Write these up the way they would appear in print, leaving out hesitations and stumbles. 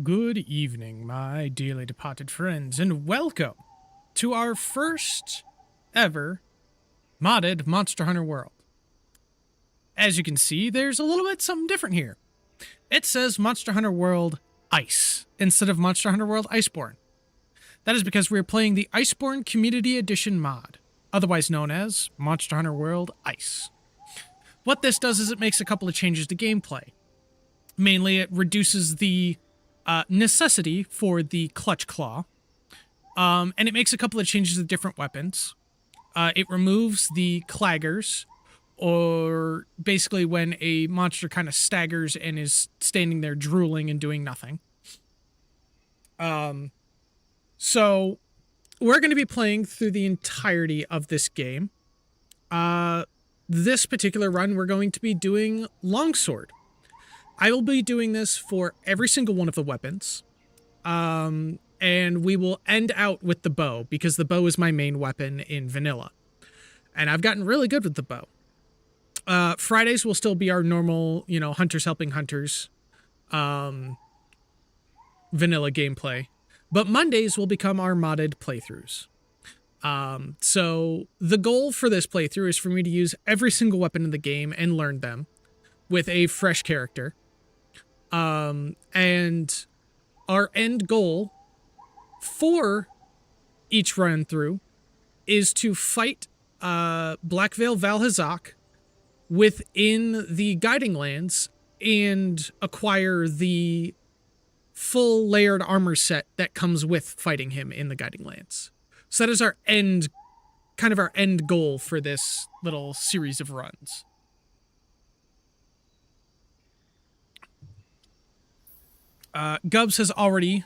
Good evening, my dearly departed friends, and welcome to our first ever modded Monster Hunter World. As you can see, there's a little bit something different here. It says Monster Hunter World Ice instead of Monster Hunter World Iceborne. That is because we're playing the Iceborne Community Edition mod, otherwise known as Monster Hunter World Ice. What this does is it makes a couple of changes to gameplay. Mainly, it reduces the necessity for the clutch claw, and it makes a couple of changes to different weapons. It removes the claggers, or basically when a monster kind of staggers and is standing there drooling and doing nothing. So we're going to be playing through the entirety of this game. This particular run, we're going to be doing Longsword. I will be doing this for every single one of the weapons. And we will end out with the bow, because the bow is my main weapon in vanilla. And I've gotten really good with the bow. Fridays will still be our normal, hunters helping hunters, vanilla gameplay. But Mondays will become our modded playthroughs. So the goal for this playthrough is for me to use every single weapon in the game and learn them with a fresh character. And our end goal for each run through is to fight Blackveil Valhazak within the Guiding Lands and acquire the full layered armor set that comes with fighting him in the Guiding Lands. So that is our end goal for this little series of runs. Gubs has already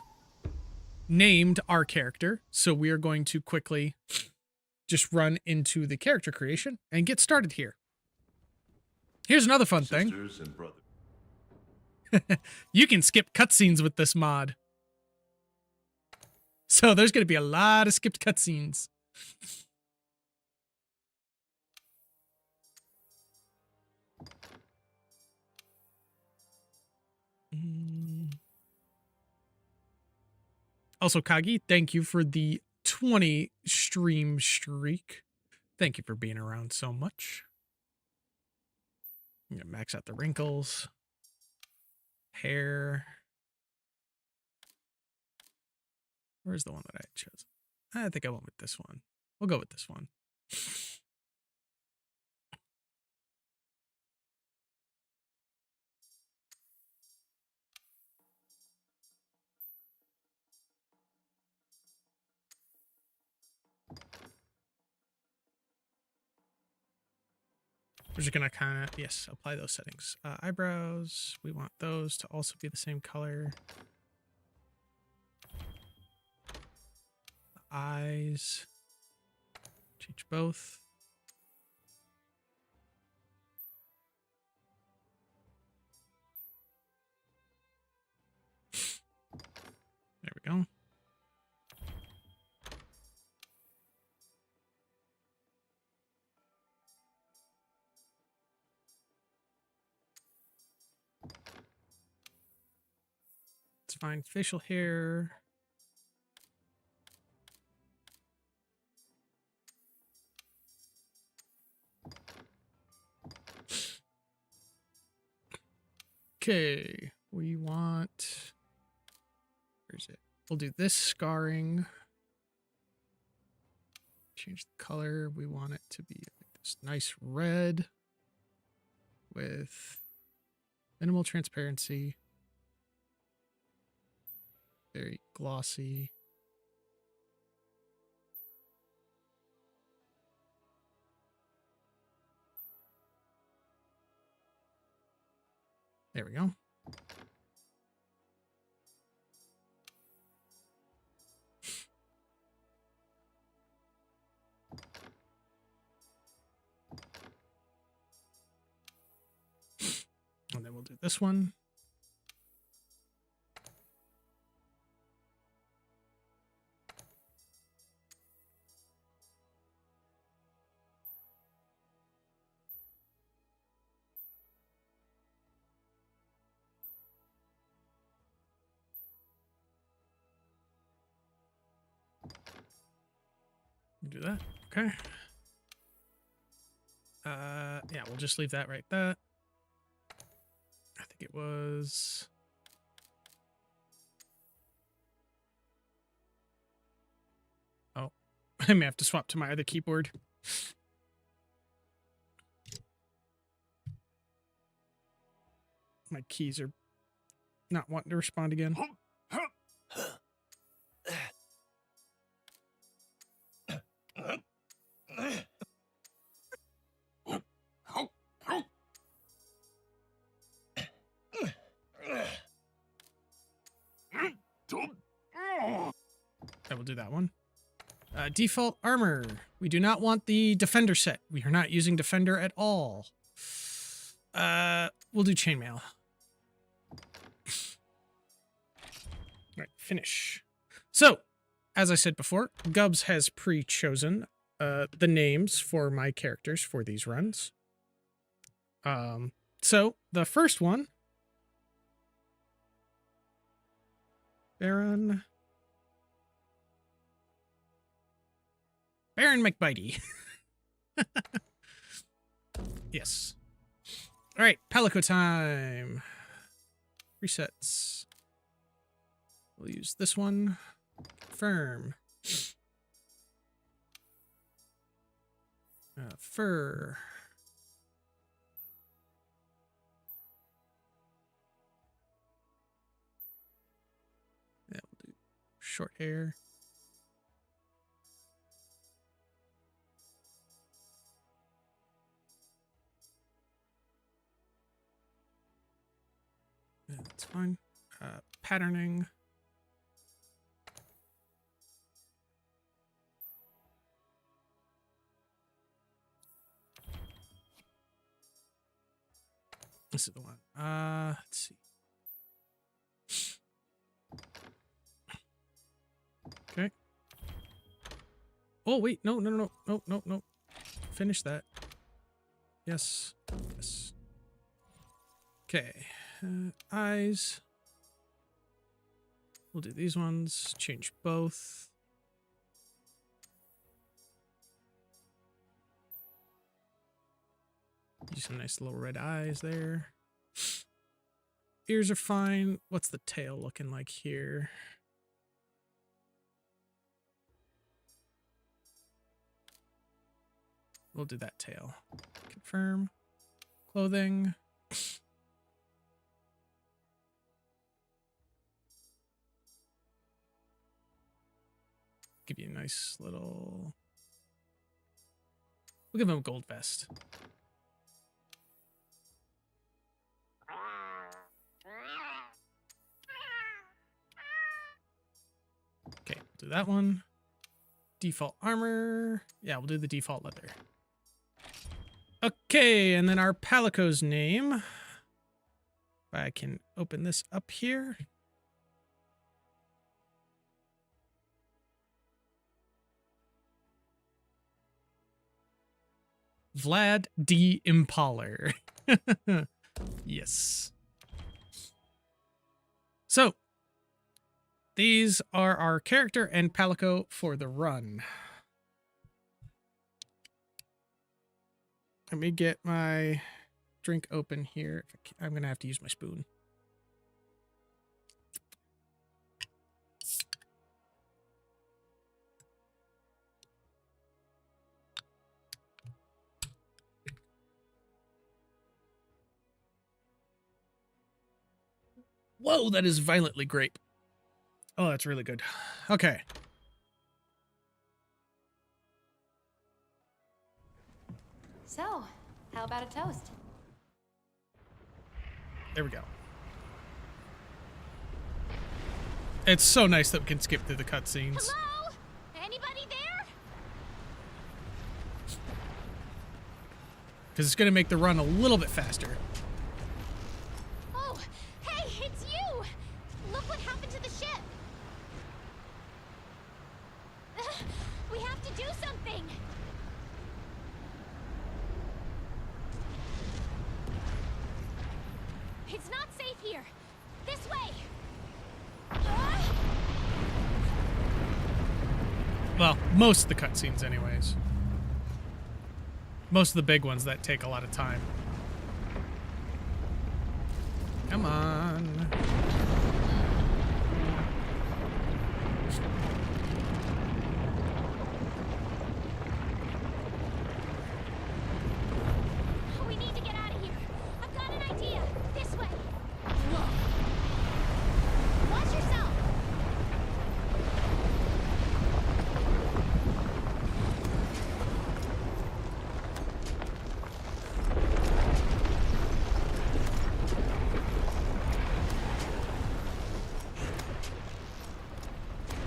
named our character, so we are going to quickly just run into the character creation and get started here. Here's another fun thing. You can skip cutscenes with this mod. So there's going to be a lot of skipped cutscenes. Also, Kagi, thank you for the 20 stream streak. Thank you for being around so much. I'm gonna max out the wrinkles. Hair. Where's the one that I chose? I think I went with this one. We'll go with this one. We're just gonna kind of, yes, apply those settings. Eyebrows, we want those to also be the same color. Eyes, change both. There we go. It's fine. Facial hair. Okay, we want, where is it? We'll do this scarring. Change the color. We want it to be like this nice red with minimal transparency. Very glossy. There we go. And then we'll do this one. Do that. Okay. Yeah, we'll just leave that right there. I think it was... Oh, I may have to swap to my other keyboard. My keys are not wanting to respond again. I will do that one. Default armor. We do not want the defender set. We are not using defender at all. We'll do chainmail. Right, finish. So, as I said before, Gubbs has pre-chosen the names for my characters for these runs. So the first one, Baron McBitey. Yes. All right, Palico time. Resets. We'll use this one. Confirm. Fur. Yeah, we'll do short hair. Yeah, that's fine. Patterning. This is the one. Let's see. Okay. Oh, wait. No. Finish that. Yes. Yes. Okay. Eyes. We'll do these ones. Change both. Use some nice little red eyes there. Ears are fine. What's the tail looking like here? We'll do that tail. Confirm. Clothing. Give you a nice little... We'll give him a gold vest. Okay, do that one. Default armor. Yeah, we'll do the default leather. Okay, and then our Palico's name. If I can open this up here. Vlad D. Impaler. Yes. So, these are our character and Palico for the run. Let me get my drink open here. I'm going to have to use my spoon. Whoa, that is violently grape. Oh, that's really good. Okay. So, how about a toast? There we go. It's so nice that we can skip through the cutscenes. Hello? Anybody there? Because it's going to make the run a little bit faster. Oh, hey, it's you! Look what happened to the ship! We have to do something! It's not safe here! This way! Well, most of the cutscenes anyways. Most of the big ones that take a lot of time. Come on. We need to get out of here. I've got an idea. This way. Whoa. Watch yourself.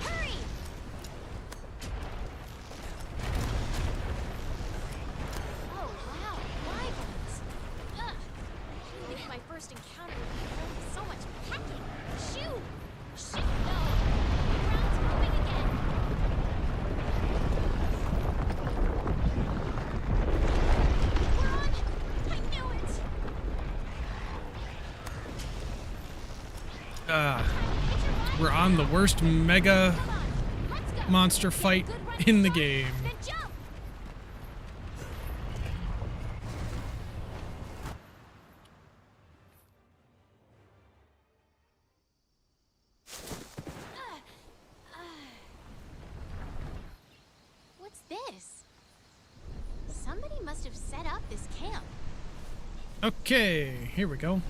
Hurry. Oh, wow. Wyverns. Ugh. I didn't think my first encounter would be filled with so much packing. Shoo! Shit, no. The ground's moving again. We're on. I knew it. We're on the worst mega Come on. Let's go. monster Get a fight good run in the start, game. Then jump. What's this? Somebody must have set up this camp. Okay, here we go.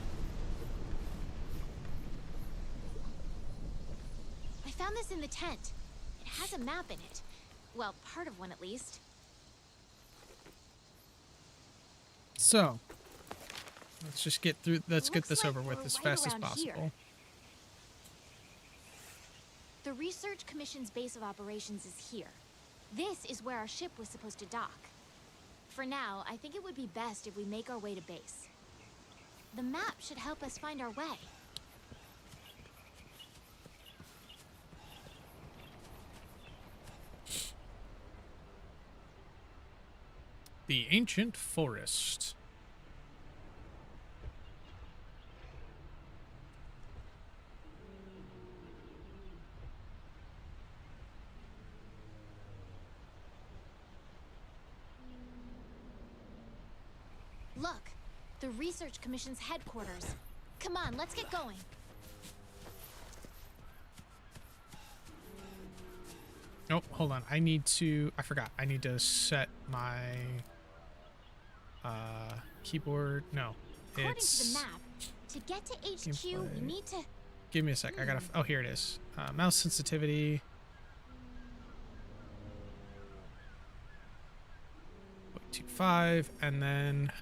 I found this in the tent. It has a map in it. Well, part of one at least. So, let's just get through. Let's get Looks this like over with we're as right fast as around possible. here. The Research Commission's base of operations is here. This is where our ship was supposed to dock. For now, I think it would be best if we make our way to base. The map should help us find our way. The ancient forest. Look, the Research Commission's headquarters. Come on, let's get going. Oh, hold on. I need to. I forgot. I need to set my keyboard. No, According it's. to the map, to get to HQ, we Gameplay. need to... Give me a sec. I gotta. Oh, here it is. Mouse sensitivity. 0.25, and then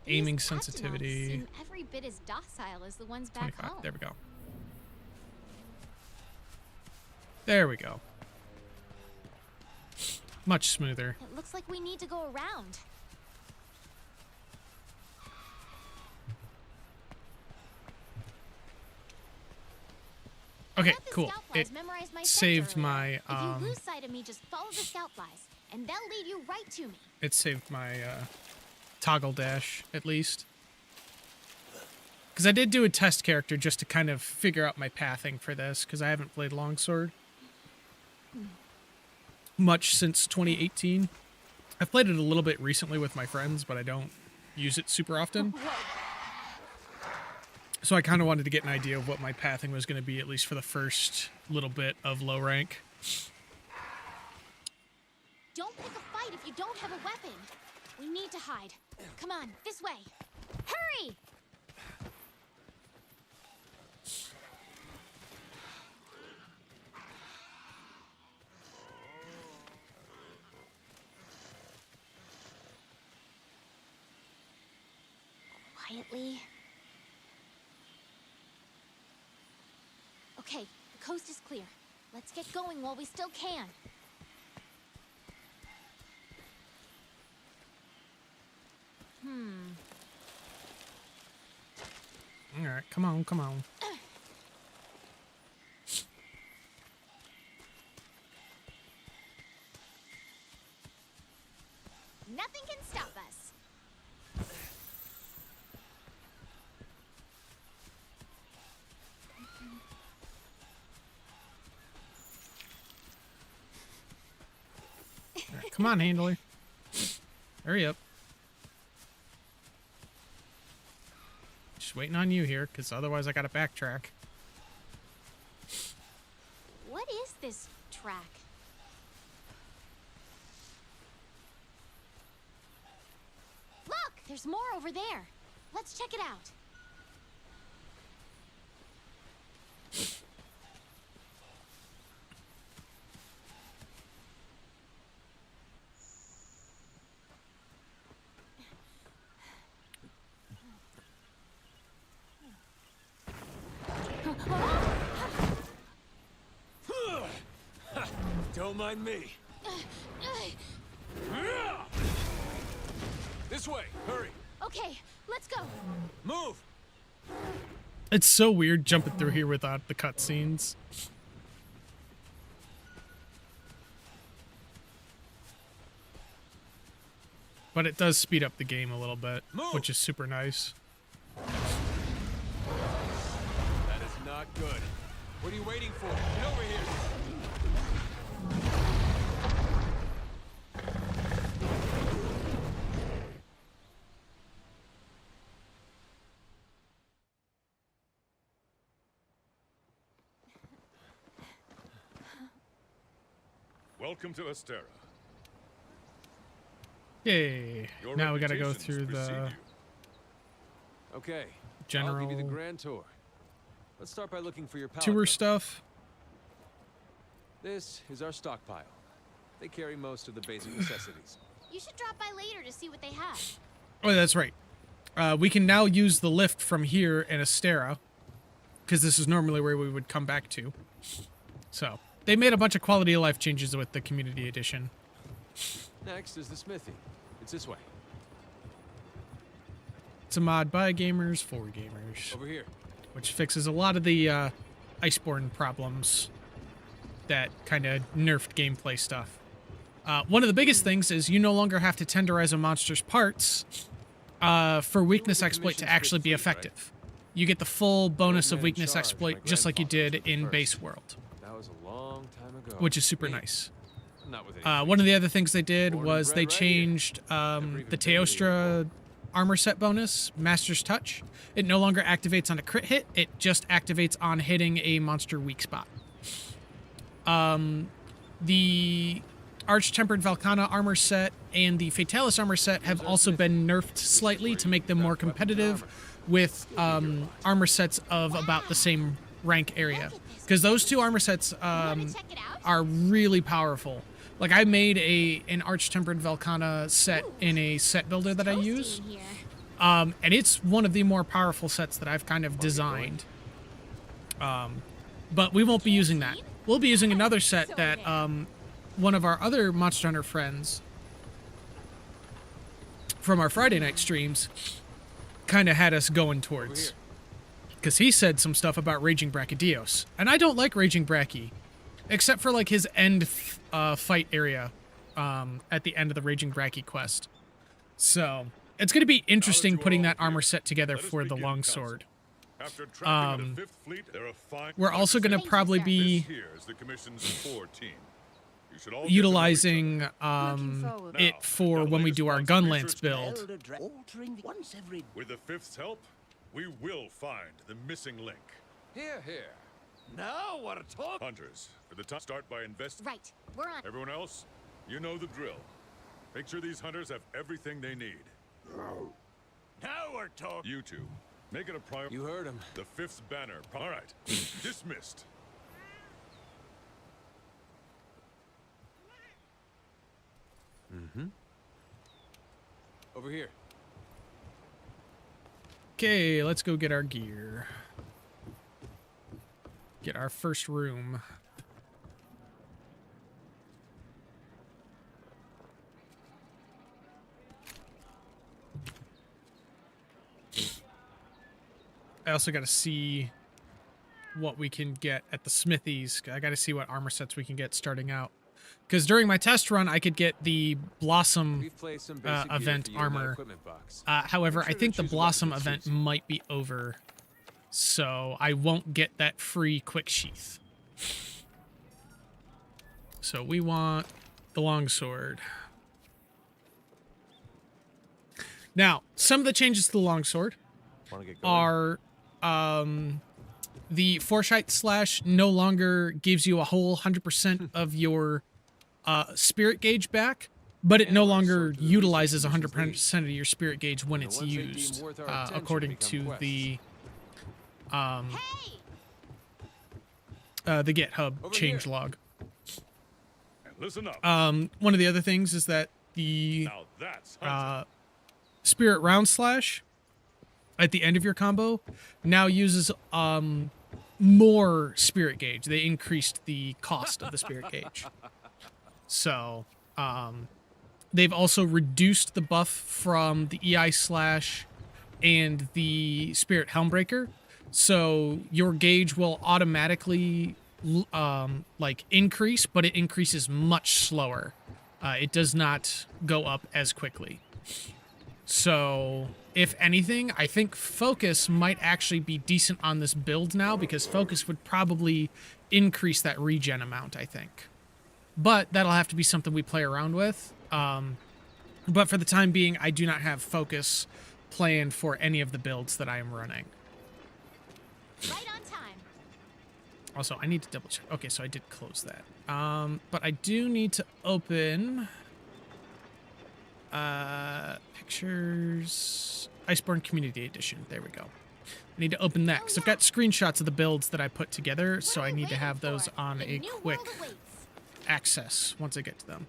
aiming These astronauts sensitivity. seem every bit as docile as the ones back 25. home. There we go. There we go. Much smoother. It looks like we need to go around. Okay, I got the cool. scout flies It memorized my saved sector my earlier. If you lose sight of me, just follow the scout flies, and they'll lead you right to me. it saved my toggle dash at least. Because I did do a test character just to kind of figure out my pathing for this, because I haven't played Longsword much since 2018. I've played it a little bit recently with my friends, but I don't use it super often. Whoa. So I kind of wanted to get an idea of what my pathing was going to be, at least for the first little bit of low rank. Don't pick a fight if you don't have a weapon. We need to hide. Come on, this way. Hurry! Quietly. Okay, the coast is clear. Let's get going while we still can. All right, come on, come on. Nothing can stop us. Come on, handler. Hurry up. Just waiting on you here, because otherwise I gotta backtrack. What is this track? Look! There's more over there. Let's check it out. Don't mind me. This way, hurry. Okay, let's go. Move. It's so weird jumping through here without the cutscenes. But it does speed up the game a little bit, which is super nice. That is not good. What are you waiting for? Get over here. Welcome to Astera. Yay. Your Now we gotta go reputations through precede the you. Okay. I'll general give you the grand tour. Let's start by looking for your power. tour stuff. This is our stockpile. They carry most of the basic necessities. You should drop by later to see what they have. Oh, that's right. We can now use the lift from here in Astera, because this is normally where we would come back to. So, they made a bunch of quality of life changes with the Community Edition. Next is the smithy. It's this way. It's a mod by gamers for gamers, Over here. which fixes a lot of the Iceborne problems that kind of nerfed gameplay stuff. One of the biggest things is you no longer have to tenderize a monster's parts for weakness exploit to actually be effective. You get the full bonus of weakness exploit just like you did in base world, That was a long time ago. which is super nice. Not with anything. One of the other things they did Born and was bred they right here. changed the Teostra armor set bonus, Master's Touch. It no longer activates on a crit hit, it just activates on hitting a monster weak spot. The Arch-Tempered Valkana armor set and the Fatalis armor set have also been nerfed slightly to make them more competitive with armor sets of about the same rank area. Because those two armor sets Wanna check it out? are really powerful. Like, I made an Arch-Tempered Valkana set in a set builder that I Toasty use. in here. And it's one of the more powerful sets that I've kind of designed. But we won't be using that. We'll be using another set that one of our other Monster Hunter friends from our Friday night streams kind of had us going towards. Because he said some stuff about Raging Brachydios. And I don't like Raging Brachy. Except for, like, his end fight area at the end of the Raging Brachy quest. So, it's going to be interesting putting that armor set together Let us for the begin, longsword. Council. After tracking the Fifth Fleet, they're a fine. We're also going to Thank you, probably sir. be This here is the Commission's core team. You should all utilizing Now, it for got when we latest do our ones Gunlance research build. Altering once every With the Fifth's help, we will find the missing link. Here, here. now we're talking. Hunters, for the top, start by investing. Right, we're on. Everyone else, you know the drill. Make sure these hunters have everything they need. Now we're talking. You two, make it a priority. You heard him. The Fifth's banner. All right, dismissed. Over here. Okay, let's go get our gear. Get our first room. I also got to see what we can get at the smithies. I got to see what armor sets we can get starting out. Because during my test run, I could get the Blossom We've placed some basic gear event for you in that armor. equipment box. However, Make sure I think to the choose a Blossom weapon that event suits you. might be over. So I won't get that free quick sheath. So we want The longsword. Now, some of the changes to the longsword Want to get going? are the Foresight Slash no longer gives you a whole 100% of your spirit gauge back, but it no longer utilizes 100% of your spirit gauge when it's once they deem used, worth our attention, according become to quests. the Hey! GitHub Over change here. log. And listen up. One of the other things is that the Now that's hunting. Spirit Round Slash at the end of your combo now uses more spirit gauge. They increased the cost of the spirit gauge. So, they've also reduced the buff from the EI Slash and the Spirit Helmbreaker. So your gauge will automatically like increase, but it increases much slower. It does not go up as quickly. So, if anything, I think Focus might actually be decent on this build now, because Focus would probably increase that regen amount, I think. But that'll have to be something we play around with. But for the time being, I do not have Focus planned for any of the builds that I am running. Right on time. Also, I need to double check. Okay, so I did close that. But I do need to open pictures, Iceborne Community Edition. There we go. I need to open that because I've got screenshots of the builds that I put together, so What are I we need to have waiting those for? on The a new quick world awaits. access once I get to them.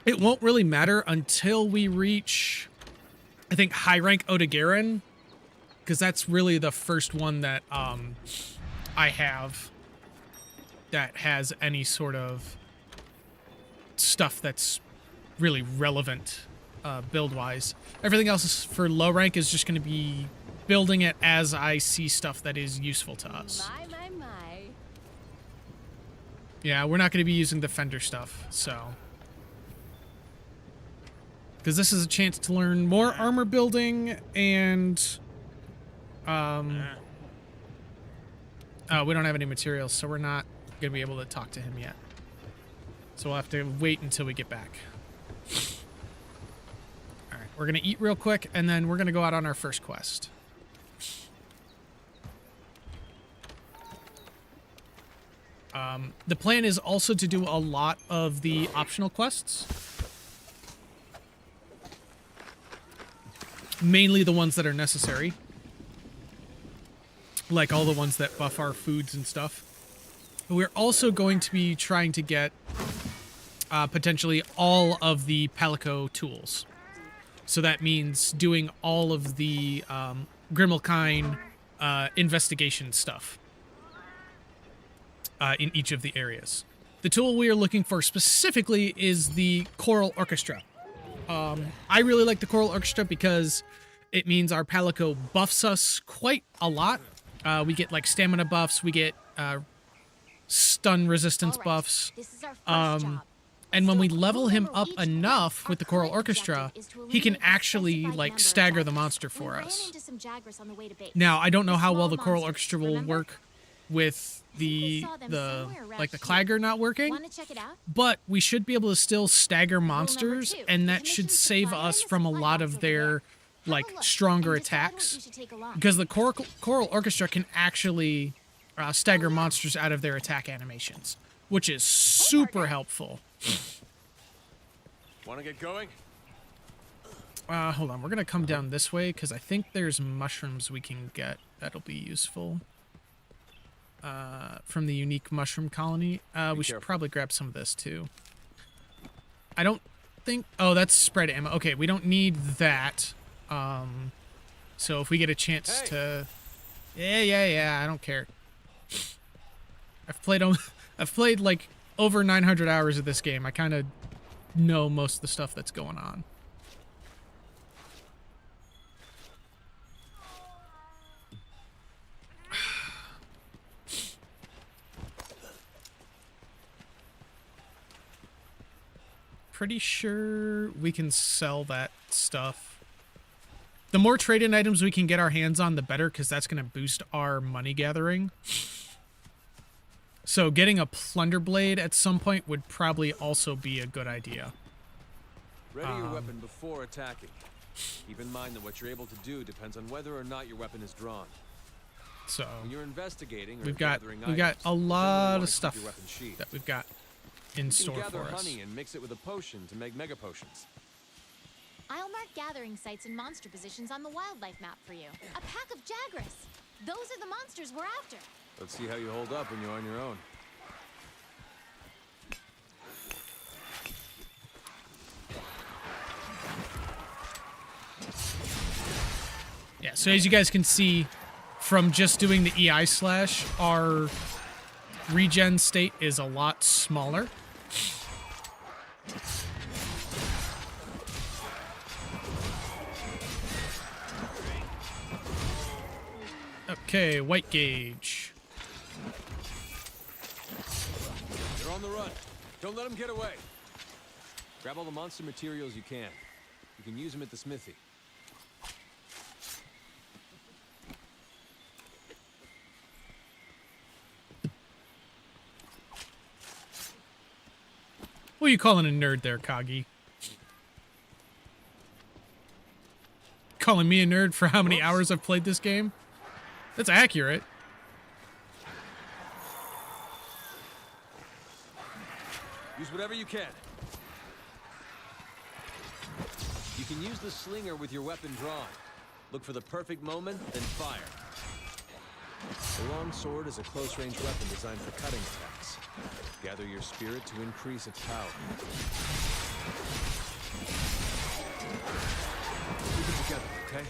It won't really matter until we reach, I think, high rank Odegarin, because that's really the first one that I have that has any sort of stuff that's really relevant build-wise. Everything else is for low rank is just going to be building it as I see stuff that is useful to us. My. Yeah, we're not going to be using the Fender stuff, so. Because this is a chance to learn more armor building and we don't have any materials, so we're not going to be able to talk to him yet. So we'll have to wait until we get back. Alright, we're going to eat real quick, and then we're going to go out on our first quest. The plan is also to do a lot of the optional quests. Mainly the ones that are necessary. Like all the ones that buff our foods and stuff. We're also going to be trying to get potentially all of the Palico tools. So that means doing all of the Grimmelkine investigation stuff in each of the areas. The tool we are looking for specifically is the Choral Orchestra. I really like the Choral Orchestra because it means our Palico buffs us quite a lot. We get like stamina buffs, we get stun resistance All right, buffs. This is our first job. And when we Still, level him we'll up each enough quest. with the Our Choral current Orchestra, objective is to he can eliminate a actually specified like number of stagger the jackers. monster We for ran us. into some jackers on the way to base. Now, I don't know how well Small the Choral monsters, Orchestra will remember? work with the saw them somewhere around like the here. Clagger not working, Want to check it out? but we should be able to still stagger monsters, two, and the that should commission's save supply us and the from a supply lot box of over their there. Have a like look stronger and decide what attacks. you should take along. Because the Choral Orchestra can actually stagger monsters out of their attack animations, which is super helpful. Want to get going? Hold on, we're gonna come down this way because I think there's mushrooms we can get that'll be useful. From the unique mushroom colony. We should careful. probably grab some of this too. I don't think. Oh, that's spread ammo. Okay, we don't need that. So if we get a chance to, yeah, I don't care. I've played like over 900 hours of this game. I kind of know most of the stuff that's going on. Pretty sure we can sell that stuff. The more trade-in items we can get our hands on, the better, because that's going to boost our money gathering. So getting a plunder blade at some point would probably also be a good idea. Ready your weapon before attacking. Keep in mind that what you're able to do depends on whether or not your weapon is drawn. So When you're investigating or we've got gathering a items, lot determine where you of keep stuff your weapon sheathed. that we've got in You store can gather for us. honey and mix it with a potion to make mega potions. I'll mark gathering sites and monster positions on the wildlife map for you. A pack of Jagras. Those are the monsters we're after. Let's see how you hold up when you're on your own. Yeah, so as you guys can see from just doing the EI slash, our regen state is a lot smaller. Okay, white gauge. They're on the run. Don't let them get away. Grab all the monster materials you can. You can use them at the smithy. What are you calling a nerd there, Kagi? Calling me a nerd for how many hours I've played this game? That's accurate. Use whatever you can. You can use the slinger with your weapon drawn. Look for the perfect moment, then fire. The long sword is a close-range weapon designed for cutting attacks. Gather your spirit to increase its power. Keep it together, okay?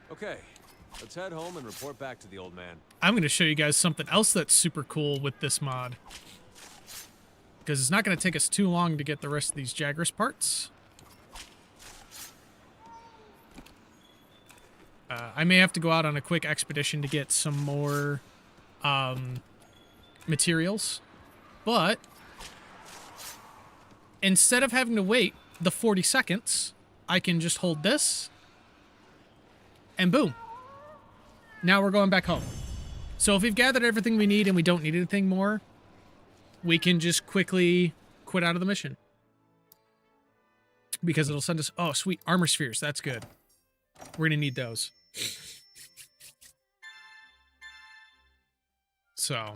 Okay, let's head home and report back to the old man. I'm going to show you guys something else that's super cool with this mod. Because it's not going to take us too long to get the rest of these Jagras parts. I may have to go out on a quick expedition to get some more materials. But instead of having to wait the 40 seconds, I can just hold this. And boom. Now we're going back home. So if we've gathered everything we need and we don't need anything more, we can just quickly quit out of the mission. Because it'll send us... Oh, sweet. Armor spheres. That's good. We're going to need those. So,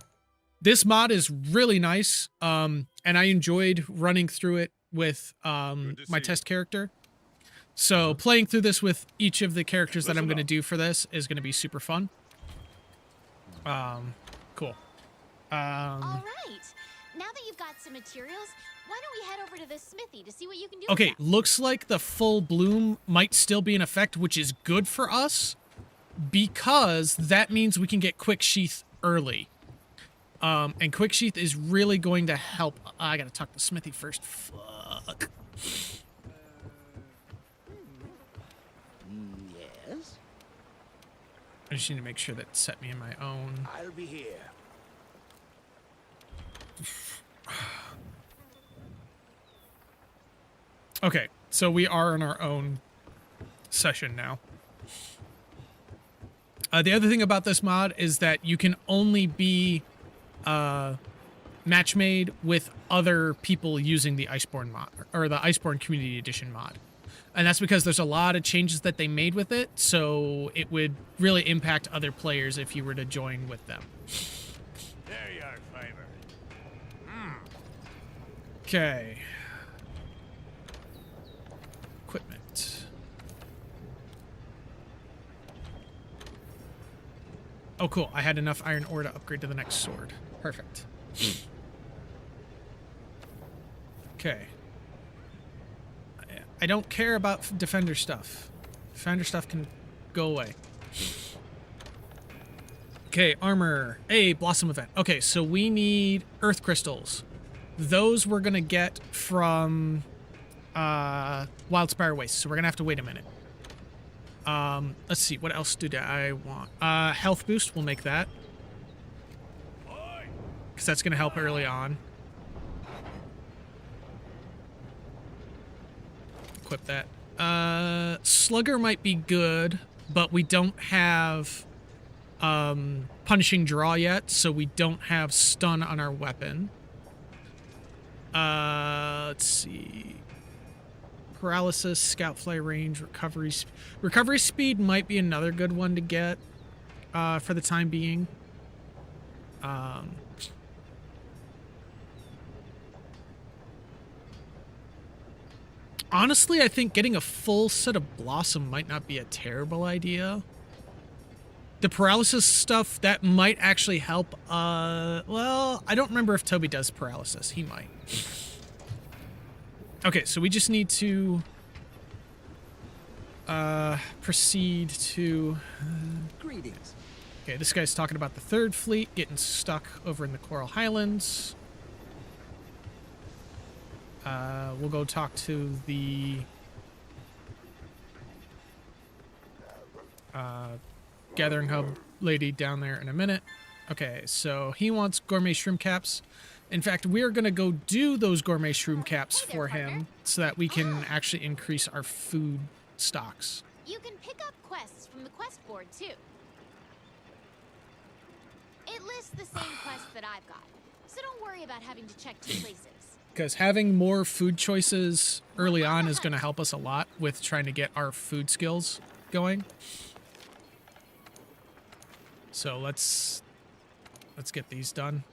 this mod is really nice. And I enjoyed running through it with my test character. So, playing through this with each of the characters that I'm going to do for this is going to be super fun. Cool. All right. Now that you've got some materials, why don't we head over to the smithy to see what you can do? Okay, with them? looks like the full bloom might still be in effect, which is good for us because that means we can get quick sheath early. And quick sheath is really going to help. I gotta talk to Smithy first. Fuck. Yes? I just need to make sure that set me in my own. I'll be here. Okay, so we are in our own session now. The other thing about this mod is that you can only be match made with other people using the Iceborne mod, or the Iceborne Community Edition mod. And that's because there's a lot of changes that they made with it, so it would really impact other players if you were to join with them. There you are, Fiver. Okay. Equipment. Oh, cool. I had enough iron ore to upgrade to the next sword. Perfect. Okay. I don't care about defender stuff. Defender stuff can go away. Okay, armor. Hey, Blossom event. Okay, so we need earth crystals. Those we're going to get from Wildspire Waste, so we're going to have to wait a minute. Let's see, what else do I want? Health boost, we'll make that. Because that's going to help early on. Equip that. Slugger might be good, but we don't have punishing draw yet, so we don't have stun on our weapon. Let's see. Paralysis, scout fly range, recovery speed might be another good one to get for the time being. Honestly, I think getting a full set of Blossom might not be a terrible idea. The paralysis stuff, that might actually help. Well, I don't remember if Toby does paralysis. He might. Okay, so we just need to proceed to... Greetings. Okay, this guy's talking about the Third Fleet getting stuck over in the Coral Highlands. We'll go talk to the Gathering Hub lady down there in a minute. Okay, so he wants gourmet shroom caps. In fact, we're going to go do those gourmet shroom caps Hey there, for him partner. so that we can actually increase our food stocks. You can pick up quests from the quest board, too. It lists the same quests that I've got, so don't worry about having to check two places. Because having more food choices early on is going to help us a lot with trying to get our food skills going. So let's get these done.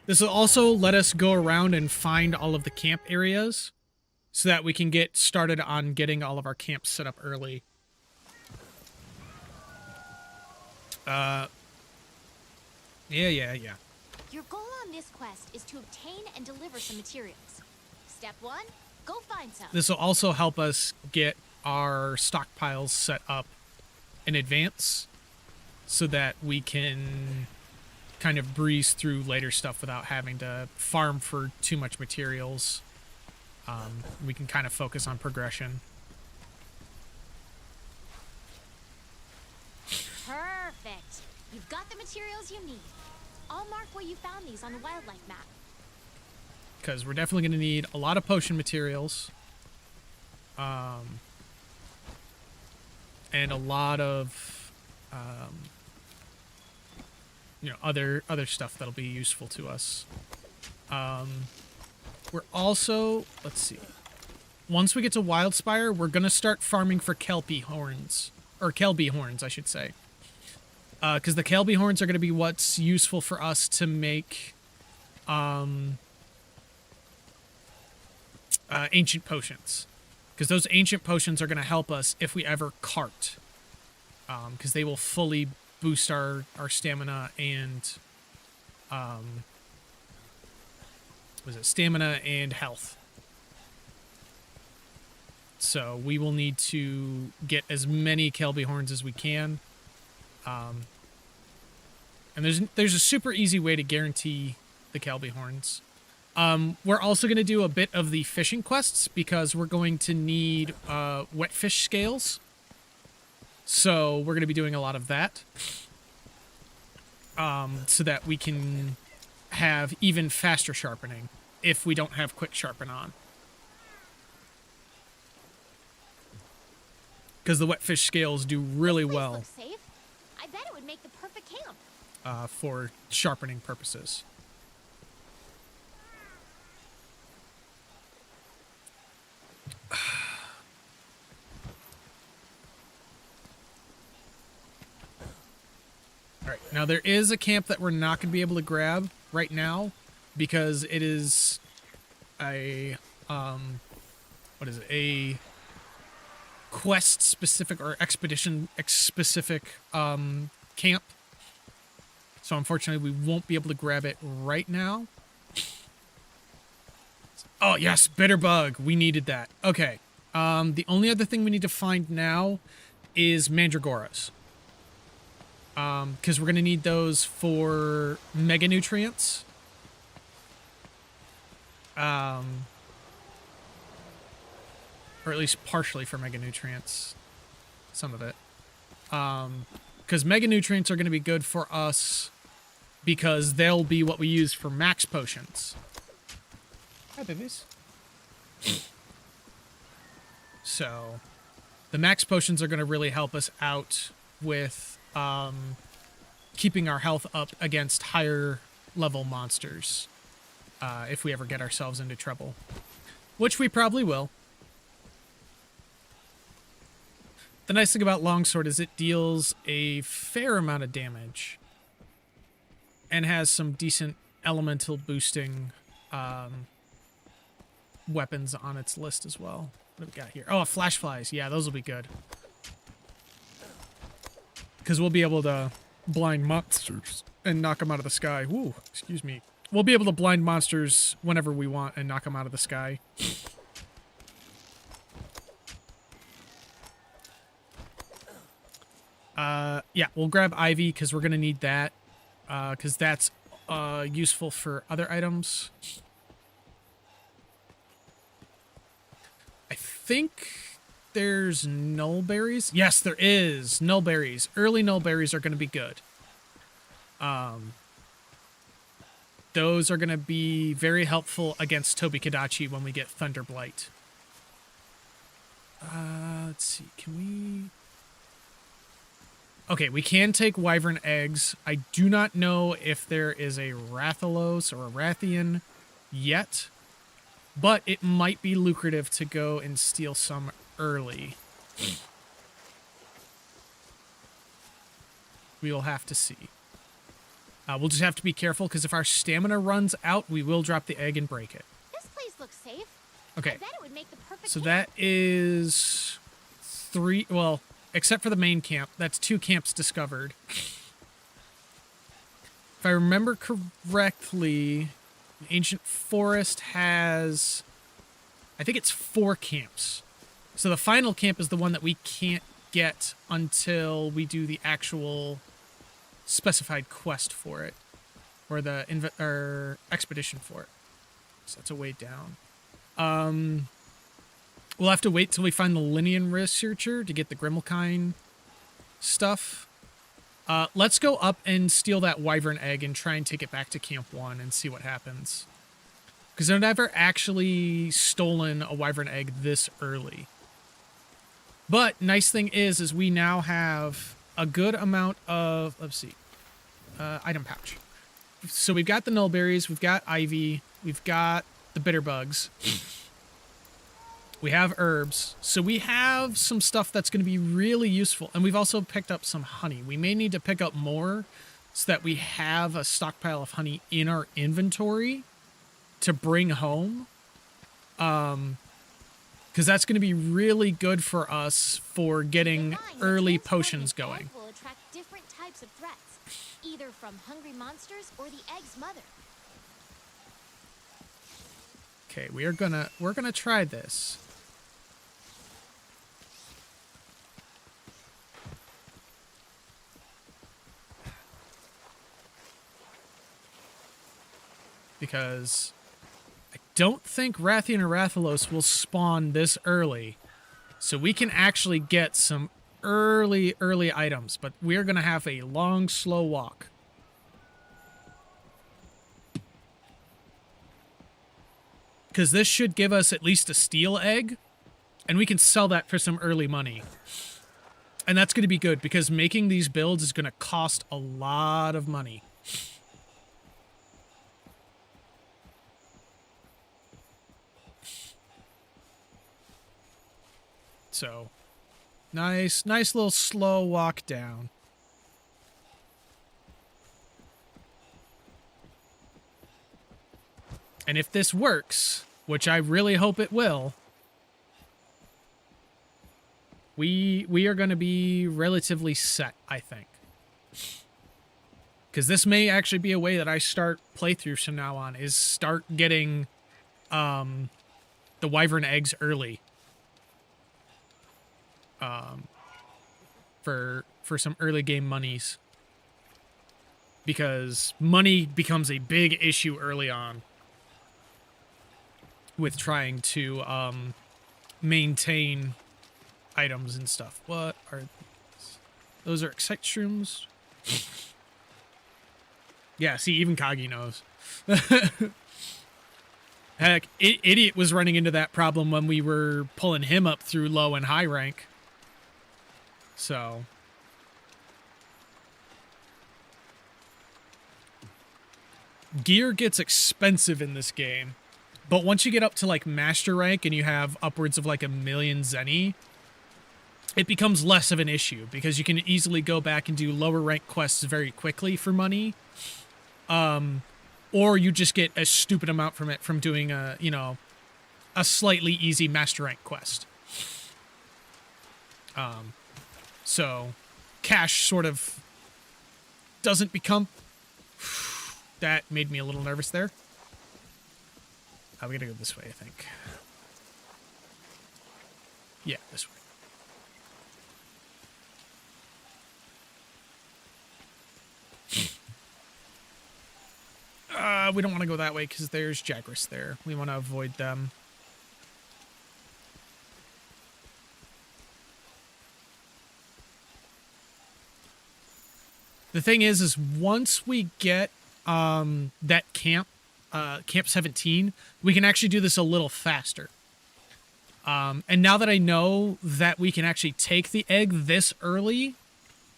This will also let us go around and find all of the camp areas so that we can get started on getting all of our camps set up early. Yeah. Your goal on this quest is to obtain and deliver some materials. Step 1, go find some. This will also help us get our stockpiles set up in advance so that we can kind of breeze through later stuff without having to farm for too much materials. We can kind of focus on progression. Perfect. You've got the materials you need. I'll mark where you found these on the wildlife map. Because we're definitely going to need a lot of potion materials. And a lot of, other stuff that'll be useful to us. We're also, let's see. Once we get to Wildspire, we're going to start farming for Kelpie horns. Or Kelby horns, I should say. Because the Kelby horns are going to be what's useful for us to make ancient potions. Because those ancient potions are going to help us if we ever cart. Because they will fully boost our stamina and... stamina and health. So we will need to get as many Kelby horns as we can. And there's a super easy way to guarantee the Kelby horns. We're also going to do a bit of the fishing quests because we're going to need wet fish scales. So we're going to be doing a lot of that. So that we can have even faster sharpening if we don't have quick sharpen on. Because the wet fish scales do really This place well looks safe. I bet it would make the perfect camp. for sharpening purposes. Alright, now there is a camp that we're not going to be able to grab right now because it is a, a quest specific or expedition specific camp. So unfortunately we won't be able to grab it right now. Oh yes, bitter bug. We needed that. Okay. The only other thing we need to find now is mandragoras. Because we're going to need those for mega nutrients. Or at least partially for mega nutrients. Some of it. Because mega nutrients are going to be good for us because they'll be what we use for max potions. Hi, babies. So, the max potions are going to really help us out with keeping our health up against higher level monsters if we ever get ourselves into trouble. Which we probably will. The nice thing about longsword is it deals a fair amount of damage and has some decent elemental boosting weapons on its list as well. What do we got here? Oh, flash flies. Yeah, those will be good. Because we'll be able to blind monsters and knock them out of the sky. Woo, excuse me. We'll be able to blind monsters whenever we want and knock them out of the sky. Yeah, we'll grab Ivy because we're going to need that. Because that's useful for other items. I think there's nullberries. Yes, there is. Nullberries. Early nullberries are going to be good. Those are going to be very helpful against Tobi Kadachi when we get Thunderblight. Let's see. Can we... Okay, we can take Wyvern eggs. I do not know if there is a Rathalos or a Rathian yet, but it might be lucrative to go and steal some early. We will have to see. We'll just have to be careful, because if our stamina runs out, we will drop the egg and break it. This place looks safe. Okay. I bet it would make the perfect So camp. that is 3... Well, except for the main camp, that's 2 camps discovered. If I remember correctly, Ancient Forest has... I think it's 4 camps. So the final camp is the one that we can't get until we do the actual specified quest for it. Or the expedition for it. So that's a way down. We'll have to wait till we find the Linian Researcher to get the Grimalkine stuff. Let's go up and steal that Wyvern egg and try and take it back to Camp 1 and see what happens. Because I've never actually stolen a Wyvern egg this early. But nice thing is we now have a good amount of... Let's see. Item pouch. So we've got the nullberries, we've got ivy, we've got the bitter bugs. We have herbs. So we have some stuff that's going to be really useful. And we've also picked up some honey. We may need to pick up more so that we have a stockpile of honey in our inventory to bring home. Because that's going to be really good for us for getting early potions going. Will attract different types of threats, either from hungry monsters or the egg's mother. Okay, we're gonna try this. Because I don't think Rathian or Rathalos will spawn this early. So we can actually get some early items, but we're gonna have a long, slow walk. Because this should give us at least a steel egg, and we can sell that for some early money. And that's going to be good, because making these builds is going to cost a lot of money. So, nice little slow walk down. And if this works, which I really hope it will, we are going to be relatively set, I think. Because this may actually be a way that I start playthroughs from now on, is start getting the Wyvern eggs early. For some early game monies. Because money becomes a big issue early on with trying to maintain items and stuff. What are these? Those are excite shrooms. Yeah, see, even Kagi knows. Heck, Idiot was running into that problem when we were pulling him up through low and high rank. So... gear gets expensive in this game, but once you get up to like master rank and you have upwards of like 1,000,000 zenny, it becomes less of an issue because you can easily go back and do lower rank quests very quickly for money, or you just get a stupid amount from it from doing a, you know, a slightly easy master rank quest. So cash sort of doesn't become... That made me a little nervous there. We gotta go this way, I think. Yeah, this way. We don't want to go that way because there's Jagras there. We want to avoid them. The thing is once we get that camp 17, we can actually do this a little faster. And now that I know that we can actually take the egg this early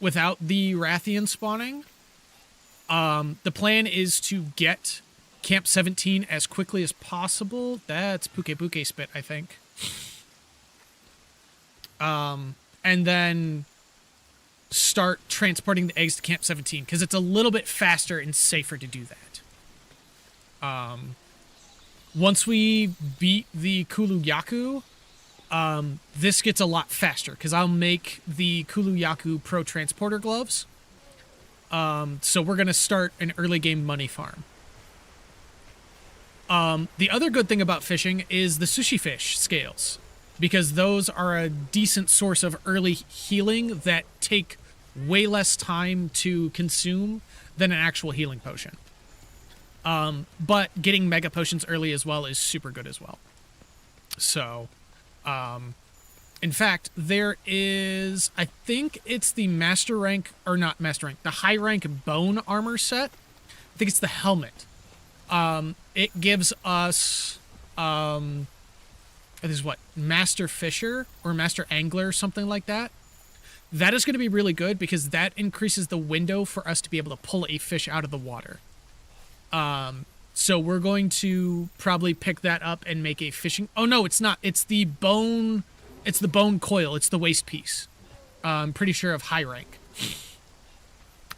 without the Rathian spawning, the plan is to get camp 17 as quickly as possible. That's Puke Puke Spit, I think. And then start transporting the eggs to camp 17 because it's a little bit faster and safer to do that. Once we beat the Kulu Yaku, this gets a lot faster because I'll make the Kulu Yaku Pro Transporter gloves. So we're going to start an early game money farm. The other good thing about fishing is the sushi fish scales, because those are a decent source of early healing that take way less time to consume than an actual healing potion. But getting mega potions early as well is super good as well. So, in fact, there is, I think it's the master rank, or not master rank, the high rank bone armor set. I think it's the helmet. It gives us, this is what, Master Fisher or Master Angler, something like that. That is going to be really good because that increases the window for us to be able to pull a fish out of the water. So we're going to probably pick that up and make a fishing... Oh, no, it's not. It's the bone... It's the bone coil. It's the waist piece. I'm pretty sure of high rank.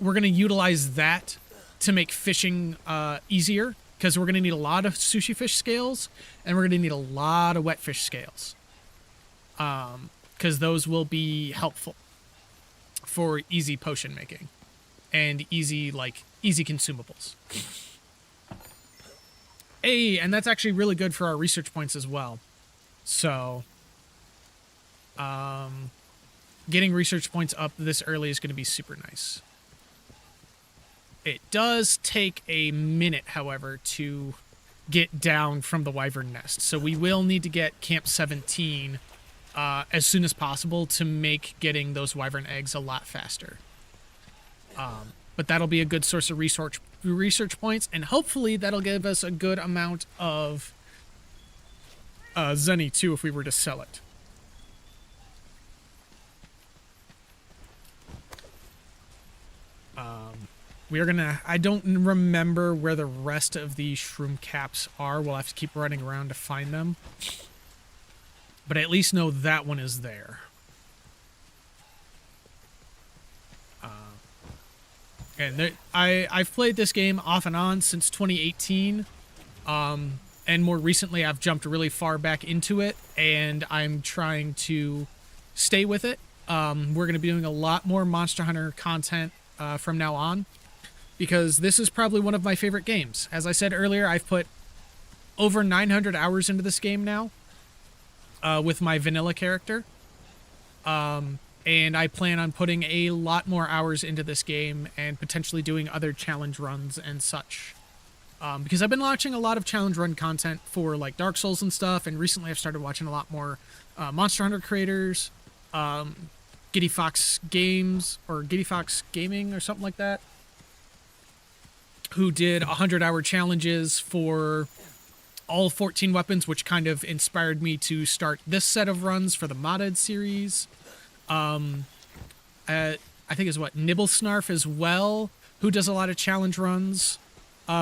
We're going to utilize that to make fishing easier because we're going to need a lot of sushi fish scales and we're going to need a lot of wet fish scales. Because those will be helpful for easy potion making and easy consumables. Hey, and that's actually really good for our research points as well. So, getting research points up this early is going to be super nice. It does take a minute, however, to get down from the wyvern nest. So we will need to get Camp 17 as soon as possible to make getting those wyvern eggs a lot faster. But that'll be a good source of research points, and hopefully that'll give us a good amount of zenny too if we were to sell it. We are gonna... I don't remember where the rest of the shroom caps are. We'll have to keep running around to find them. But I at least know that one is there. And I've played this game off and on since 2018. And more recently I've jumped really far back into it. And I'm trying to stay with it. We're going to be doing a lot more Monster Hunter content from now on. Because this is probably one of my favorite games. As I said earlier, I've put over 900 hours into this game now. With my vanilla character. And I plan on putting a lot more hours into this game and potentially doing other challenge runs and such. Because I've been watching a lot of challenge run content for like Dark Souls and stuff, and recently I've started watching a lot more Monster Hunter creators. Giddy Fox Games or Giddy Fox Gaming or something like that, who did 100-hour challenges for all 14 weapons, which kind of inspired me to start this set of runs for the modded series. I think it's Nibble Snarf as well, who does a lot of challenge runs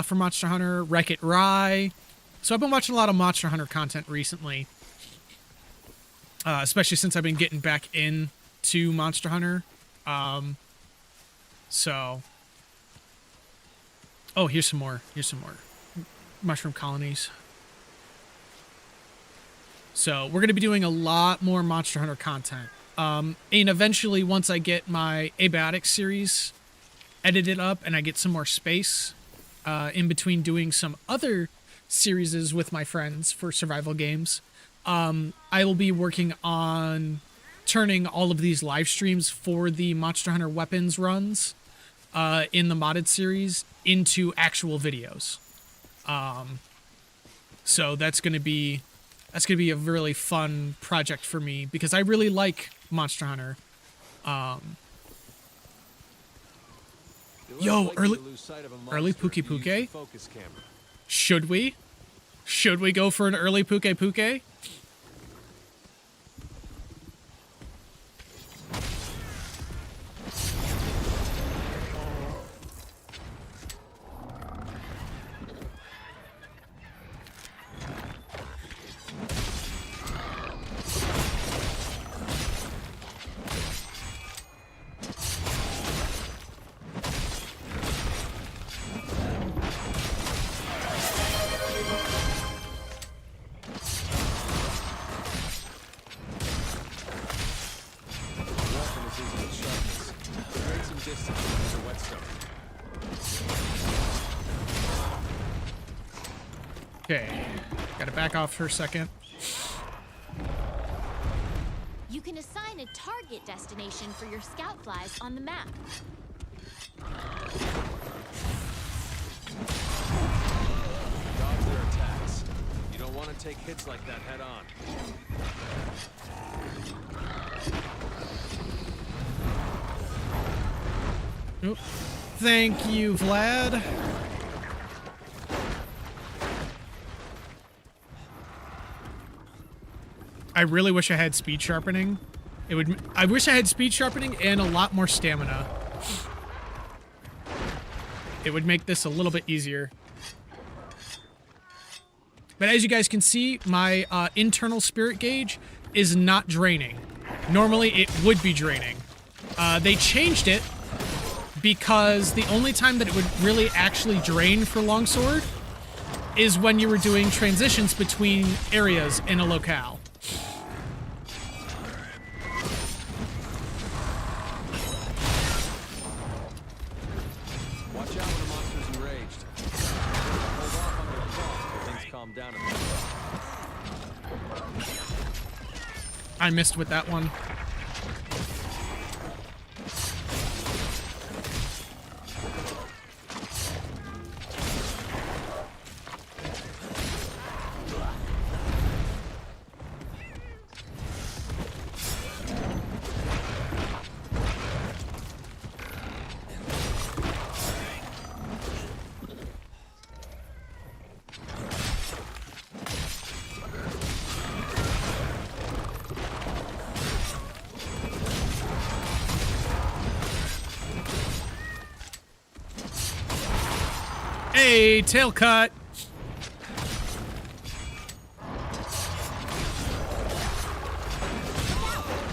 for Monster Hunter. Wreck-It Rye. So I've been watching a lot of Monster Hunter content recently, especially since I've been getting back into Monster Hunter. So, oh, here's some more. Here's some more mushroom colonies. So we're going to be doing a lot more Monster Hunter content. And eventually, once I get my Abiotic series edited up and I get some more space in between doing some other series with my friends for survival games, I will be working on turning all of these live streams for the Monster Hunter weapons runs in the modded series into actual videos. So that's going to be a really fun project for me because I really like Monster Hunter. Yo, early Puke Puke? Should we? Should we go for an early Puke Puke? Okay, gotta back off for a second. You can assign a target destination for your scout flies on the map. Dodge their attacks. You don't want to take hits like that head on. Oop. Thank you, Vlad. I really wish I had speed sharpening. I wish I had speed sharpening and a lot more stamina. It would make this a little bit easier. But as you guys can see, my internal spirit gauge is not draining. Normally it would be draining. They changed it because the only time that it would really actually drain for longsword is when you were doing transitions between areas in a locale. Watch out when a monster's enraged. Hold off on their claw until things calm down a bit. I missed with that one. Hey, tail cut.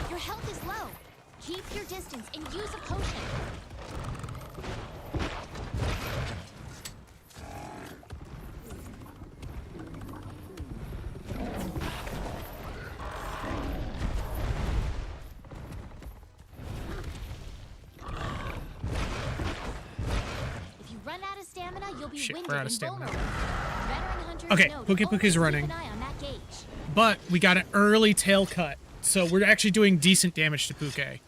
Your health is low. Keep your distance and use a potion. If you run out of stamina, you'll be Shit, winded we're out of and stamina. vulnerable. Veteran hunters Okay, know to Puke always Puke's keep running. an eye on that gauge. But we got an early tail cut, so we're actually doing decent damage to Puke.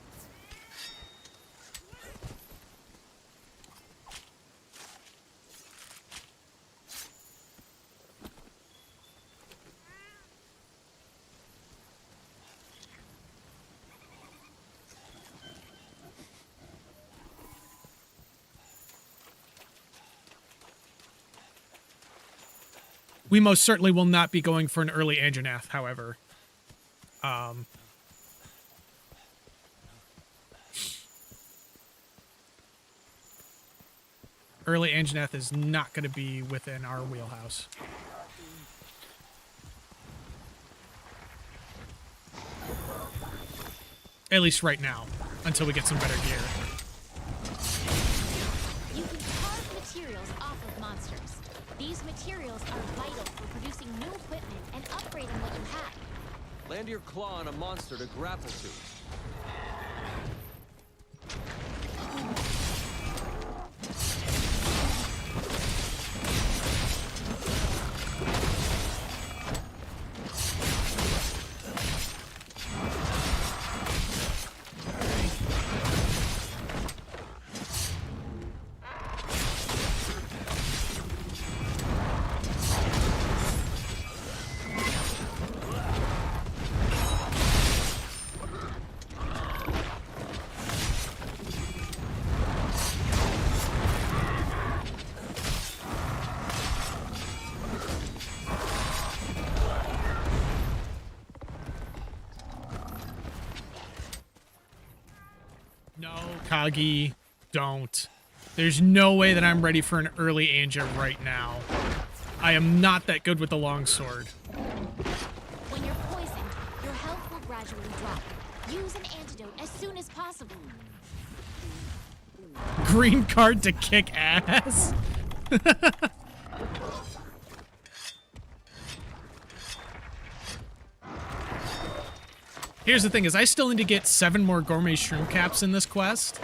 We most certainly will not be going for an early Anjanath, however. Early Anjanath is not going to be within our wheelhouse. At least right now, until we get some better gear. You can carve materials off of monsters. These materials are vital for producing new equipment and upgrading what you have. Land your claw on a monster to grapple to. No, Kagi, don't. There's no way that I'm ready for an early Anja right now. I am not that good with the longsword. When you're poisoned, your health will gradually drop. Use an antidote as soon as possible. Green card to kick ass? Here's the thing is I still need to get 7 more gourmet shroom caps in this quest.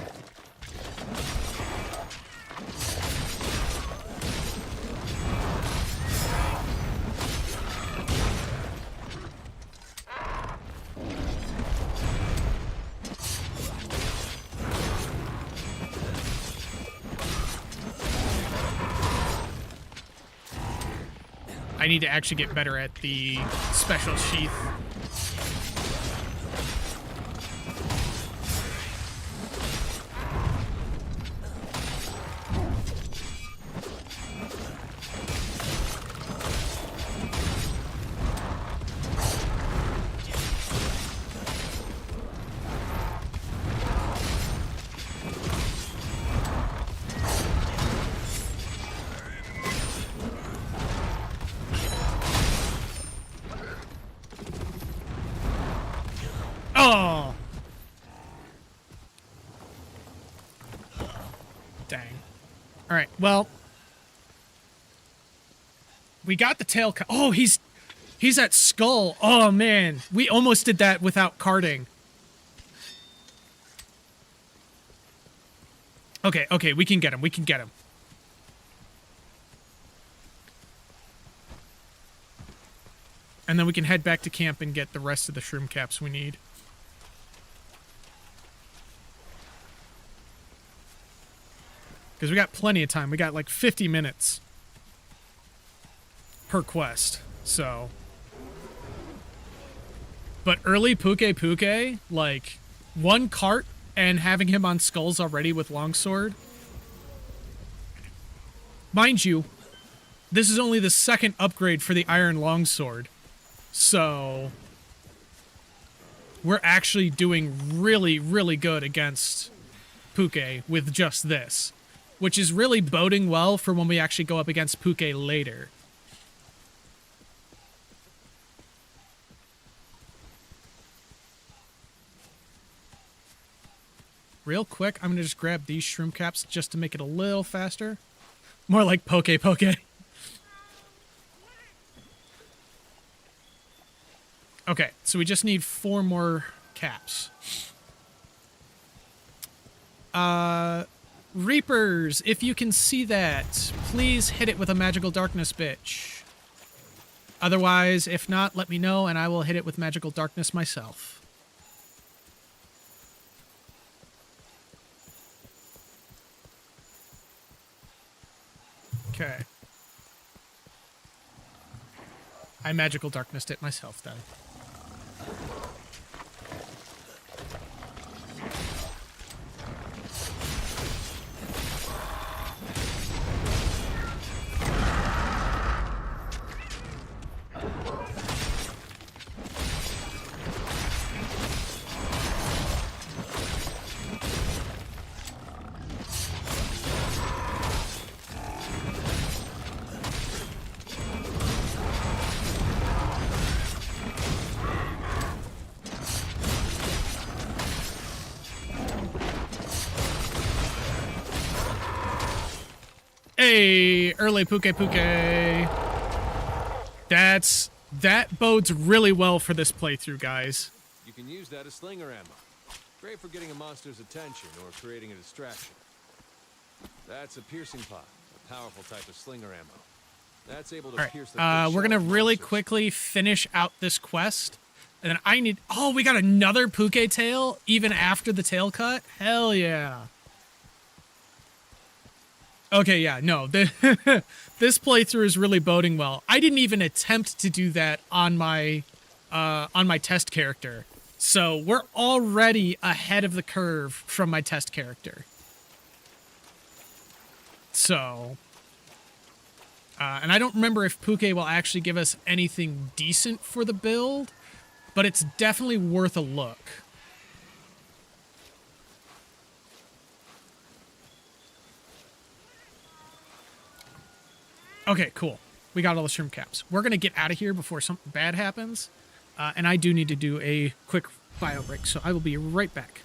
I need to actually get better at the special sheath. Oh! Dang. Alright, well. We got the tail oh, he's at Skull. Oh, man. We almost did that without carding. Okay, we can get him. We can get him. And then we can head back to camp and get the rest of the shroom caps we need. Because we got plenty of time. We got like 50 minutes per quest. So. But early Puke, like, 1 cart and having him on skulls already with longsword. Mind you, this is only the 2nd upgrade for the iron longsword. So. We're actually doing really, really good against Puke with just this. Which is really boding well for when we actually go up against Puke later. Real quick, I'm going to just grab these shroom caps just to make it a little faster. More like poke. Okay, so we just need 4 more caps. Reapers, if you can see that, please hit it with a magical darkness, bitch. Otherwise, if not, let me know and I will hit it with magical darkness myself. Okay. I magical darknessed it myself then. Hey, early Puke Puke. That bodes really well for this playthrough, guys. You can use that as slinger ammo. Great for getting a monster's attention or creating a distraction. That's a piercing pot, a powerful type of slinger ammo. That's able to pierce the We're gonna really monsters. quickly finish out this quest. And then I need... Oh, we got another Puke tail even after the tail cut? Hell yeah. Okay, yeah, no. This playthrough is really boding well. I didn't even attempt to do that on my test character. So we're already ahead of the curve from my test character. So... and I don't remember if Puke will actually give us anything decent for the build, but it's definitely worth a look. Okay, cool. We got all the shrimp caps. We're going to get out of here before something bad happens, and I do need to do a quick bio break, so I will be right back.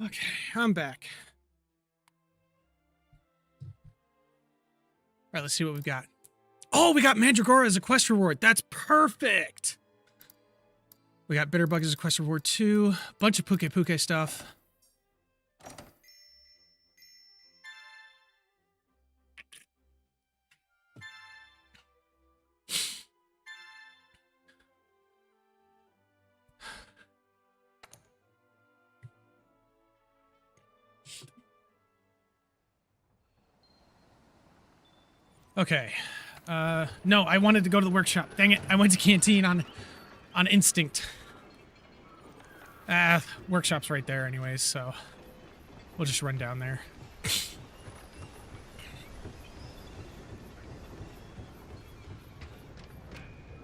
Okay, I'm back. All right, let's see what we've got. Oh, we got Mandragora as a quest reward. That's perfect. We got Bitterbug as a quest reward too. Bunch of Puke Puke stuff. Okay. No, I wanted to go to the workshop. Dang it. I went to canteen on instinct. Workshop's right there anyways, so we'll just run down there.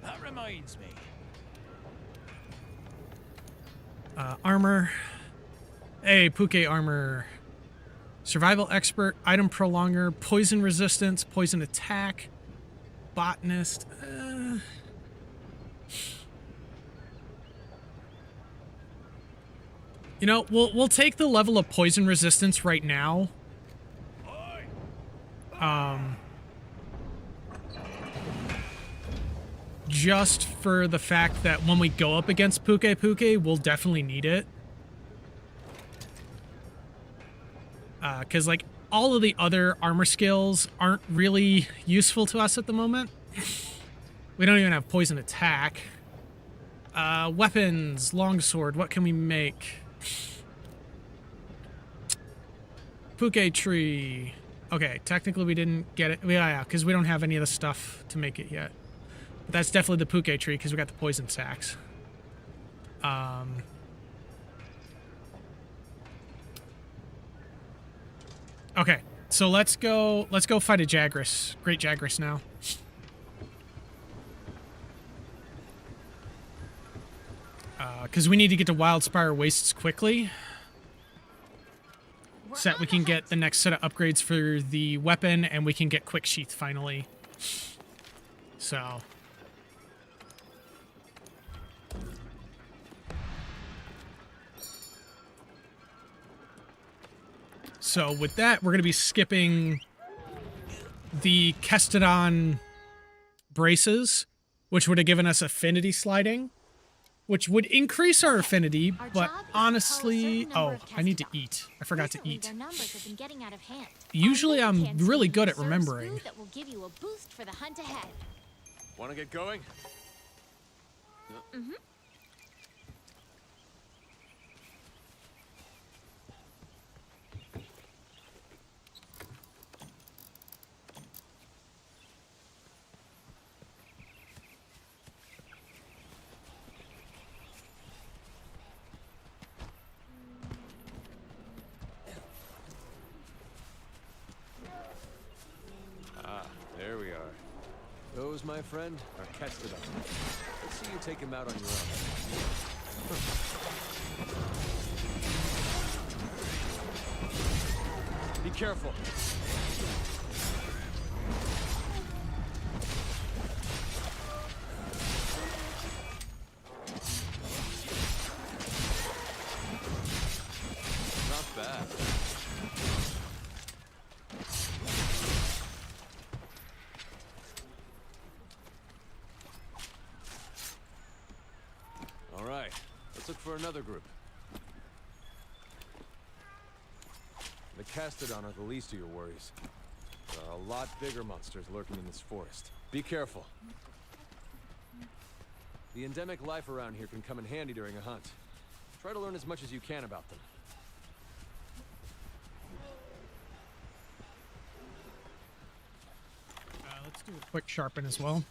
That reminds me. Armor. Hey, Puke armor. Survival expert, item prolonger, poison resistance, poison attack, botanist. You know, we'll take the level of poison resistance right now. Just for the fact that when we go up against Puke Puke, we'll definitely need it. Because, like, all of the other armor skills aren't really useful to us at the moment. We don't even have poison attack. Weapons, longsword, what can we make? Puke tree. Okay, technically we didn't get it. Yeah, because we don't have any of the stuff to make it yet. But that's definitely the puke tree because we got the poison sacks. Okay, so let's go fight a Jagras. Great Jagras now. Because we need to get to Wildspire Wastes quickly. So that we can get the next set of upgrades for the weapon, and we can get Quick Sheath finally. So. So with that, we're going to be skipping the Kestodon braces, which would have given us affinity sliding, which would increase our affinity, but honestly... Oh, I need to eat. I forgot to eat. Usually I'm really good at remembering. That will give you a boost for the hunt ahead. Want to get going? Mm-hmm. There we are. Those, my friend, are Kestodon. Let's see you take him out on your own. Be careful. Not bad. All right, let's look for another group. The Kestodon are the least of your worries. There are a lot bigger monsters lurking in this forest. Be careful. The endemic life around here can come in handy during a hunt. Try to learn as much as you can about them. Let's do a quick sharpen as well.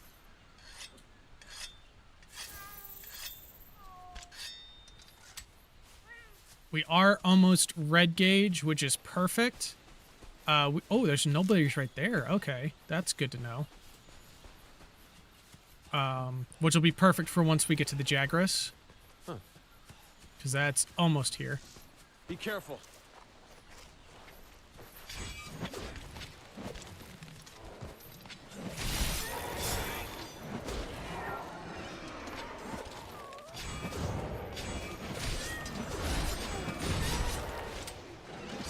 We are almost red gauge, which is perfect. Oh, there's nobody's right there. Okay, that's good to know. Which will be perfect for once we get to the Jagras. Huh. Because that's almost here. Be careful.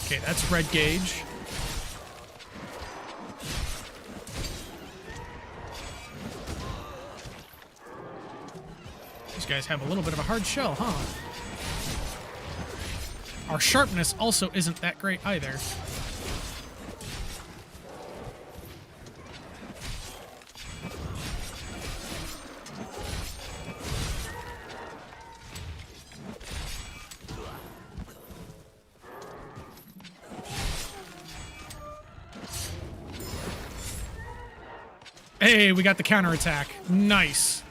Okay, that's red gauge. These guys have a little bit of a hard shell, huh? Our sharpness also isn't that great either. Hey, we got the counterattack. Nice.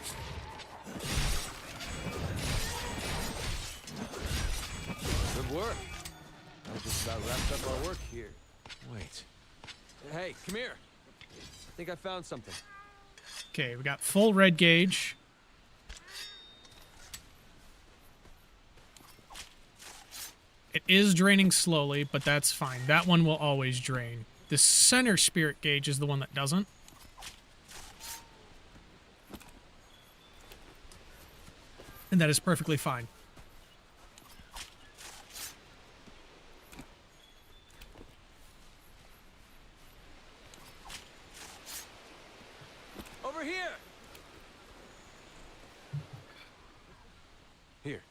Good work. I just about wrapped up our work here. Wait. Hey, come here. I think I found something. Okay, we got full red gauge. It is draining slowly, but that's fine. That one will always drain. The center spirit gauge is the one that doesn't. And that is perfectly fine. Over here! Here.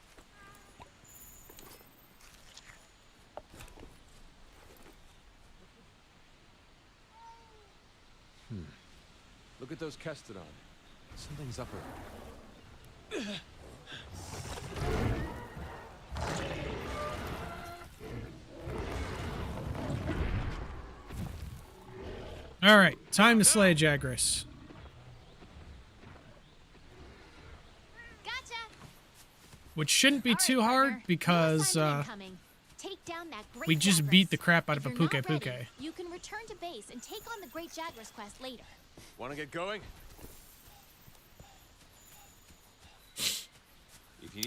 at those Kestodon. Something's up her. All right, time to slay Jagras. Gotcha. Which shouldn't be All right, too hard partner. because More assignment incoming. Take down that great we just Jagras. beat the crap out of a If you're Puke not Puke. ready, you can return to base and take on the great Jagras quest later. Want to get going?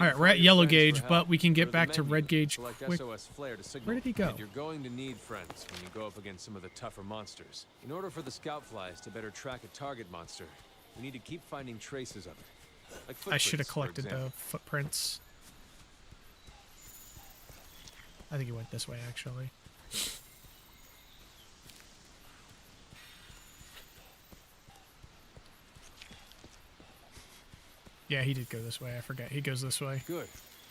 All right, we're at yellow gauge, but we can get back to red gauge quick. SOS flare to signal. Where did he go? And you're going to need friends when you go up against some of the tougher monsters. In order for the scout flies to better track a target monster, we need to keep finding traces of it. Like I should have footprints, for collected the example. footprints. I think he went this way, actually. Yeah, he did go this way. I forget. He goes this way. Good.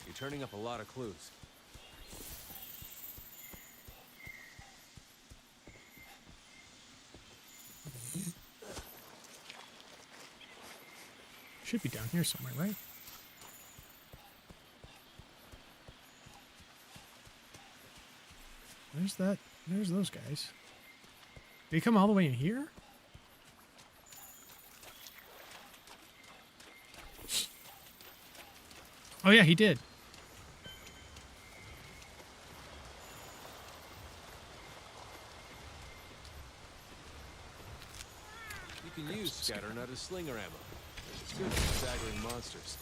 You're turning up a lot of clues. Should be down here somewhere, right? There's that. There's those guys. Did he come all the way in here? Oh yeah, he did. You can use scatter nut as slinger ammo. It's good for staggering monsters.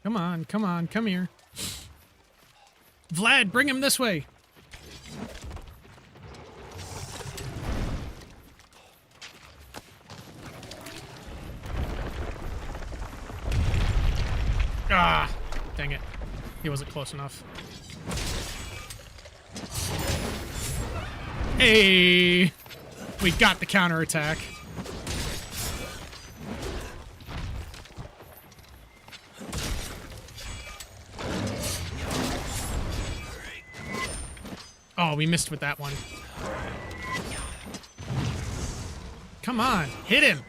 Come on, come on, come here. Vlad, bring him this way. Ah, dang it. He wasn't close enough. Hey, we got the counterattack. Oh, we missed with that one. Come on, hit him.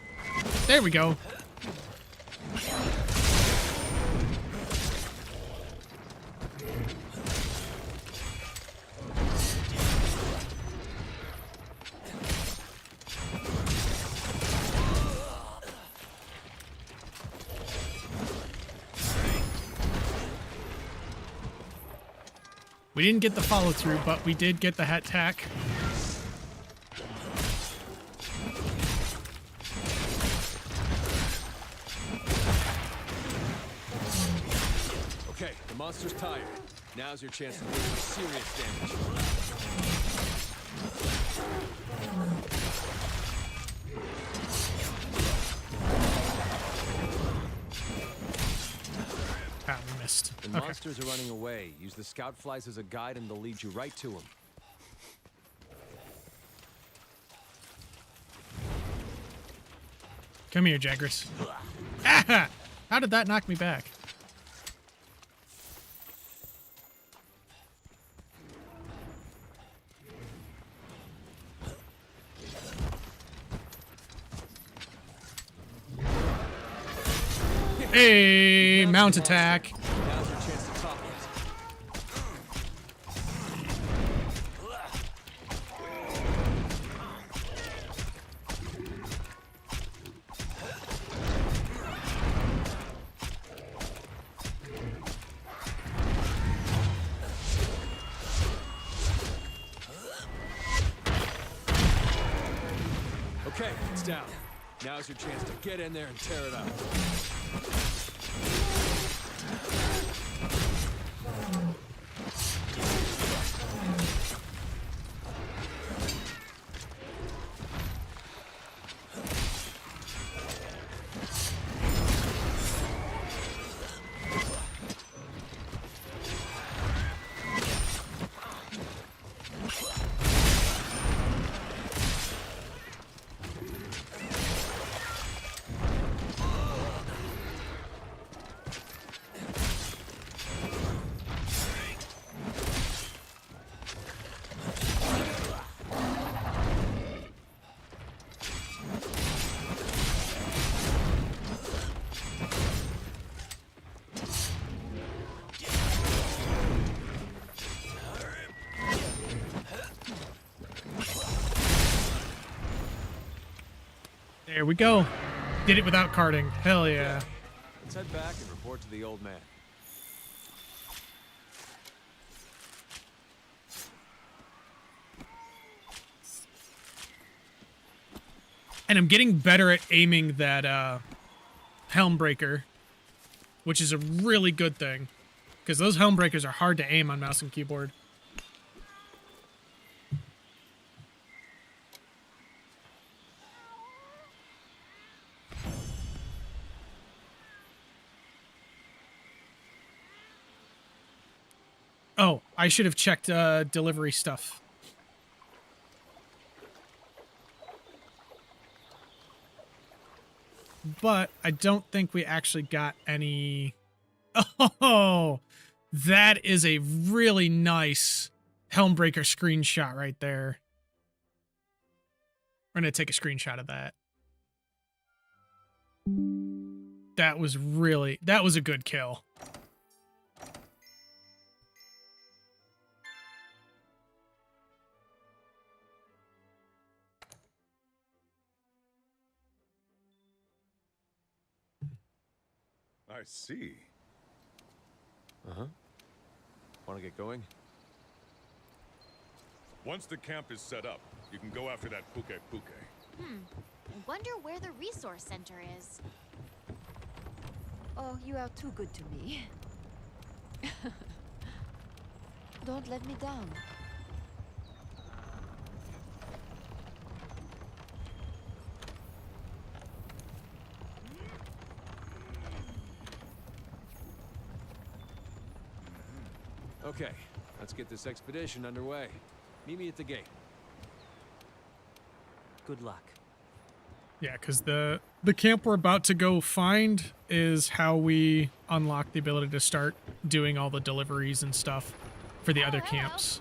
There we go. We didn't get the follow through, but we did get the hat tack. Okay, the monster's tired. Now's your chance to do some serious damage. Ah, we missed. When Okay. monsters are running away, use the scout flies as a guide and they'll lead you right to them. Come here, Jagras. Ah! How did that knock me back? Hey, mount attack. Now's your chance to top it. Okay, it's down. Now's your chance to get in there and tear it up. There we go. Did it without carding. Hell yeah. Let's head back and report to the old man. And I'm getting better at aiming that Helmbreaker, which is a really good thing. Because those Helmbreakers are hard to aim on mouse and keyboard. Oh, I should have checked delivery stuff. But I don't think we actually got any... Oh, that is a really nice Helmbreaker screenshot right there. We're going to take a screenshot of that. That was a good kill. I see. Uh-huh. Want to get going? Once the camp is set up, you can go after that puke puke. I wonder where the resource center is. Oh, you are too good to me. Don't let me down. Okay, let's get this expedition underway. Meet me at the gate. Good luck. Yeah, because the camp we're about to go find is how we unlock the ability to start doing all the deliveries and stuff for the other camps.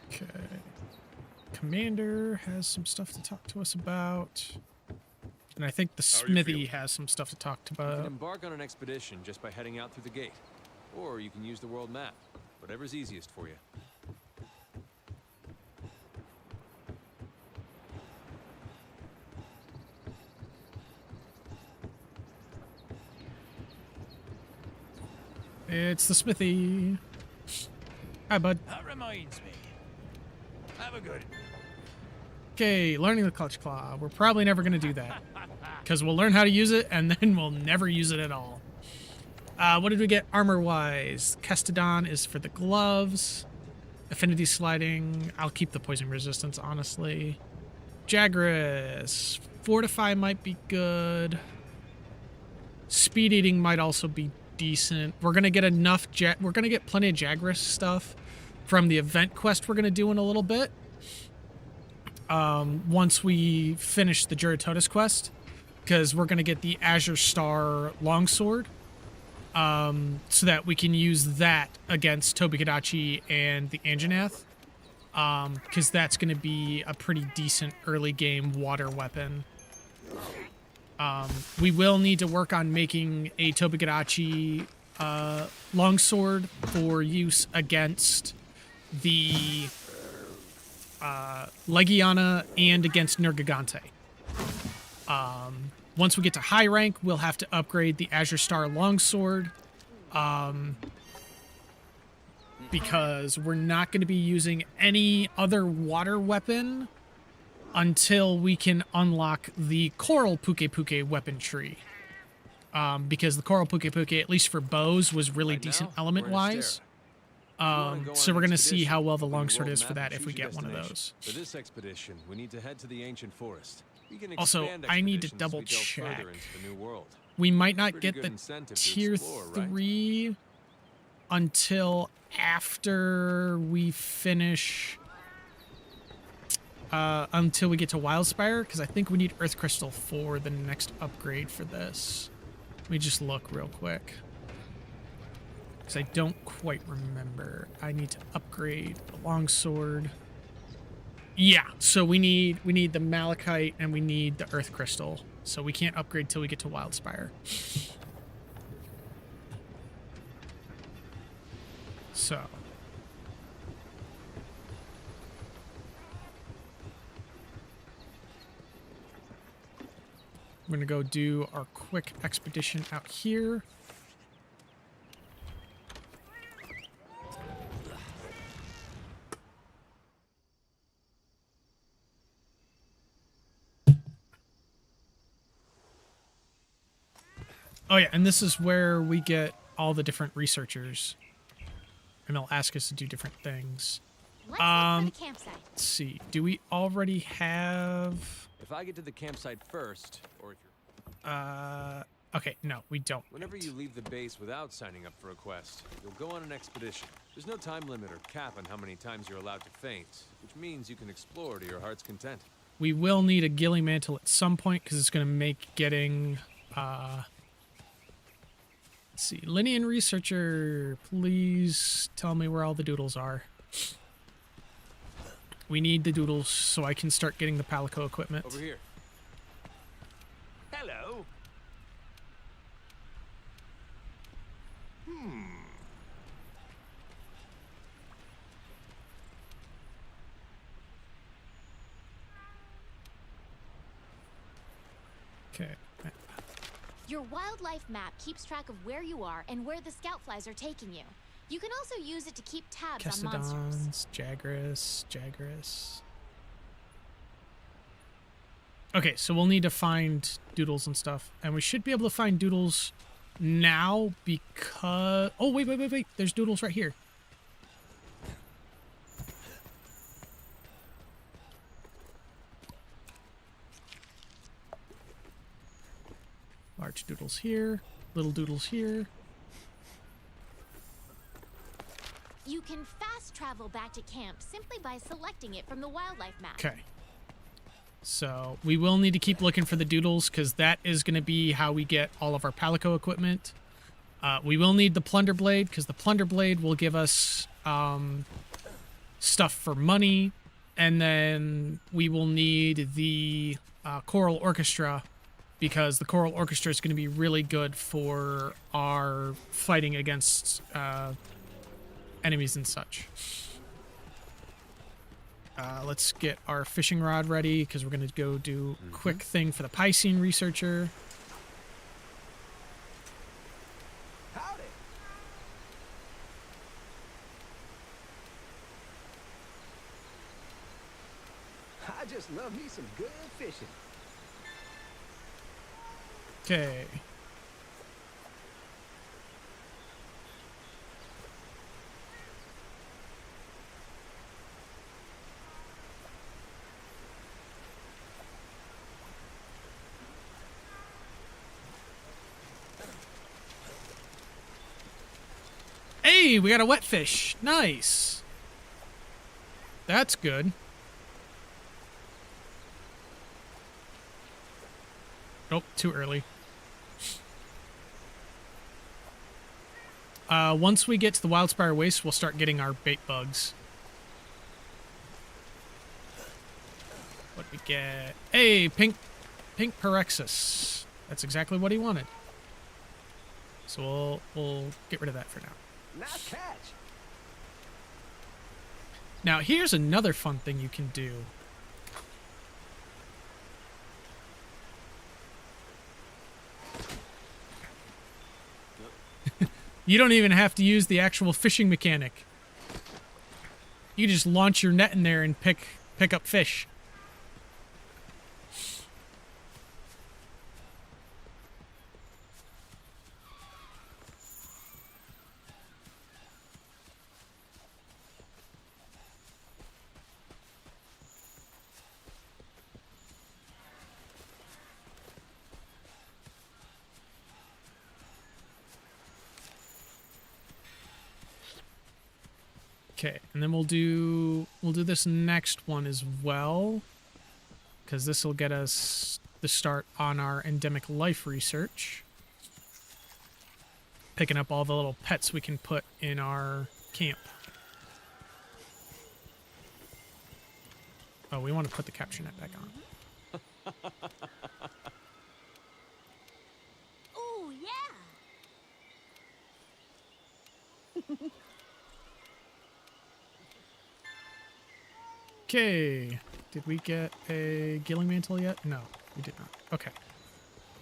Okay. Commander has some stuff to talk to us about. And I think the How are you smithy feeling? has some stuff to talk You can about. embark on an expedition just by heading out through the gate. Or you can use the world map. Whatever's easiest for you. It's the smithy. Hi, bud. That reminds me. Have a good. Okay, learning the clutch claw. We're probably never going to do that. Because we'll learn how to use it, and then we'll never use it at all. What did we get armor-wise? Kestodon is for the gloves. Affinity sliding. I'll keep the poison resistance, honestly. Jagras. Fortify might be good. Speed eating might also be decent. We're going to get enough... we're going to get plenty of Jagras stuff from the event quest we're going to do in a little bit. Once we finish the Juratotus quest, because we're going to get the Azure Star Longsword, so that we can use that against Tobikadachi and the Anjanath, because that's going to be a pretty decent early game water weapon. We will need to work on making a Tobikadachi Longsword for use against the Legiana and against Nergigante. Once we get to high rank, we'll have to upgrade the Azure Star Longsword, because we're not going to be using any other water weapon until we can unlock the Coral Puke Puke weapon tree. Because the Coral Puke Puke, at least for bows, was really Right decent now, we're in element-wise. Astera. So we're going to see how well the Open your longsword world is for map that and if we choose your get one of destination. those. For this expedition, we need to head to the ancient forest. We can Also, expand I need to expeditions as double we delve check. further into the new world. We might not Pretty get good the incentive to tier explore, right? 3 until after we finish... until we get to Wildspire, because I think we need Earth Crystal for the next upgrade for this. Let me just look real quick. Because I don't quite remember. I need to upgrade the longsword. Yeah, so we need the Malachite and we need the Earth Crystal. So we can't upgrade till we get to Wildspire. So. I'm gonna go do our quick expedition out here. Oh yeah, and this is where we get all the different researchers. And they'll ask us to do different things. Let's look for the campsite. Let's see. Do we already have... If I get to the campsite first, or if you're... Okay, no, we don't. Whenever you leave the base without signing up for a quest, you'll go on an expedition. There's no time limit or cap on how many times you're allowed to faint, which means you can explore to your heart's content. We will need a ghillie mantle at some point, because it's going to make getting... Let's see. Linian researcher, please tell me where all the doodles are. We need the doodles so I can start getting the Palico equipment. Over here. Hello. Okay. Your wildlife map keeps track of where you are and where the scout flies are taking you. You can also use it to keep tabs on monsters. Jagras, Jagras. Okay, so we'll need to find doodles and stuff. And we should be able to find doodles now because... Oh, wait. There's doodles right here. Large doodles here. Little doodles here. You can fast travel back to camp simply by selecting it from the wildlife map. Okay. So we will need to keep looking for the doodles because that is going to be how we get all of our Palico equipment. We will need the plunder blade because the plunder blade will give us stuff for money. And then we will need the choral orchestra because the choral orchestra is going to be really good for our fighting against enemies and such. Let's get our fishing rod ready because we're going to go do a quick thing for the I.C.E researcher. Howdy. I just love me some good fishing. Okay. Hey, we got a wet fish. Nice. That's good. Nope, too early. Once we get to the Wildspire Waste, we'll start getting our bait bugs. What do we get? Hey, pink Pyrexis. That's exactly what he wanted. So we'll get rid of that for now. Nice catch. Now, here's another fun thing you can do. You don't even have to use the actual fishing mechanic. You just launch your net in there and pick up fish. Okay, and then we'll do this next one as well, because this will get us the start on our endemic life research. Picking up all the little pets we can put in our camp. Oh, we want to put the capture net back on. Oh, yeah. Okay, did we get a ghillie mantle yet? No, we did not. Okay.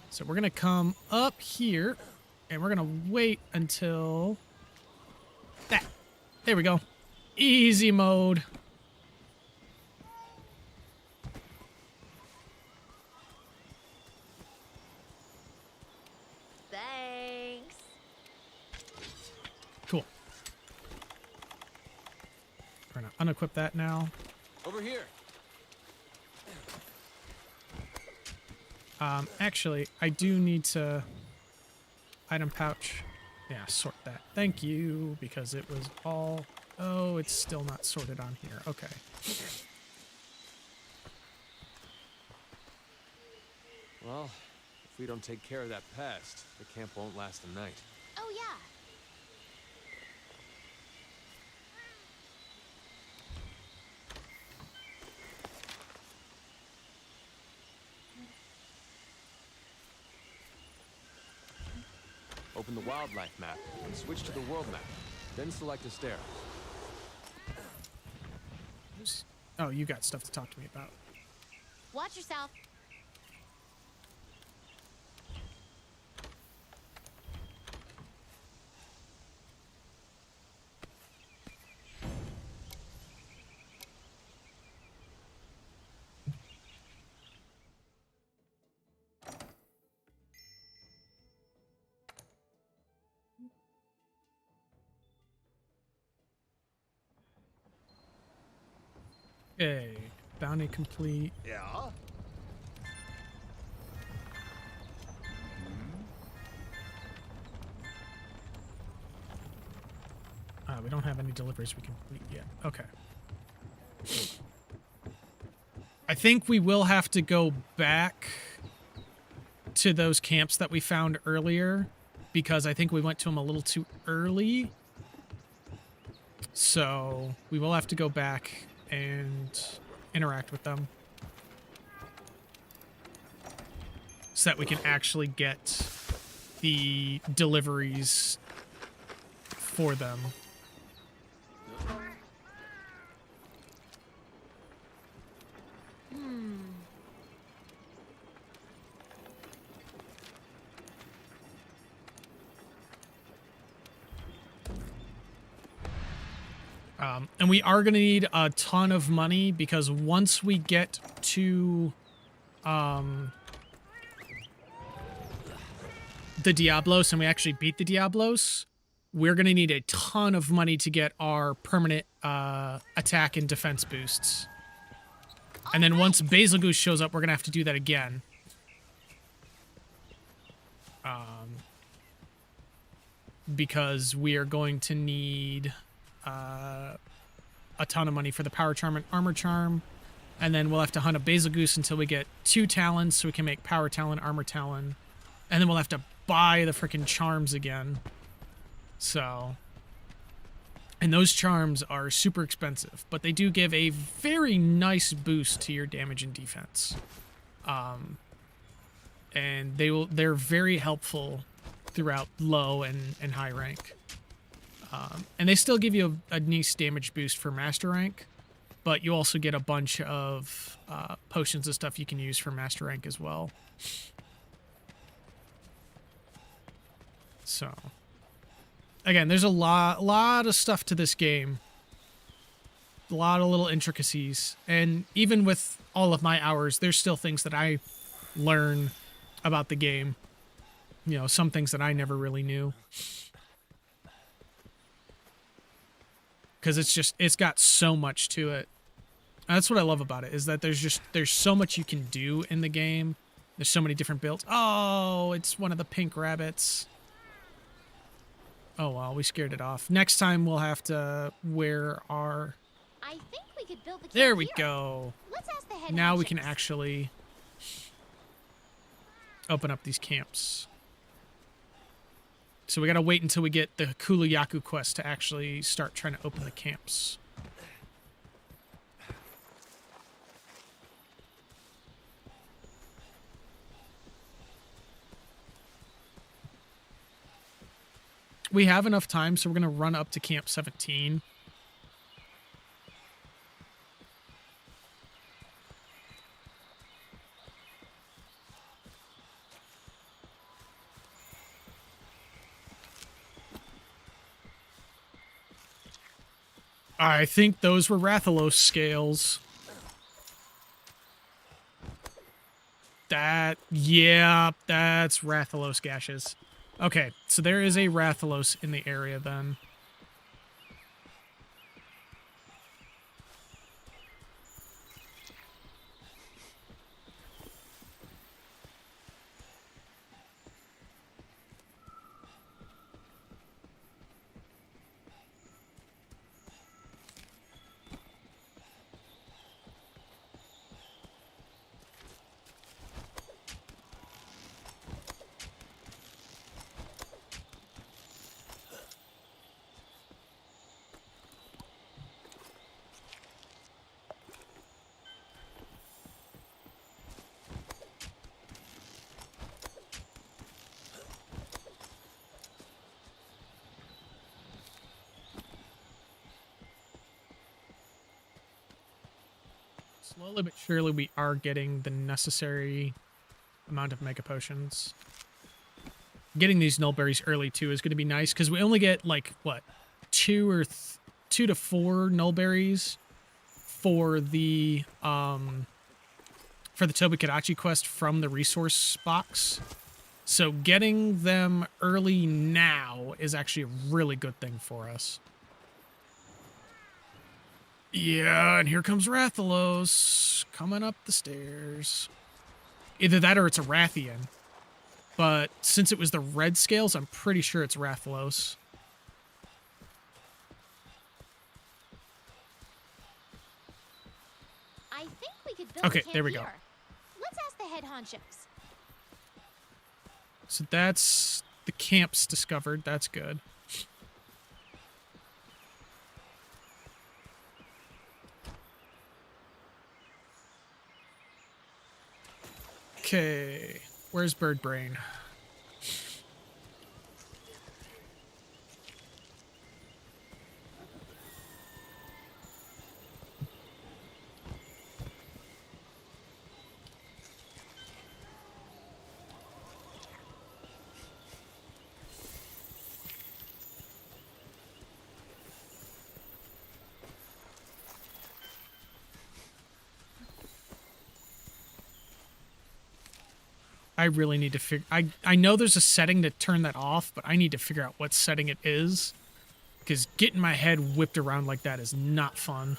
So we're going to come up here, and we're going to wait until... that. There we go. Easy mode. Thanks. Cool. We're going to unequip that now. Over here. Actually, I do need to... item pouch. Yeah, sort that. Thank you, because it was all... oh, it's still not sorted on here. Okay. Well, if we don't take care of that pest, the camp won't last the night. Oh, yeah. Open the wildlife map and switch to the world map. Then select a stair. Oh, you got stuff to talk to me about. Watch yourself. Okay. Bounty complete. Yeah? We don't have any deliveries we can complete yet. Okay. I think we will have to go back to those camps that we found earlier, because I think we went to them a little too early. So we will have to go back and interact with them so that we can actually get the deliveries for them. And we are going to need a ton of money, because once we get to the Diablos and we actually beat the Diablos, we're going to need a ton of money to get our permanent attack and defense boosts. And then once Basil Goose shows up, we're going to have to do that again. Because we are going to need... a ton of money for the power charm and armor charm, and then we'll have to hunt a Basil Goose until we get 2 talons so we can make power talon, armor talon, and then we'll have to buy the freaking charms again. So, and those charms are super expensive, but they do give a very nice boost to your damage and defense. And they're very helpful throughout low and high rank. And they still give you a nice damage boost for master rank, but you also get a bunch of potions and stuff you can use for master rank as well. So, again, there's a lot of stuff to this game. A lot of little intricacies. And even with all of my hours, there's still things that I learn about the game. You know, some things that I never really knew. Because it's got so much to it. And that's what I love about it, is that there's so much you can do in the game. There's so many different builds. Oh, it's one of the pink rabbits. Oh well, we scared it off. Next time we'll have to wear our... I think we could build the camp There we here. go. Let's ask the head Now we can hatchets. actually open up these camps. So we gotta wait until we get the Kulayaku quest to actually start trying to open the camps. We have enough time, so we're gonna run up to Camp 17. I think those were Rathalos scales. Yeah, that's Rathalos gashes. Okay, so there is a Rathalos in the area then. Slowly but surely we are getting the necessary amount of mega potions. Getting these nullberries early too is going to be nice because we only get like what, two to four nullberries for the Tobikadachi quest from the resource box. So getting them early now is actually a really good thing for us. Yeah, and here comes Rathalos coming up the stairs. Either that or it's a Rathian. But since it was the red scales, I'm pretty sure it's Rathalos. I think we could build Okay, a camp there we go. here. Let's ask the head honchos. So that's the camps discovered. That's good. Okay, where's Bird Brain? I really need to figure... I know there's a setting to turn that off, but I need to figure out what setting it is. Because getting my head whipped around like that is not fun.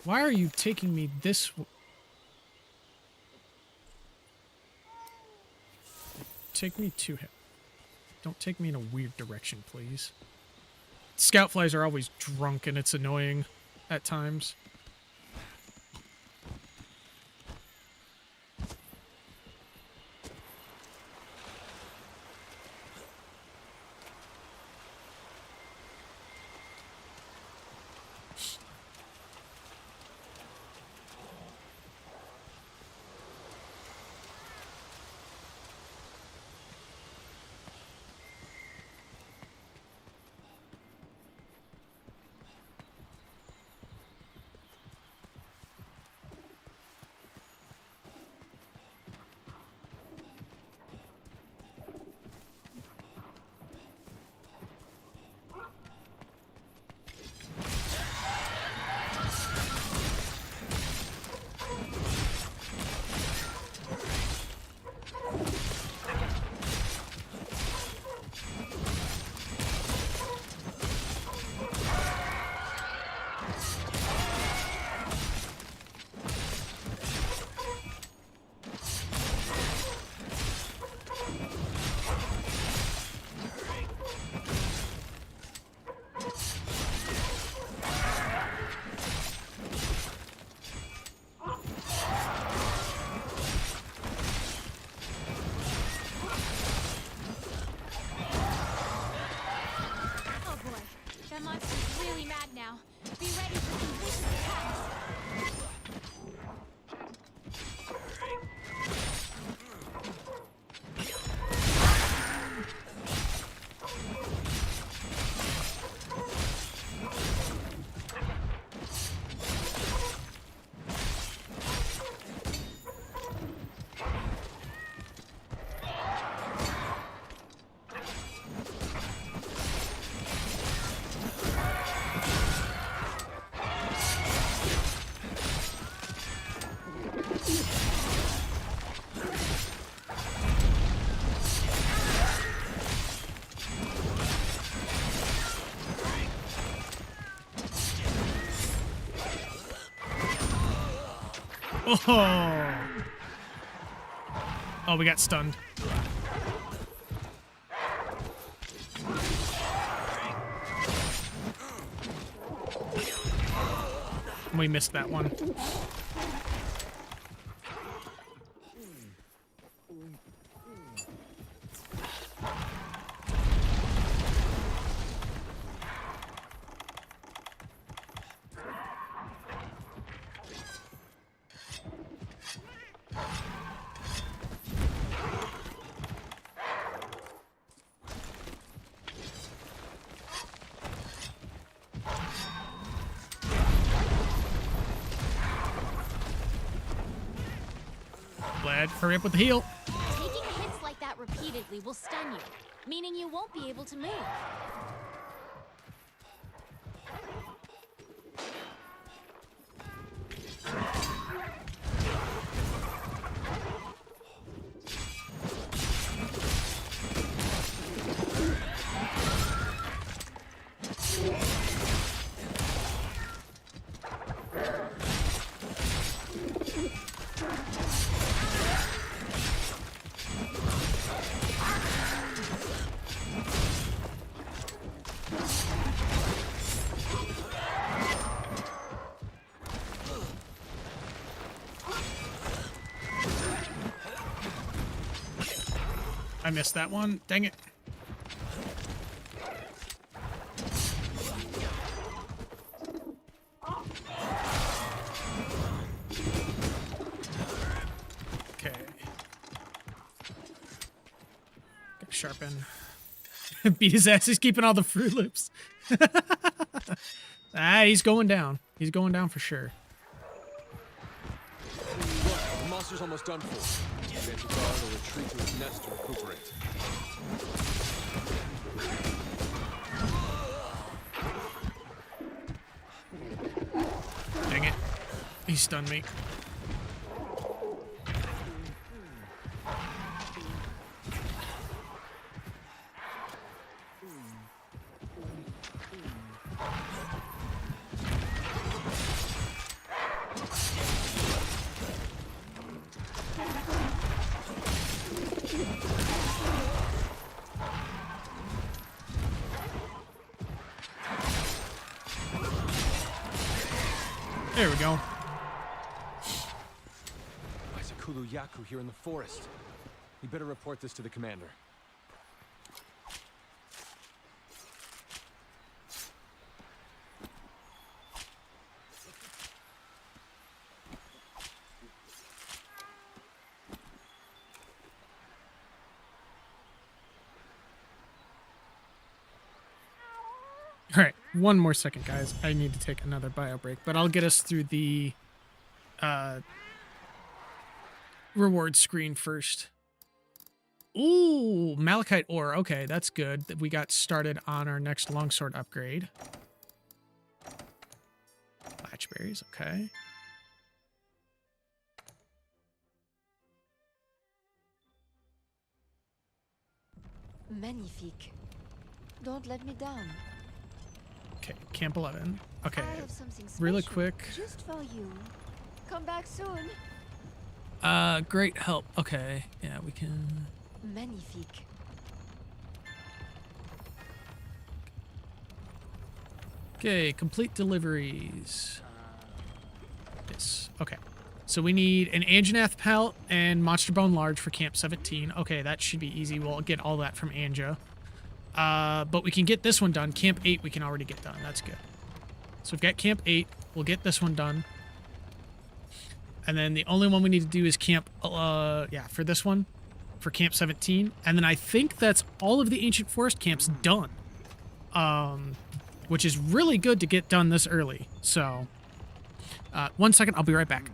Why are you taking me this... Take me to him. Don't take me in a weird direction, please. Scout flies are always drunk and it's annoying at times. Oh. Oh, we got stunned. We missed that one. Glad. Hurry up with the heal. Taking hits like that repeatedly will stun you, meaning you won't be able to move. I missed that one. Dang it. Okay. Gotta sharpen. Beat his ass. He's keeping all the Fruit Loops. Ah, he's going down. He's going down for sure. The monster's almost done for. Fancy guard will retreat to its nest to recuperate. Dang it. He stunned me. There we go. Why is a Kulu Yaku here in the forest? We better report this to the commander. All right, one more second, guys. I need to take another bio break, but I'll get us through the reward screen first. Ooh, malachite ore. Okay, that's good. That we got started on our next longsword upgrade. Latchberries. Okay. Magnifique. Don't let me down. Okay, Camp 11. Okay, I have something special really quick. just for you. Come back soon. Great help. Okay, yeah, we can. Magnifique. Okay, complete deliveries. Yes. Okay. So we need an Anjanath pelt and Monster Bone Large for Camp 17. Okay, that should be easy. We'll get all that from Anja. But we can get this one done. Camp 8 we can already get done. That's good. So we've got Camp 8. We'll get this one done. And then the only one we need to do is Camp, for this one. For Camp 17. And then I think that's all of the Ancient Forest camps done. Which is really good to get done this early. So, 1 second. I'll be right back.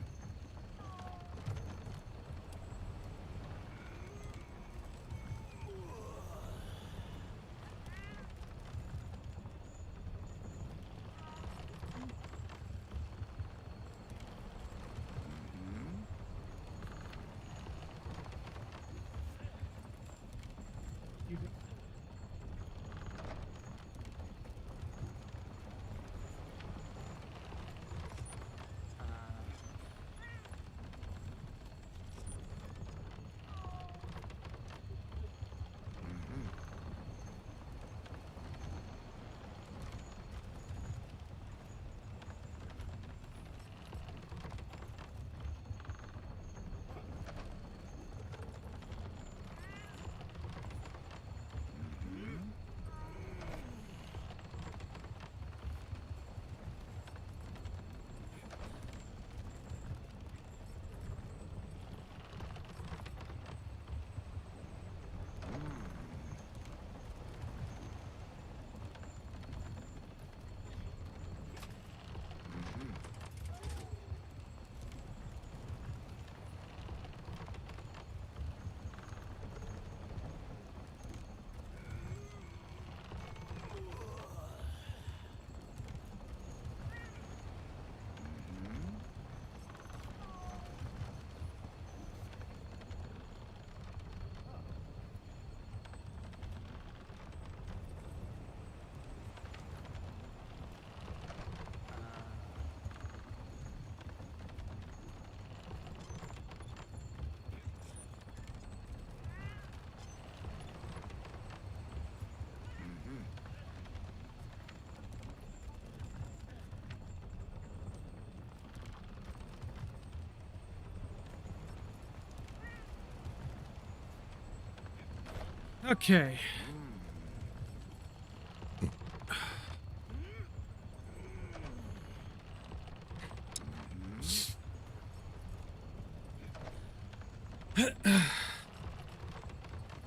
Okay.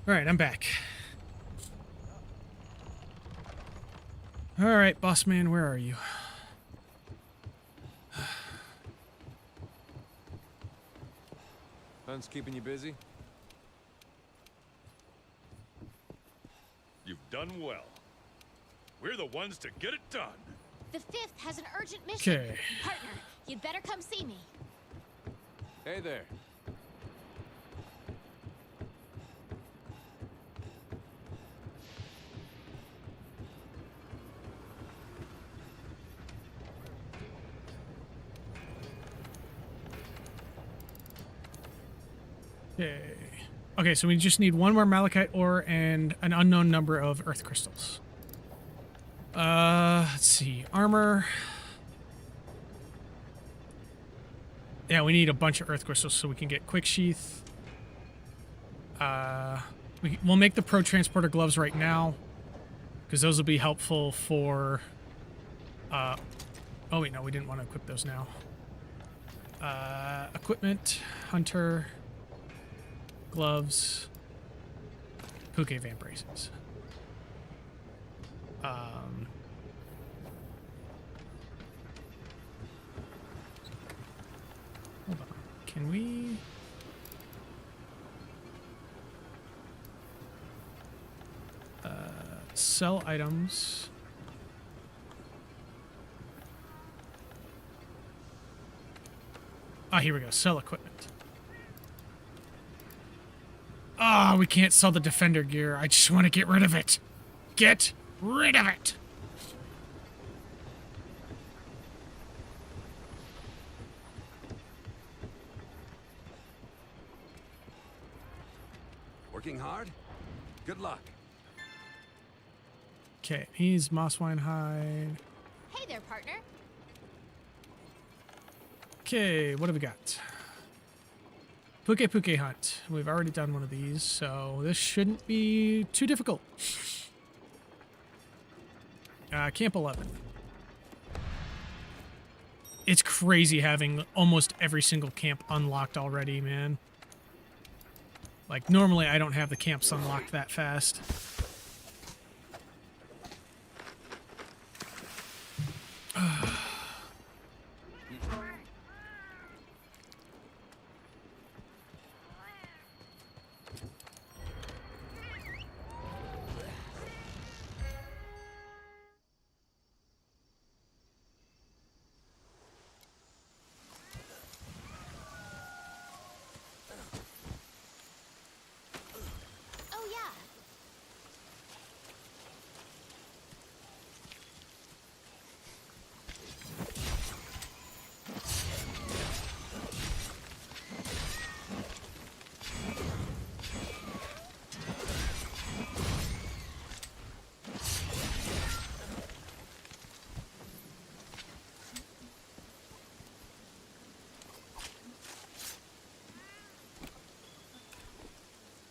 All right, I'm back. All right, boss man, where are you? Hunt's keeping you busy? You've done well. We're the ones to get it done. The 5th has an urgent mission. Okay. Partner, you'd better come see me. Hey there. Okay. Okay, so we just need one more malachite ore and an unknown number of earth crystals. Let's see. Armor. Yeah, we need a bunch of earth crystals so we can get quick sheath. We'll make the pro transporter gloves right now because those will be helpful for. Oh wait, no, we didn't want to equip those now. Equipment, hunter, gloves, puke vamp braces. Hold on. Can we? Sell items. Ah, here we go. Sell equipment. Ah, we can't sell the defender gear. I just want to get rid of it. Get rid of it. Working hard? Good luck. Okay, he's mosswine hide. Hey there, partner. Okay, what have we got? Puke hunt. We've already done one of these, so this shouldn't be too difficult. Camp 11. It's crazy having almost every single camp unlocked already, man. Like, normally I don't have the camps unlocked that fast. Oh, yeah.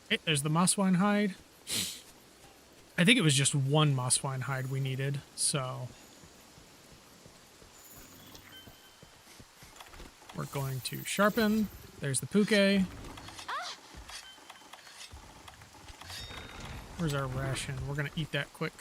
Hey, there's the mosswine hide. I think it was just one mosswine hide we needed, so we're going to sharpen. There's the puke. Where's our ration? We're gonna eat that quick.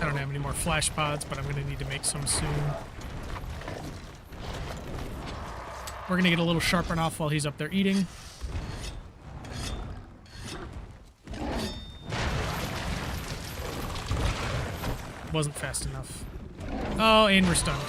I don't have any more flash pods, but I'm going to need to make some soon. We're going to get a little sharpen off while he's up there eating. wasn't fast enough. Oh, and we're stunned.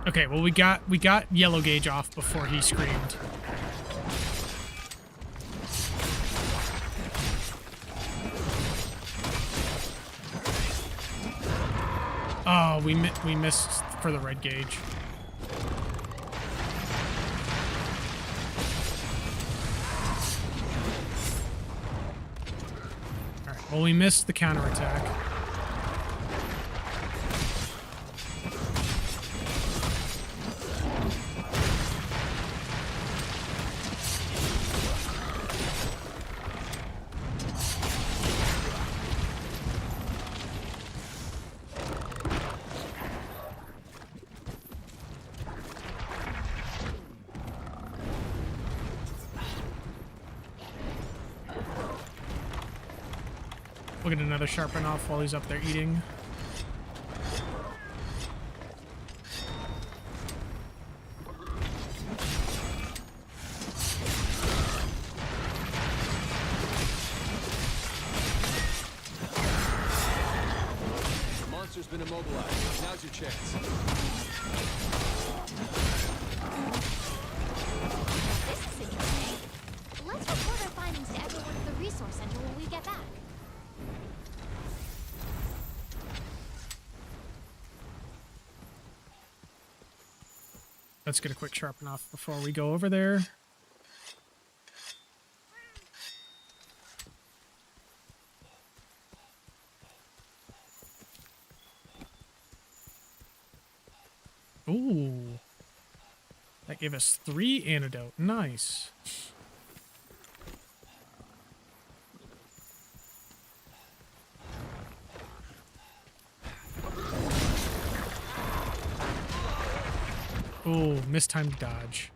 Okay, well we got Yellow Gauge off before he screamed. Oh, we missed for the Red Gauge. All right, well we missed the counterattack. We'll get another sharpen off while he's up there eating. The monster's been immobilized. Now's your chance. This is interesting. Let's report our findings to everyone at the resource center when we get back. Let's get a quick sharpen off before we go over there. Ooh. That gave us 3 antidote. Nice. Oh, mistimed dodge.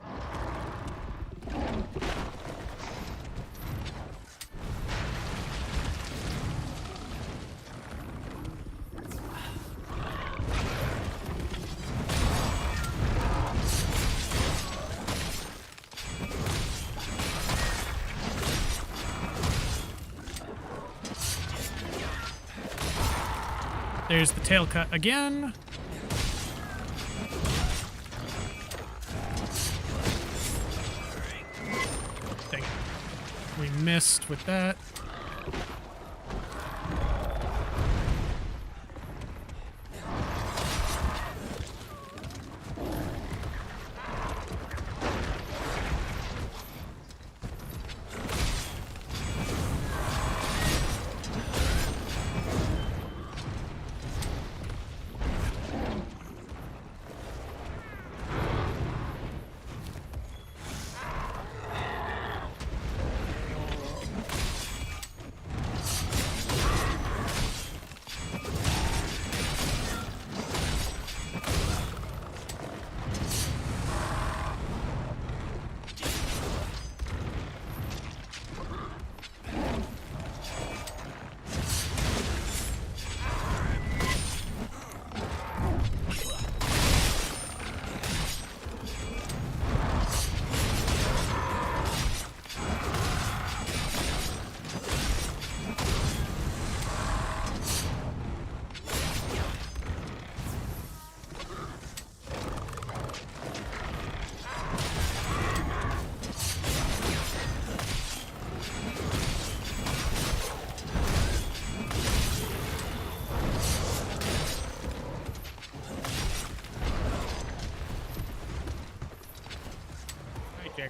There's the tail cut again. Dang. We missed with that.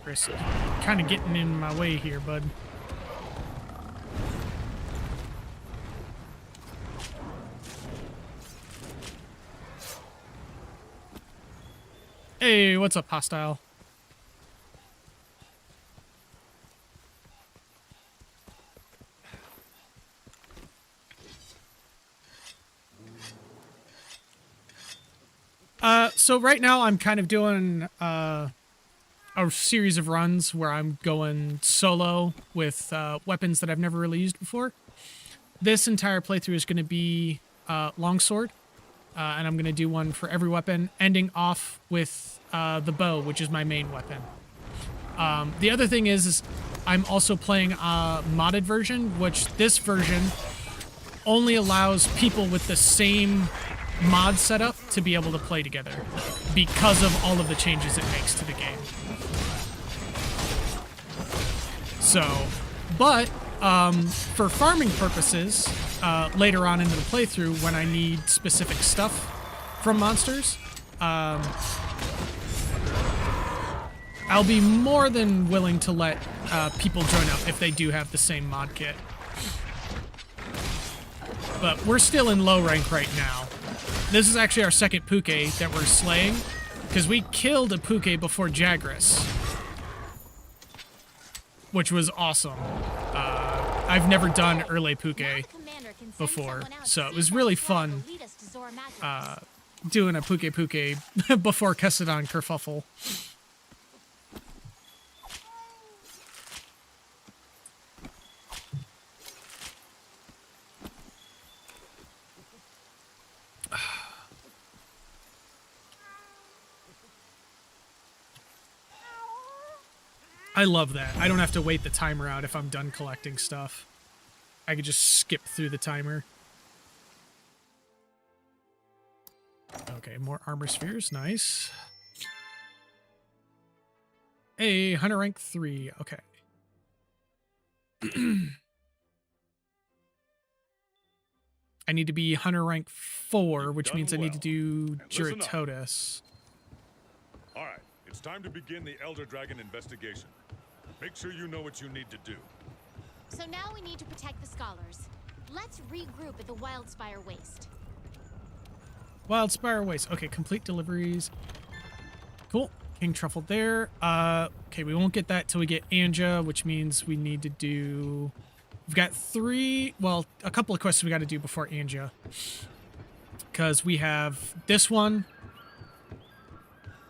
Chris, kind of getting in my way here, bud. Hey, what's up, hostile? So right now I'm kind of doing a series of runs where I'm going solo with weapons that I've never really used before. This entire playthrough is going to be longsword, and I'm going to do one for every weapon, ending off with the bow, which is my main weapon. The other thing is I'm also playing a modded version, which this version only allows people with the same mod setup to be able to play together because of all of the changes it makes to the game. So, but for farming purposes, later on into the playthrough, when I need specific stuff from monsters, I'll be more than willing to let people join up if they do have the same mod kit. But we're still in low rank right now. This is actually our second Puke that we're slaying, because we killed a Puke before Jagras, which was awesome. I've never done early Puke before, so it was really fun doing a Puke before Kessadon Kerfuffle. I love that. I don't have to wait the timer out if I'm done collecting stuff. I could just skip through the timer. Okay, more armor spheres. Nice. Hey, Hunter rank 3. Okay. I need to be Hunter rank 4, which means I need to do Juratotus. All right, it's time to begin the Elder Dragon investigation. Make sure you know what you need to do. So now we need to protect the scholars. Let's regroup at the Wildspire Waste. Wildspire Waste. Okay, complete deliveries. Cool. King Truffle there. Okay, we won't get that till we get Anja, which means we need to do... We've got a couple of quests we got to do before Anja. Because we have this one.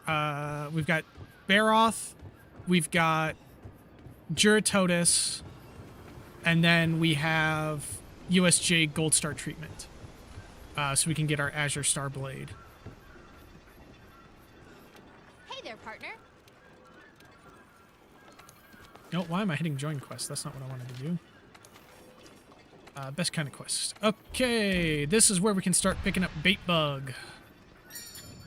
We've got Baroth. We've got Juratotus. And then we have USJ Gold Star treatment. So we can get our Azure Star Blade. Hey there, partner. No, why am I hitting join quest? That's not what I wanted to do. Best kind of quest. Okay, this is where we can start picking up bait bug.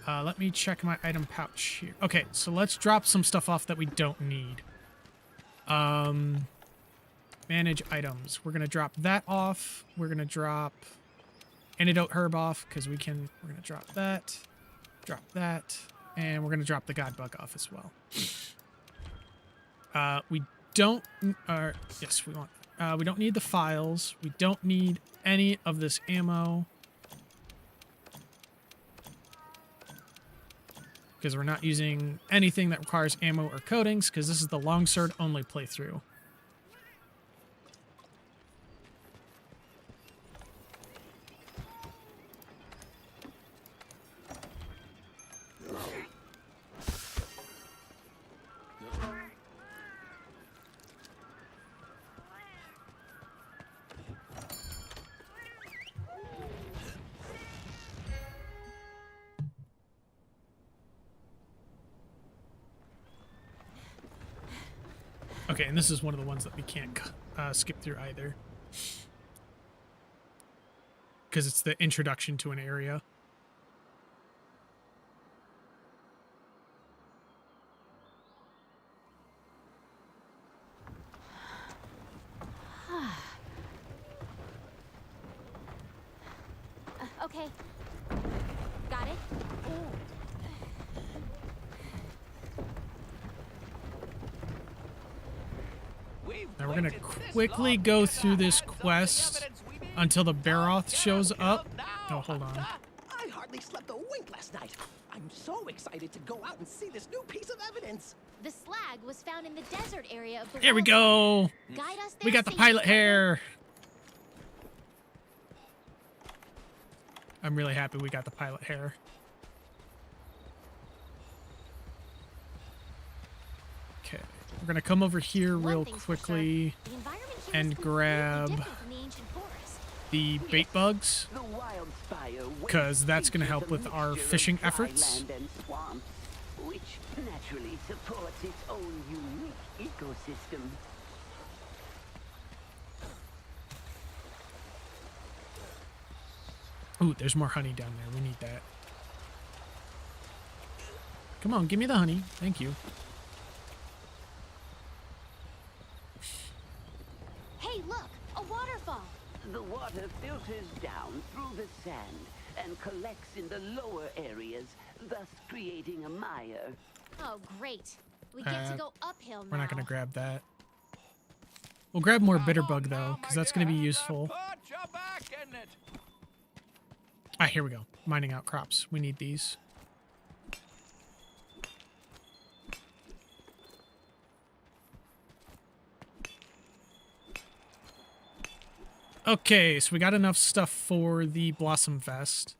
Let me check my item pouch here. Okay, so let's drop some stuff off that we don't need. Manage items. We're gonna drop that off. We're gonna drop Antidote Herb off because we're gonna drop that, and we're gonna drop the God Bug off as well. We don't. Yes, we want. We don't need the files. We don't need any of this ammo because we're not using anything that requires ammo or coatings because this is the longsword only playthrough. Okay, and this is one of the ones that we can't skip through either. Because it's the introduction to an area. Okay. Got it? Now we're going to quickly go through this quest until the Baroth shows up. Oh, hold on. I hardly slept a wink last night. I'm so excited to go out and see this new piece of evidence. The slag was found in the desert area of the Here we Wildspire. go. Guide us there We got the safely, pilot partner. hair. I'm really happy we got the pilot hair. We're gonna come over here One real thing's for sure, quickly the environment here is and completely grab different from the ancient forest. the bait bugs, The wildfire because that's gonna features help a with our mixture of fishing dry efforts. land and swamps, which naturally supports its own unique ecosystem. Ooh, there's more honey down there. We need that. Come on, give me the honey. Thank you. Hey, look, a waterfall. The water filters down through the sand and collects in the lower areas, thus creating a mire. Oh, great. We get to Uh, go uphill now. We're not gonna grab that. We'll grab more bitterbug though, because that's gonna be useful. Ah, here we go. Mining outcrops. We need these. Okay, so we got enough stuff for the Blossom Vest.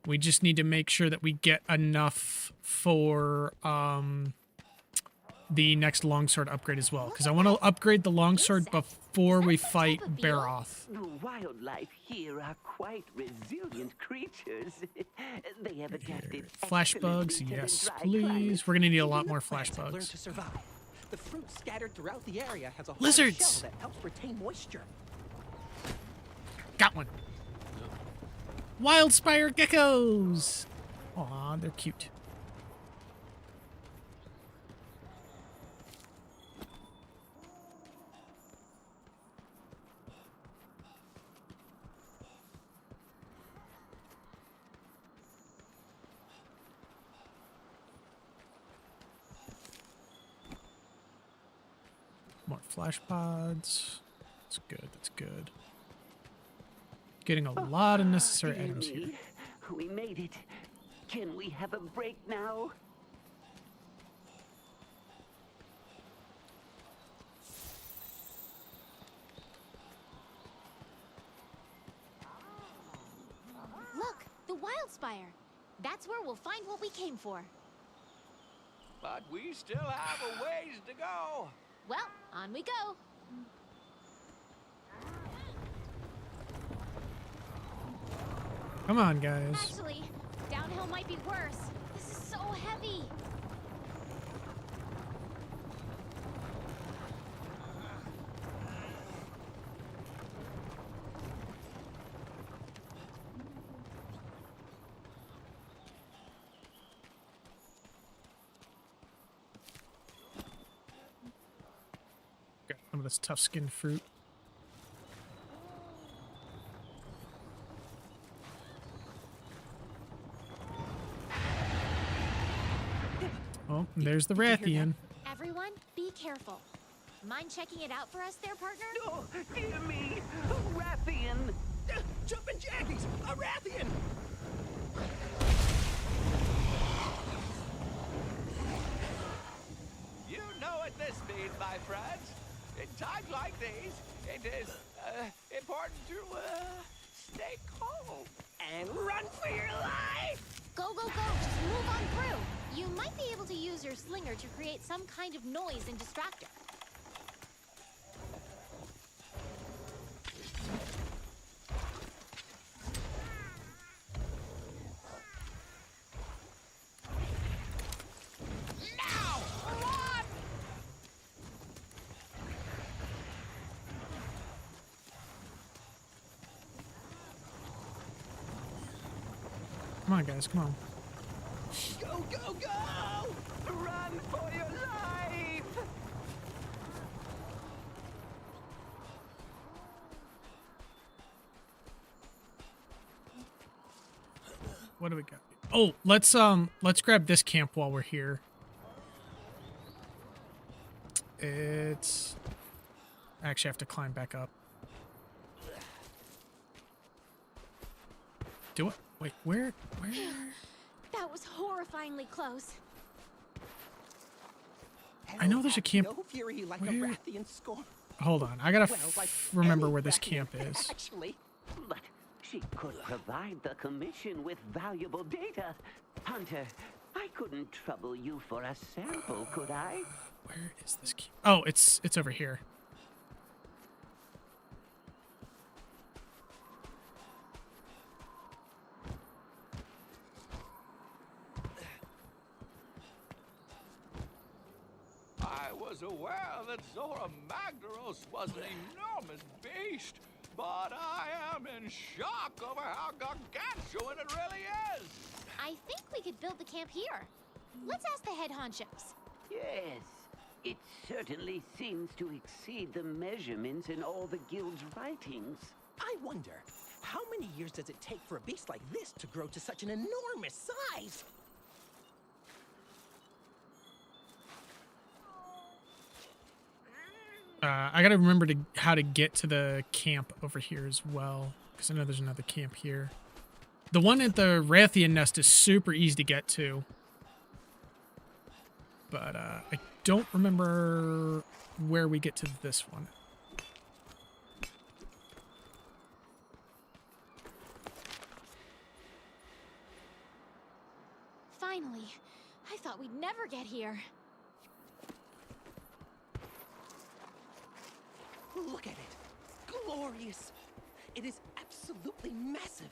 We just need to make sure that we get enough for the next longsword upgrade as well, because I want to upgrade the longsword before we fight Baroth. The wildlife here are quite resilient creatures. They have adapted Flash bugs, excellently to the yes, dry please. climate. We're gonna need a lot Even the more flash plants have learned bugs. to survive. The fruit scattered throughout the area has a hard Lizards! shell that helps retain moisture. Got one. Wild spire geckos. Aw, they're cute. More flash pods. That's good, that's good. Getting a lot of necessary Dear items here. me, we made it. Can we have a break now? Look, the wild spire. That's where we'll find what we came for. But we still have a ways to go. Well, on we go. Come on, guys. Actually, downhill might be worse. This is so heavy. Got some of this tough skin fruit. Oh, there's the Rathian. Everyone, be careful. Mind checking it out for us there, partner? Oh, dear me, Rathian! Jumpin' jackies! A Rathian! You know what this means, my friends. In times like these, it is important to stay calm. And run for your life! Go, go, go. Just move on through. You might be able to use your slinger to create some kind of noise and distractor. Now, run! Come on, guys, come on. Go, go, go! Run for your life! What do we got? Oh, let's grab this camp while we're here. It's I actually have to climb back up. Do it. Wait, where? That was horrifyingly close. I know there's a camp. No fury like Where? a Rathian scorn. Hold on, I gotta Well, like remember any where this Rathian, camp is. Actually, But she could provide the commission with valuable data. Hunter, I couldn't trouble you for a sample, could I? Where is this key? Oh, it's over here. I was aware that Zora Magdaros was an enormous beast, but I am in shock over how gargantuan it really is. I think we could build the camp here. Let's ask the head honchos. Yes, it certainly seems to exceed the measurements in all the guild's writings. I wonder, how many years does it take for a beast like this to grow to such an enormous size? I gotta remember how to get to the camp over here as well, because I know there's another camp here. The one at the Rathian nest is super easy to get to, but I don't remember where we get to this one. Finally. I thought we'd never get here. Look at it. Glorious. It is absolutely massive.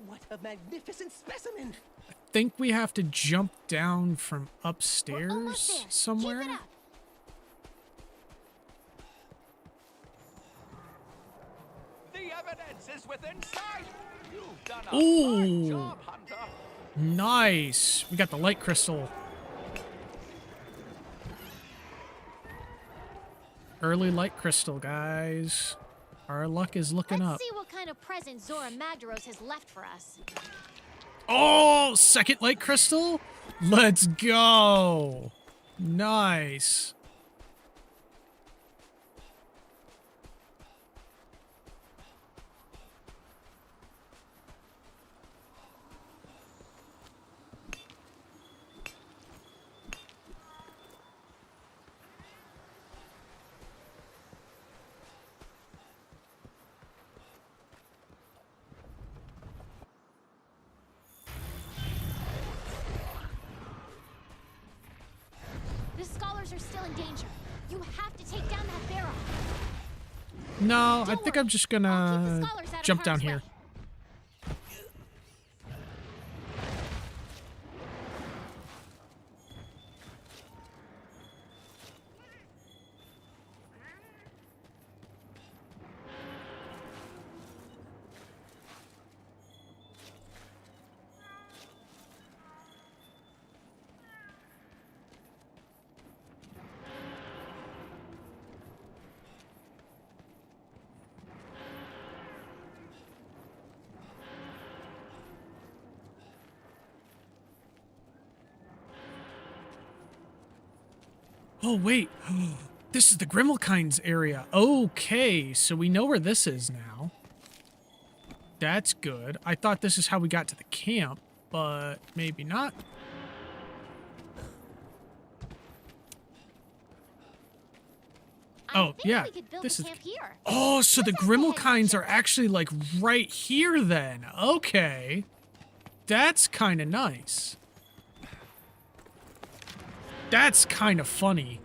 What a magnificent specimen. I think we have to jump down from We're almost upstairs there. somewhere. Keep it up. The evidence is within sight. You've done a Ooh. fine job, Hunter. Nice. We got the light crystal. Early light crystal, guys. Our luck is looking Let's up. see what kind of present Zora Magdaros has left for us. Oh, second light crystal? Let's go. Nice. The scholars are still in danger. You have to take down that barrel. No, I Don't think worry. I'm just I'll keep the gonna scholars out of jump down harm's way. here. Oh, wait. This is the Grimmelkind's area. Okay, so we know where this is now. That's good. I thought this is how we got to the camp, but maybe not. I Oh, think yeah. we could build This the is... camp here. Oh, so the Let's ask the head Grimmelkinds are honcho. actually, like, right here then. Okay. That's kind of nice. That's kind of funny.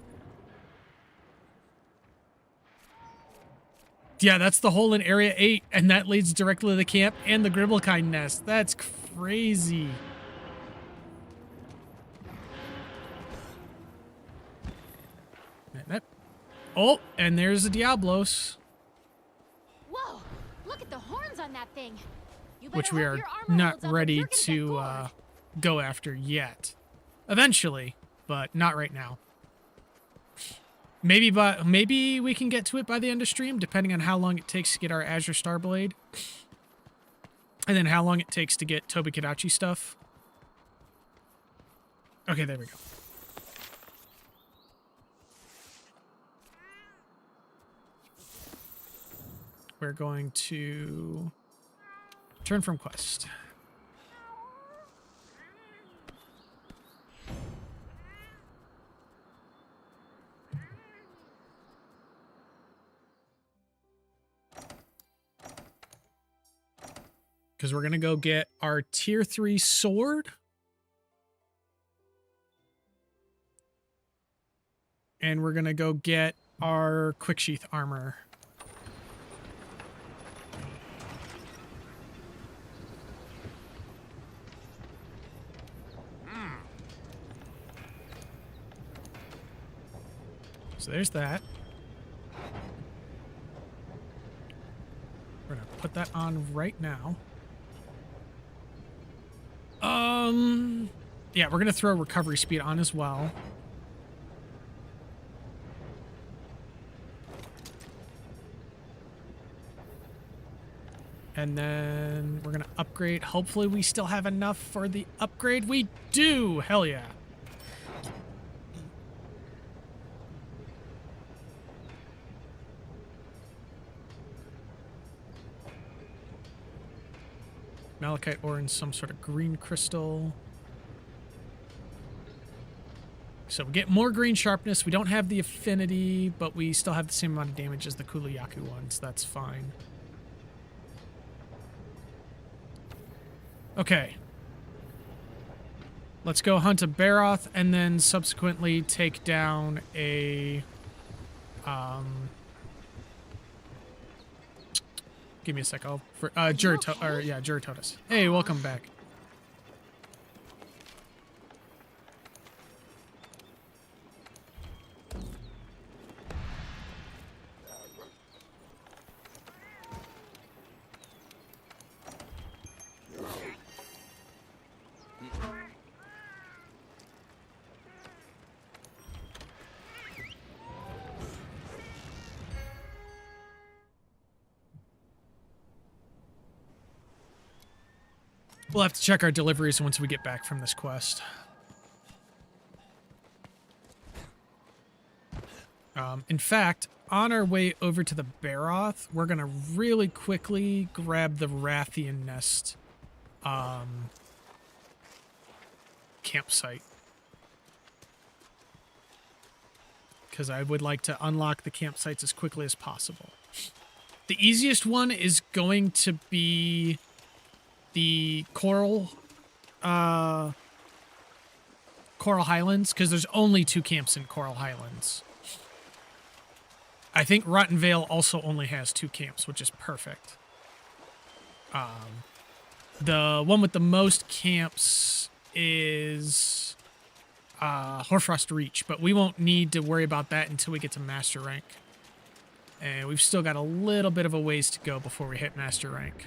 Yeah, that's the hole in Area 8, and that leads directly to the camp and the Gribblekind nest. That's crazy. Oh, and there's the Diablos, Whoa! Look at the horns on that thing. You better which we hope are your armor not holds up or ready you're gonna get to gored. go after yet. Eventually, but not right now. Maybe we can get to it by the end of stream, depending on how long it takes to get our Azure Starblade. And then how long it takes to get Tobikadachi stuff. Okay, there we go. We're going to turn from quest. Because we're going to go get our tier 3 sword. And we're gonna go get our quick sheath armor. So there's that. We're gonna put that on right now. Yeah, we're gonna throw recovery speed on as well. And then we're gonna upgrade. Hopefully we still have enough for the upgrade. We do! Hell yeah. Malachite ore and some sort of green crystal. So we get more green sharpness. We don't have the affinity, but we still have the same amount of damage as the Kulayaku ones. That's fine. Okay. Let's go hunt a Baroth and then subsequently take down a... Give me a sec. I'll... Juratotus. Hey, welcome back. We'll have to check our deliveries once we get back from this quest. In fact, on our way over to the Baroth, we're going to really quickly grab the Rathian Nest campsite. Because I would like to unlock the campsites as quickly as possible. The easiest one is going to be the Coral Highlands, because there's only 2 camps in Coral Highlands. I think Rotten Vale also only has 2 camps, which is perfect. The one with the most camps is Hoarfrost Reach, but we won't need to worry about that until we get to Master Rank. And we've still got a little bit of a ways to go before we hit Master Rank.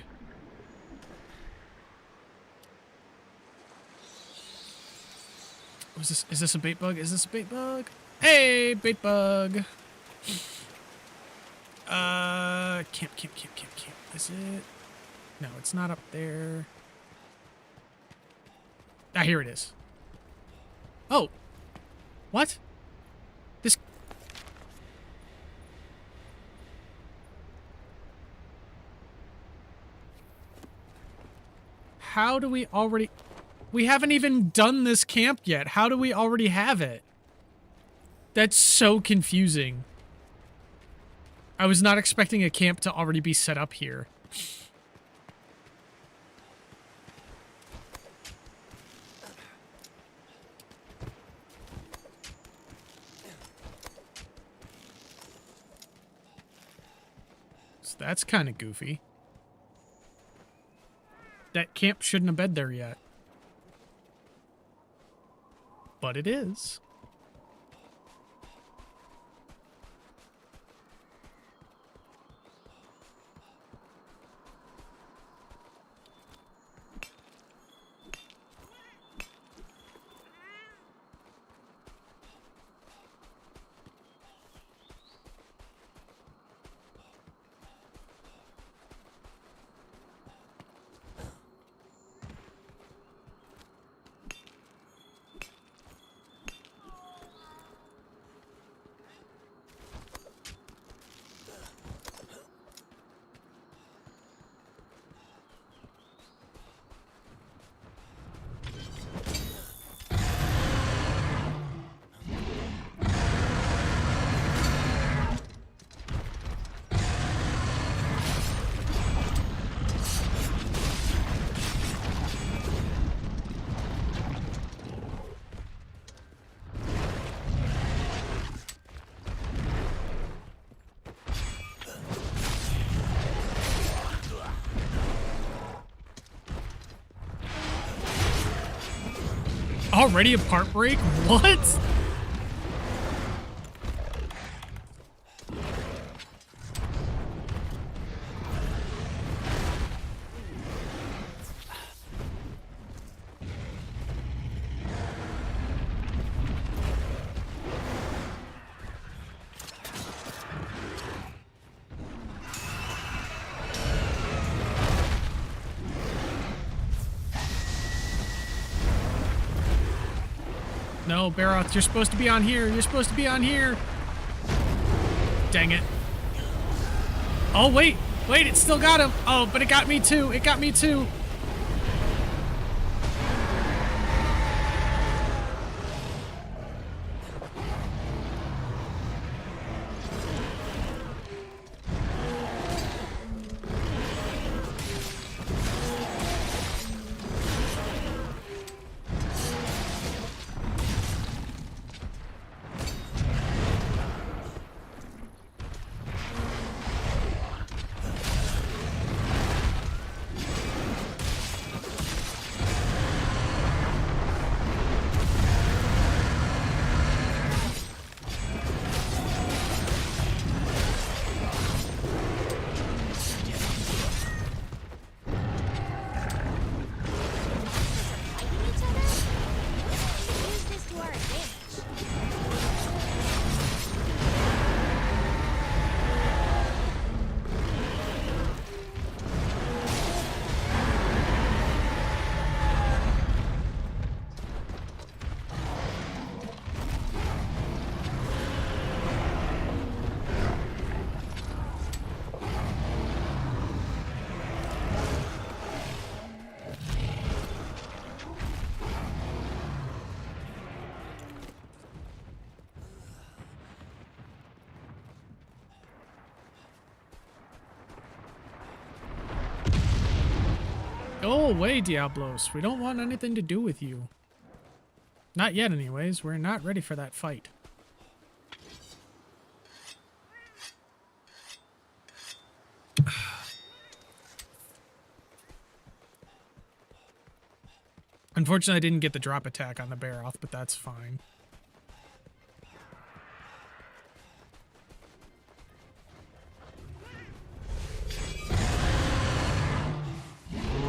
Is this a bait bug? Is this a bait bug? Hey, bait bug! Camp. Is it? No, it's not up there. Ah, here it is. Oh! What? This... How do we already... We haven't even done this camp yet. How do we already have it? That's so confusing. I was not expecting a camp to already be set up here. So that's kind of goofy. That camp shouldn't have been there yet. But it is. Already a part break? What? No, Baroth, you're supposed to be on here. You're supposed to be on here. Dang it. Oh, wait. Wait, it still got him. Oh, but it got me too. It got me too. Go away, Diablos. We don't want anything to do with you. Not yet, anyways. We're not ready for that fight. Unfortunately, I didn't get the drop attack on the Baroth, but that's fine.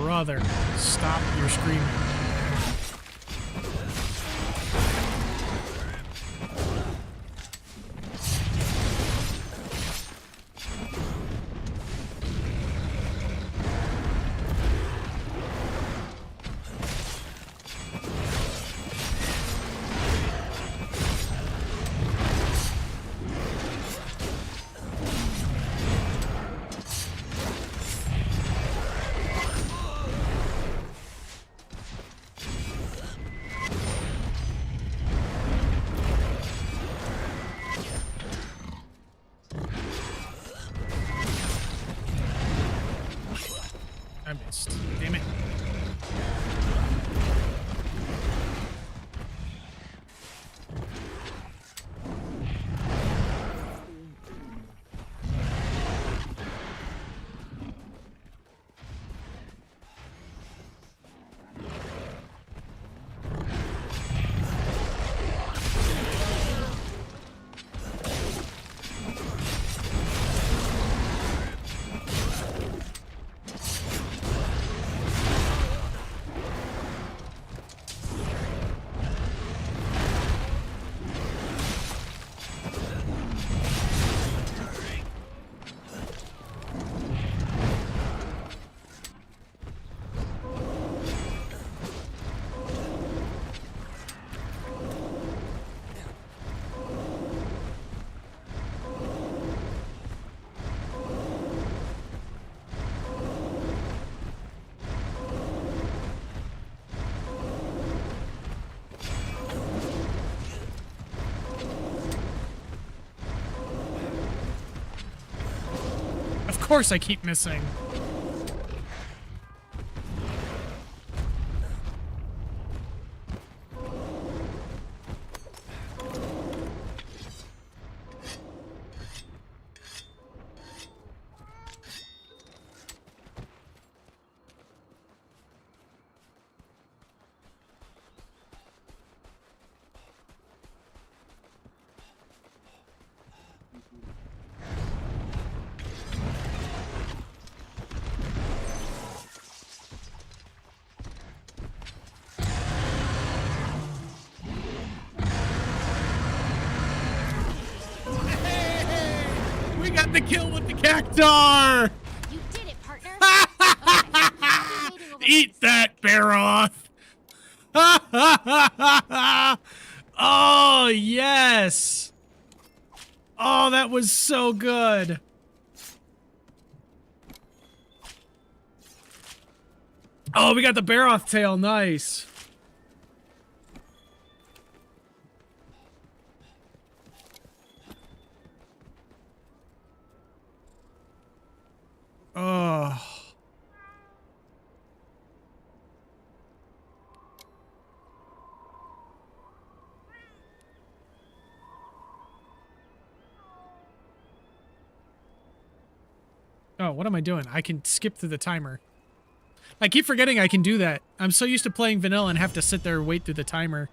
Brother, stop your screaming. I missed. Damn it. Of course I keep missing. got the kill with the cactar! You did it, partner. Okay, I'll be waiting over Eat that, Baroth! Oh, yes! Oh, that was so good. Oh, we got the Baroth tail. Nice. Oh. Oh, what am I doing? I can skip through the timer. I keep forgetting I can do that. I'm so used to playing vanilla and have to sit there and wait through the timer.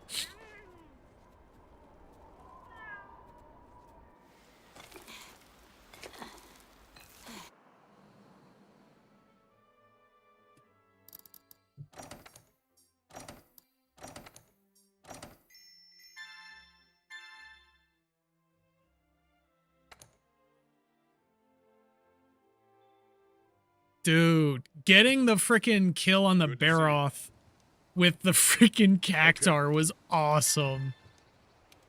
Dude, getting the freaking kill on the Good to see you. Baroth with the freaking cactar was awesome.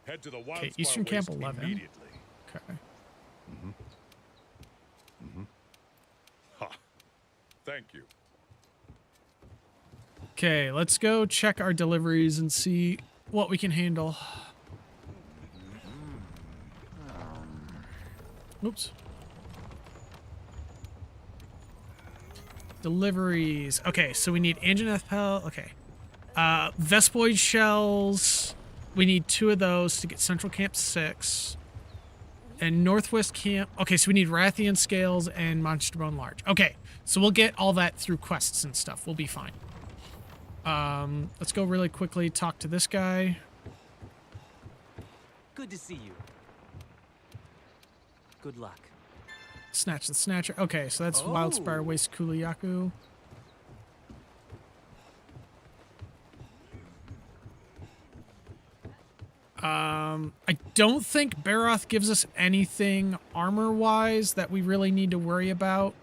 Head to the Okay, Wildspire Eastern Camp Waste 11. immediately. Okay. Ha. Thank you. Okay, let's go check our deliveries and see what we can handle. Oops. Deliveries. Okay, so we need Anjaneth Pel. Okay. Vespoid shells. We need 2 of those to get Central Camp 6. And Northwest Camp. Okay, so we need Rathian scales and Monster Bone Large. Okay, so we'll get all that through quests and stuff. We'll be fine. Let's go really quickly talk to this guy. Good to see you. Good luck. Snatch the Snatcher. Okay, so that's Wildspire Waste Kuliyaku. I don't think Baroth gives us anything armor-wise that we really need to worry about.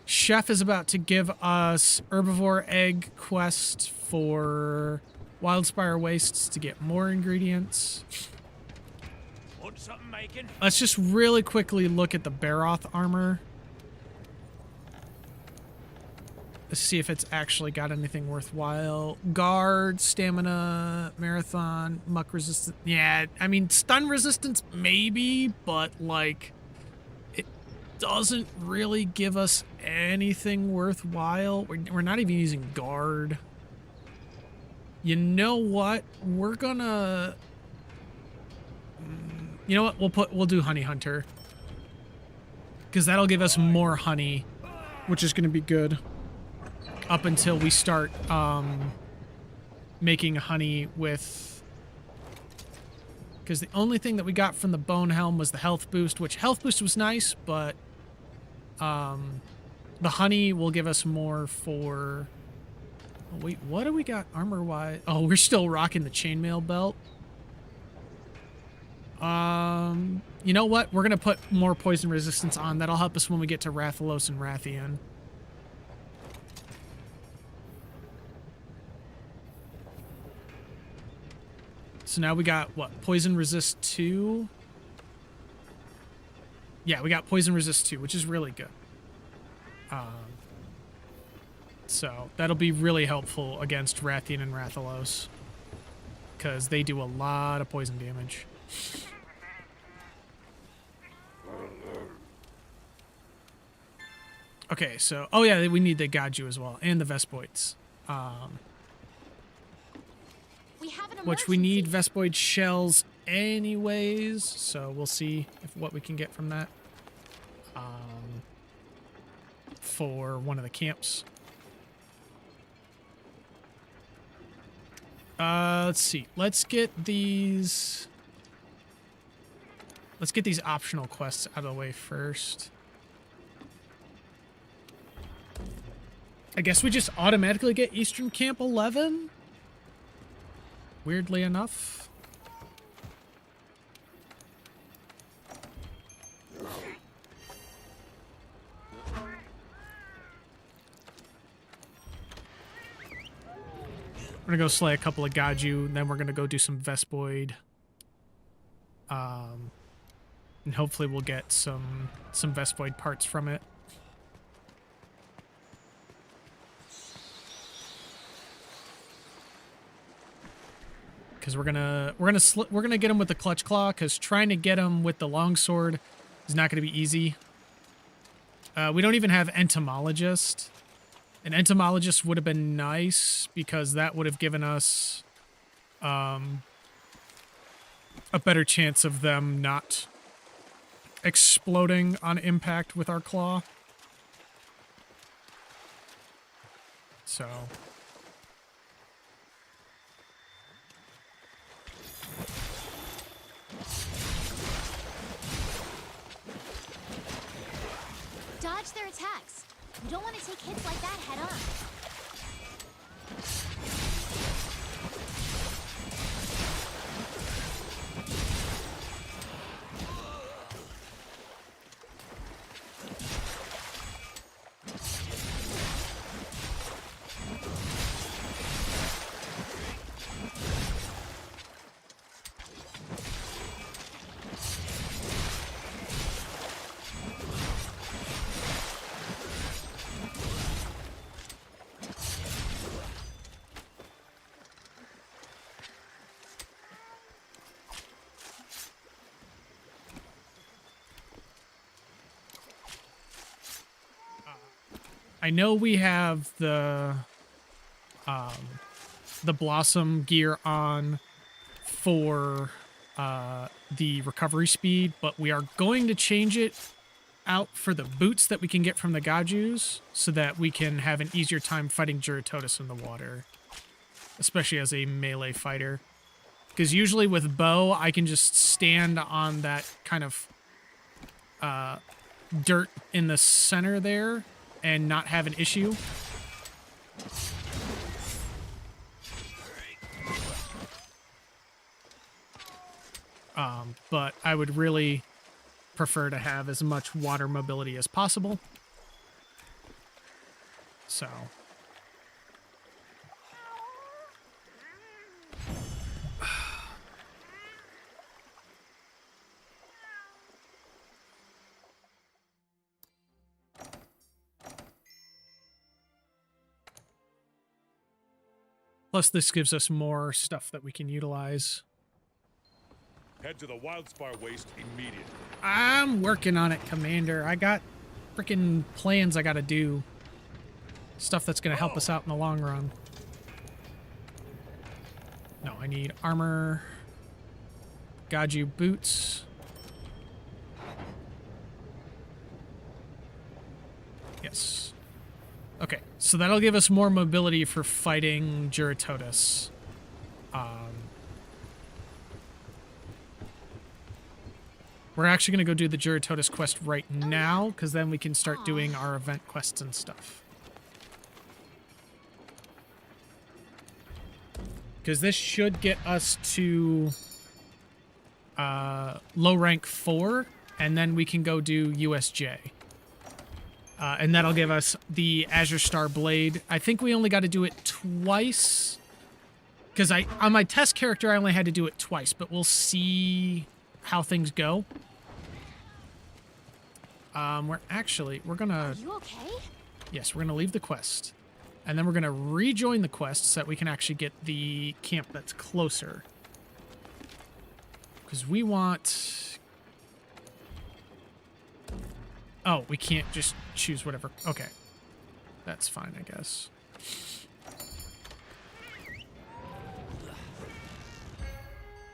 Chef is about to give us Herbivore Egg quest for Wildspire Wastes to get more ingredients. Want something making? Let's just really quickly look at the Baroth armor. Let's see if it's actually got anything worthwhile. Guard, stamina, marathon, muck resistance. Yeah, I mean, stun resistance maybe, but like, it doesn't really give us anything worthwhile. We're not even using guard. You know what? We're gonna... You know what? We'll do Honey Hunter. Because that'll give us more honey, which is gonna be good. Up until we start making honey with... Because the only thing that we got from the Bone Helm was the health boost, which health boost was nice, but the honey will give us more for... Oh, wait, what do we got armor-wise? Oh, we're still rocking the chainmail belt. You know what? We're going to put more poison resistance on. That'll help us when we get to Rathalos and Rathian. So now we got, what, Poison Resist 2? Yeah, we got Poison Resist 2, which is really good. So that'll be really helpful against Rathian and Rathalos. Because they do a lot of poison damage. Okay, so... Oh yeah, we need the Gaju as well. And the Vespoids. We have an Which we need emergency. Vespoid shells anyways, so we'll see what we can get from that. For one of the camps. Let's see. Let's get these optional quests out of the way first. I guess we just automatically get Eastern Camp 11? Weirdly enough. We're gonna go slay a couple of Gaju, and then we're gonna go do some Vespoid. And hopefully we'll get some Vespoid parts from it. Because we're gonna get him with the Clutch Claw, because trying to get him with the Longsword is not gonna be easy. We don't even have Entomologist. An Entomologist would have been nice, because that would have given us a better chance of them not exploding on impact with our claw. So... Dodge their attacks. You don't want to take hits like that head on. I know we have the Blossom gear on for the recovery speed, but we are going to change it out for the boots that we can get from the Gajus, so that we can have an easier time fighting Juratotus in the water, especially as a melee fighter. Because usually with bow, I can just stand on that kind of dirt in the center there and not have an issue. But I would really prefer to have as much water mobility as possible. So... Plus, this gives us more stuff that we can utilize. Head to the Wildspire Waste immediately. I'm working on it, Commander. I got freaking plans I gotta do. Stuff that's gonna help us out in the long run. No, I need armor. Gaju boots. Yes. Okay, so that'll give us more mobility for fighting Juratotus. We're actually going to go do the Juratotus quest right now, because then we can start doing our event quests and stuff. Because this should get us to low rank 4, and then we can go do USJ. And that'll give us the Azure Star Blade. I think we only got to do it twice. Because on my test character, I only had to do it twice, but we'll see how things go. We're gonna... Are you okay? Yes, we're gonna leave the quest. And then we're gonna rejoin the quest so that we can actually get the camp that's closer. Because we want... Oh, we can't just choose whatever. Okay. That's fine, I guess.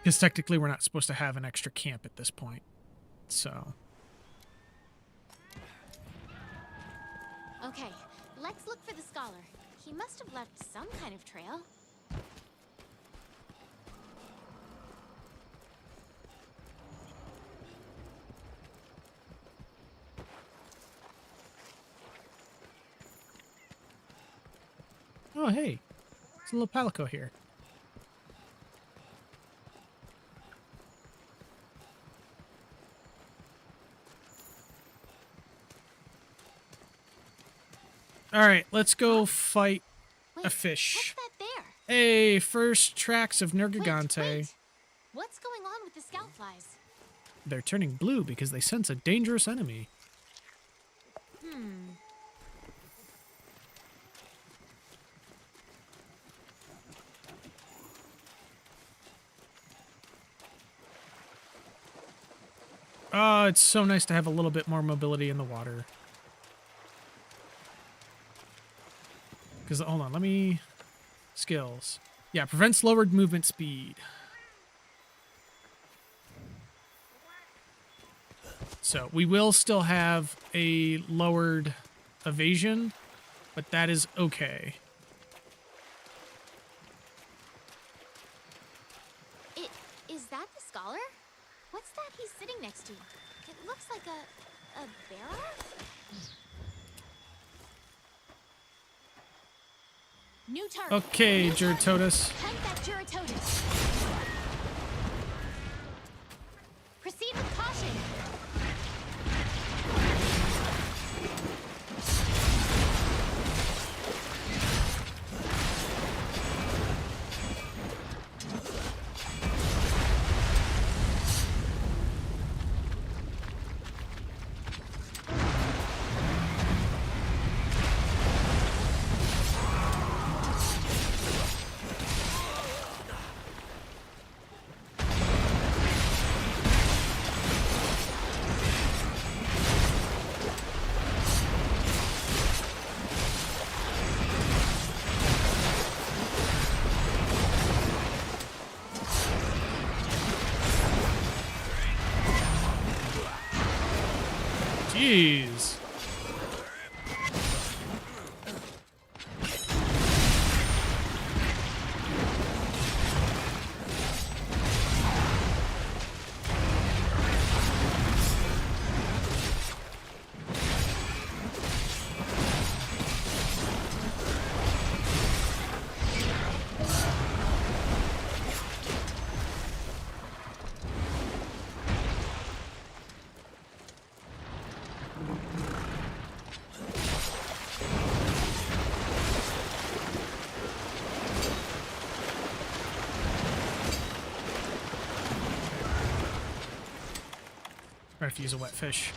Because technically we're not supposed to have an extra camp at this point. So... Okay, let's look for the scholar. He must have left some kind of trail. Oh, hey. There's a little palico here. All right, let's go fight Wait, a fish. what's that there? Hey, first tracks of Wait, Nergigante. wait. What's going on with the scout flies? They're turning blue because they sense a dangerous enemy. Oh, it's so nice to have a little bit more mobility in the water. Because, hold on, let me... Skills. Yeah, prevents lowered movement speed. So, we will still have a lowered evasion, but that is okay. Is that the scholar? What's that he's sitting next to? It looks like a barrel? New target. Okay, New target. Juratotus. Hunt that Juratotus. Proceed with caution. Jeez. I have to use a wet fish.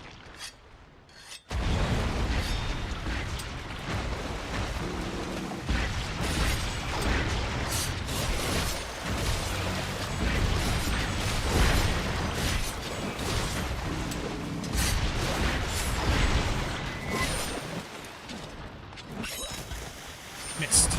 Missed.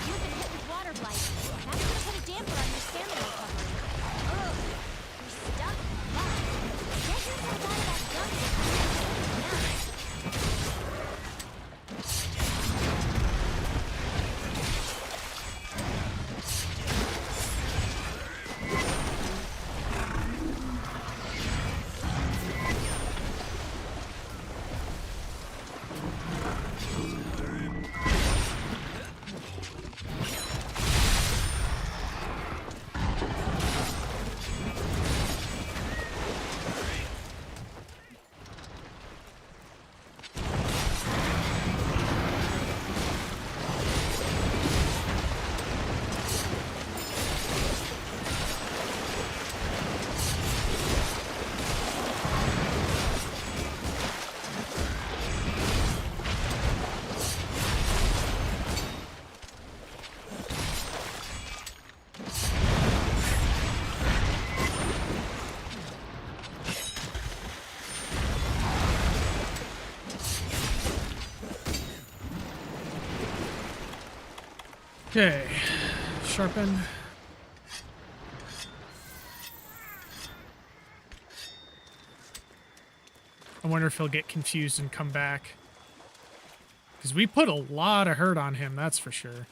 You've been hit with water blight. That's gonna put a damper on your stamina recovery. Ugh. You're stuck. Fuck. Get yourself out of that dungeon. Okay. Sharpen. I wonder if he'll get confused and come back. Because we put a lot of hurt on him, that's for sure.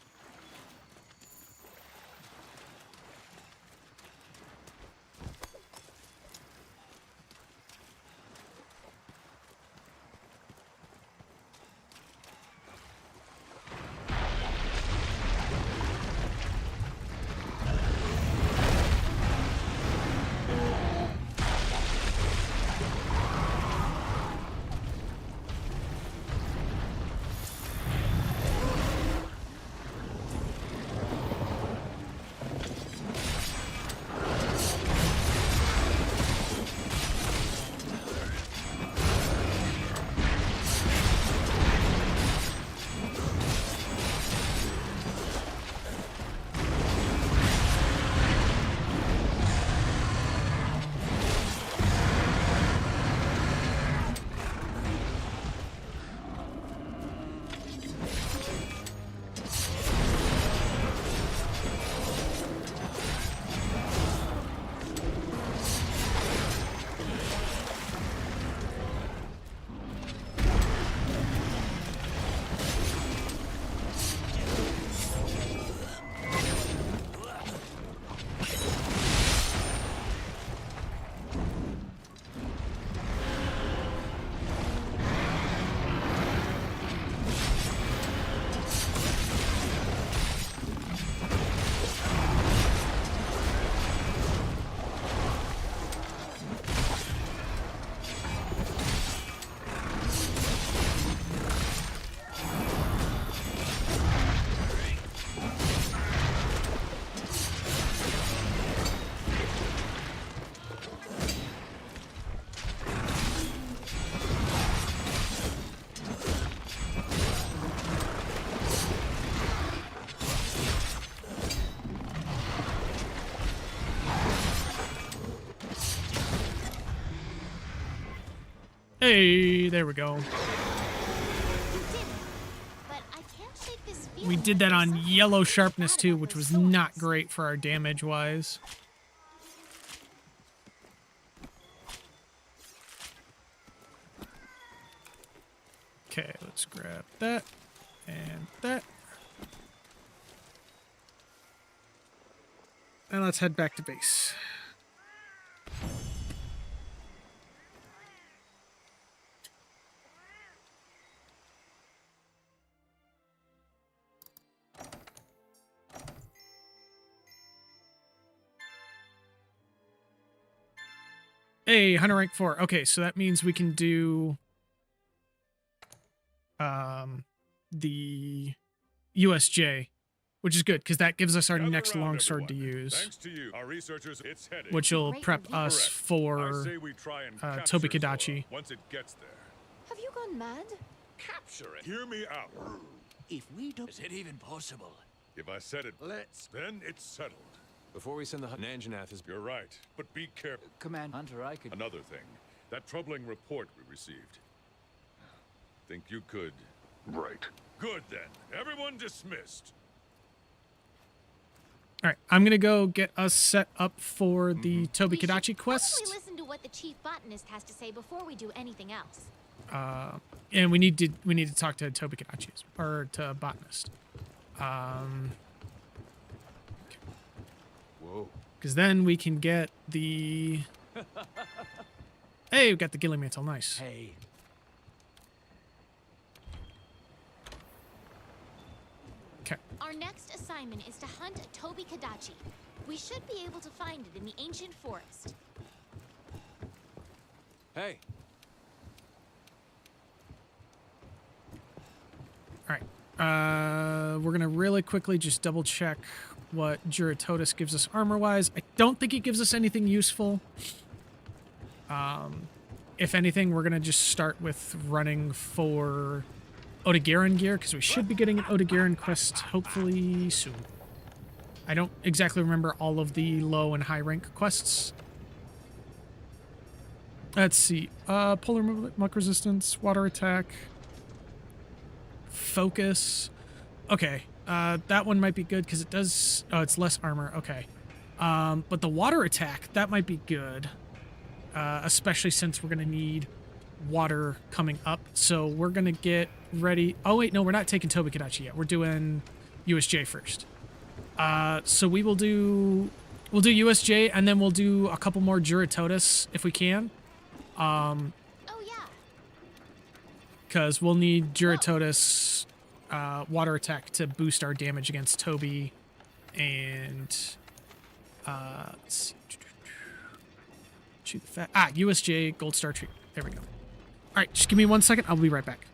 Hey, there we go. We did that on yellow sharpness too, which was not great for our damage wise. Okay, let's grab that and that. And let's head back to base. Hey, Hunter rank 4. Okay, so that means we can do the USJ, which is good because that gives us our Gather next around, longsword to everyone. use, Thanks to you, our researchers, it's headed. which will Great prep review. us I for say we try and Toby capture Zora Kadachi. once it gets there. Have you gone mad? Capture it. Hear me out. If we don't... Is it even possible? If I said it, then it's settled. Before we send the Nanjanath is... You're right, but be careful. Command Hunter, I could... Another thing, that troubling report we received. Think you could... Right. Good then. Everyone dismissed. All right, I'm gonna go get us set up for the Toby We should Kadachi probably quest, listen to what the chief botanist has to say before we do anything else. and we need to talk to Toby Kadachi or to botanist, Whoa. because then we can get the. Hey, we got the Gilly Mantle. Nice. Hey, Okay. Our next assignment is to hunt a Toby Kadachi. We should be able to find it in the ancient forest. Hey. All right. We're gonna really quickly just double check what Juratotus gives us armor-wise. I don't think he gives us anything useful. If anything, we're gonna just start with running for Odegaran gear, because we should be getting an Odegaran quest hopefully soon. I don't exactly remember all of the low and high rank quests. Let's see. Polar muck resistance, water attack, focus. Okay, that one might be good because it does... Oh, it's less armor. Okay. But the water attack, that might be good. Especially since we're going to need water coming up. So we're going to get ready. Oh, wait, no, we're not taking Tobikadachi yet. We're doing USJ first. So we'll do USJ, and then we'll do a couple more Juratotus if we can. Oh, yeah. Because we'll need Juratotus water attack to boost our damage against Toby. And let's see. Shoot the fat. USJ Gold Star Tree. There we go. All right, just give me 1 second. I'll be right back.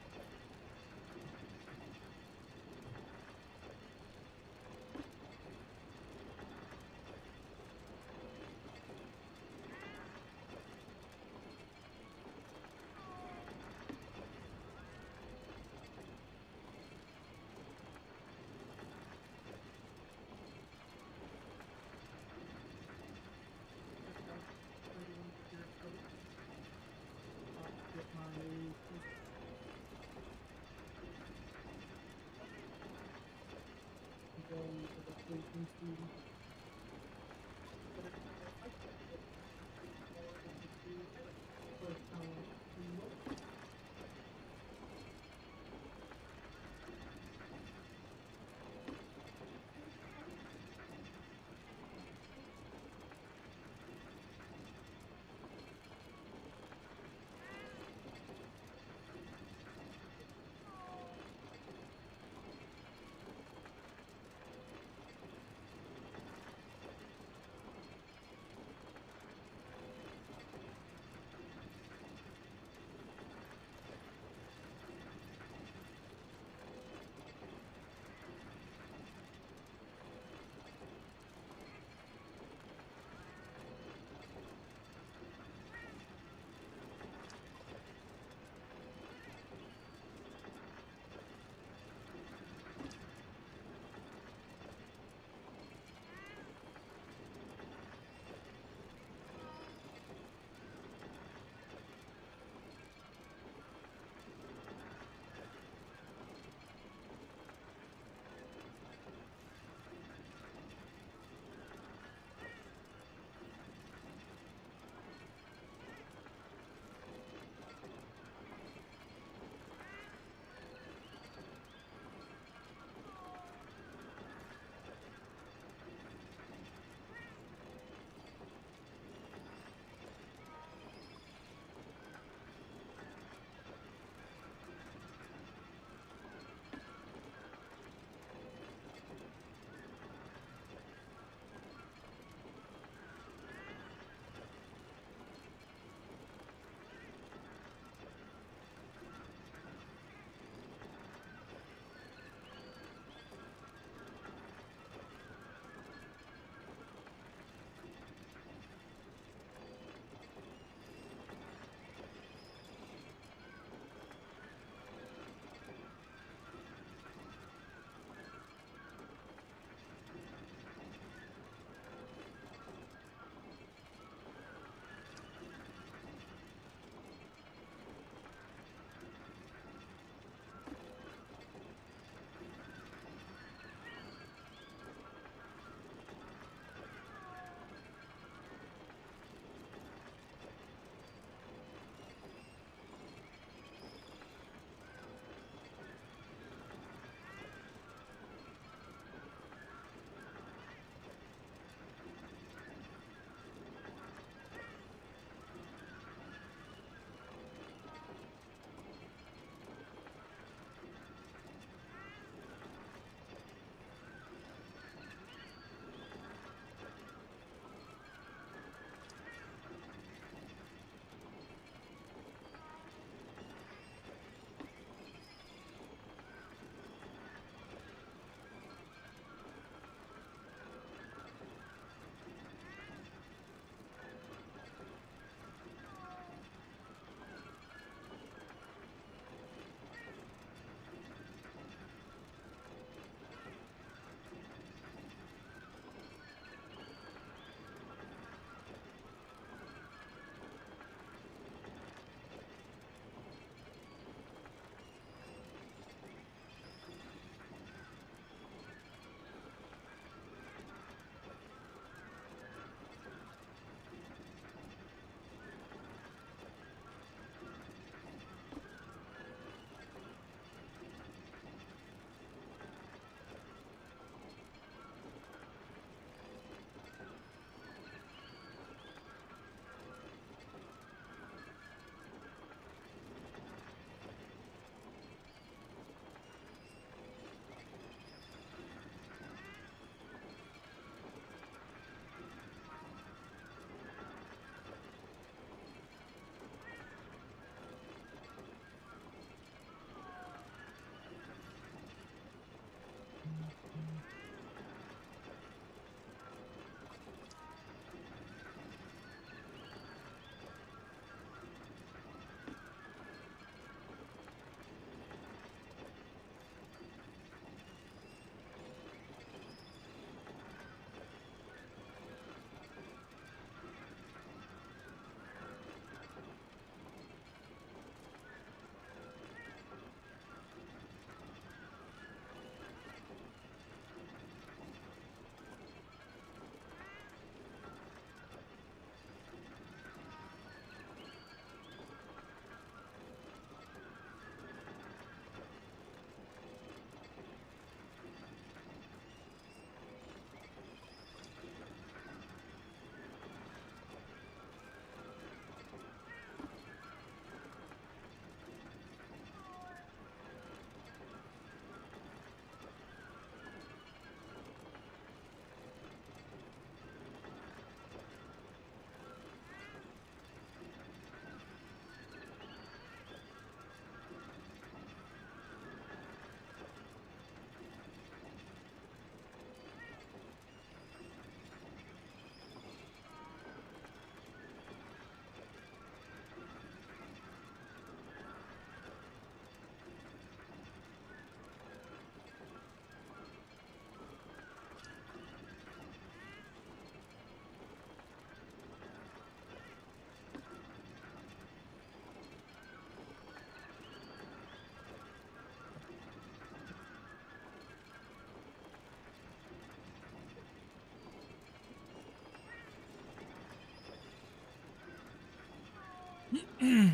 Okay,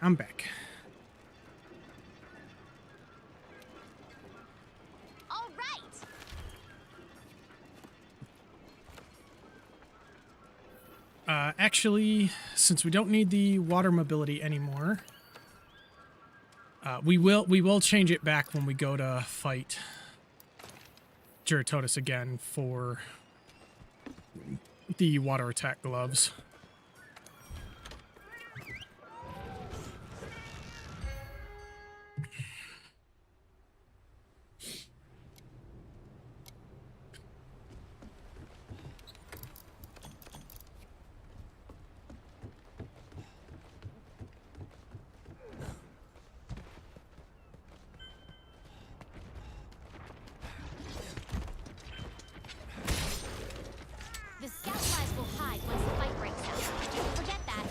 I'm back. All right. Actually, since we don't need the water mobility anymore, we will change it back when we go to fight Giratotus again for the water attack gloves. The scout flies will hide once the fight breaks out. Don't forget that.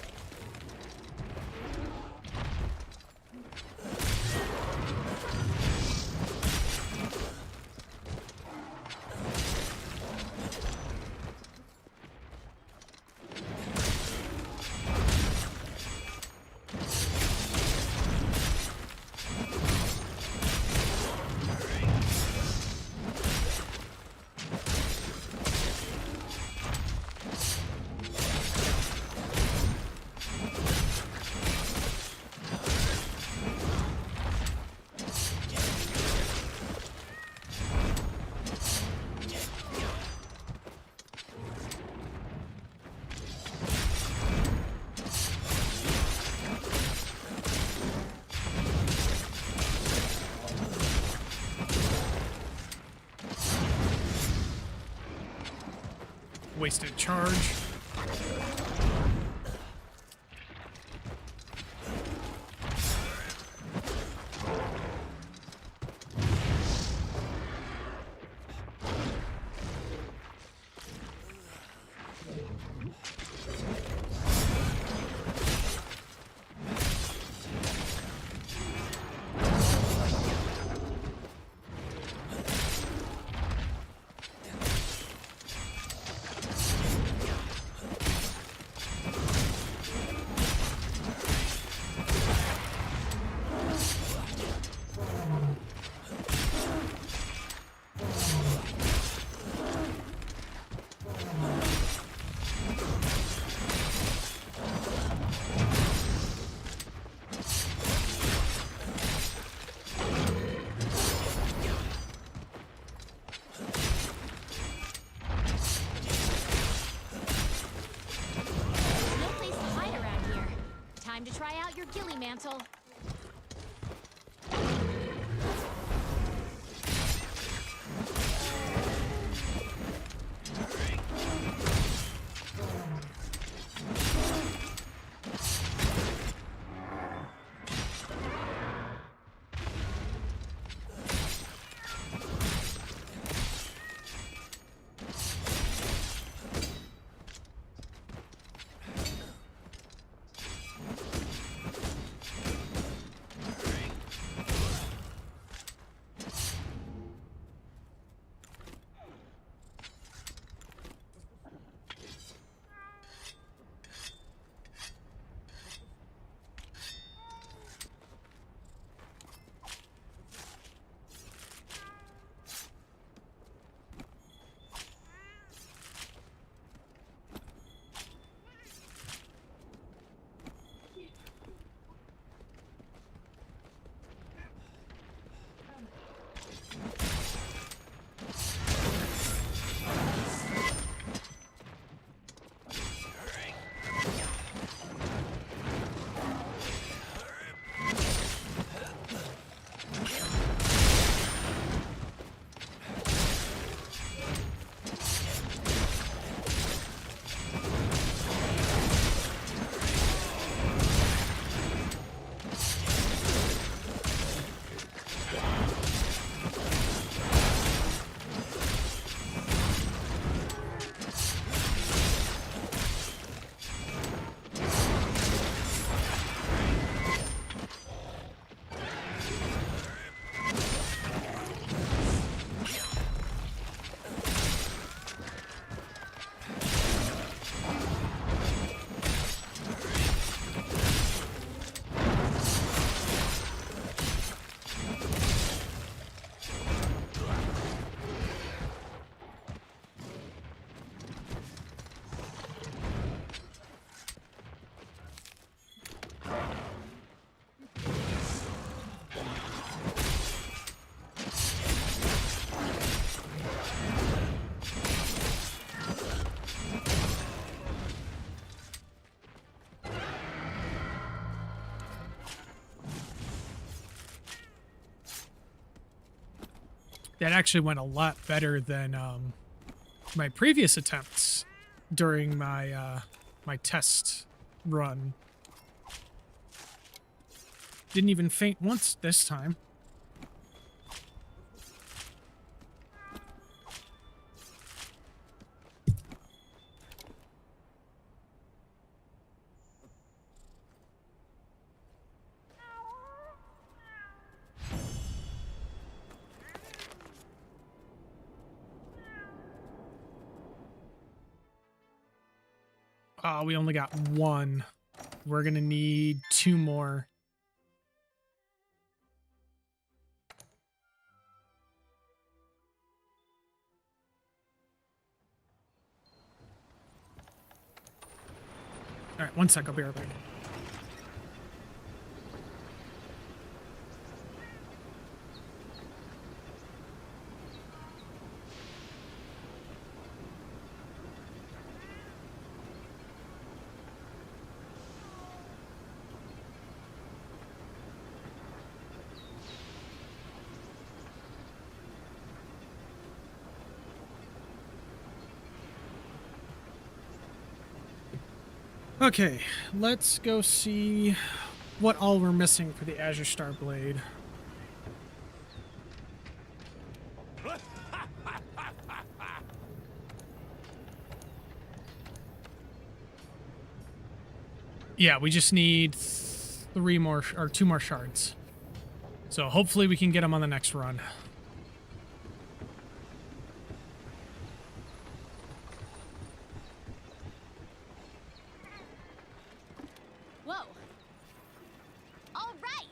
Wasted charge. No place to hide around here. Time to try out your ghillie mantle. That actually went a lot better than my previous attempts during my my test run. Didn't even faint once this time. Oh, we only got one. We're gonna need 2 more. All right, one sec. I'll be right back. Okay, let's go see what all we're missing for the Azure Star Blade. Yeah, we just need 3 more or 2 more shards. So hopefully we can get them on the next run. Whoa. All right.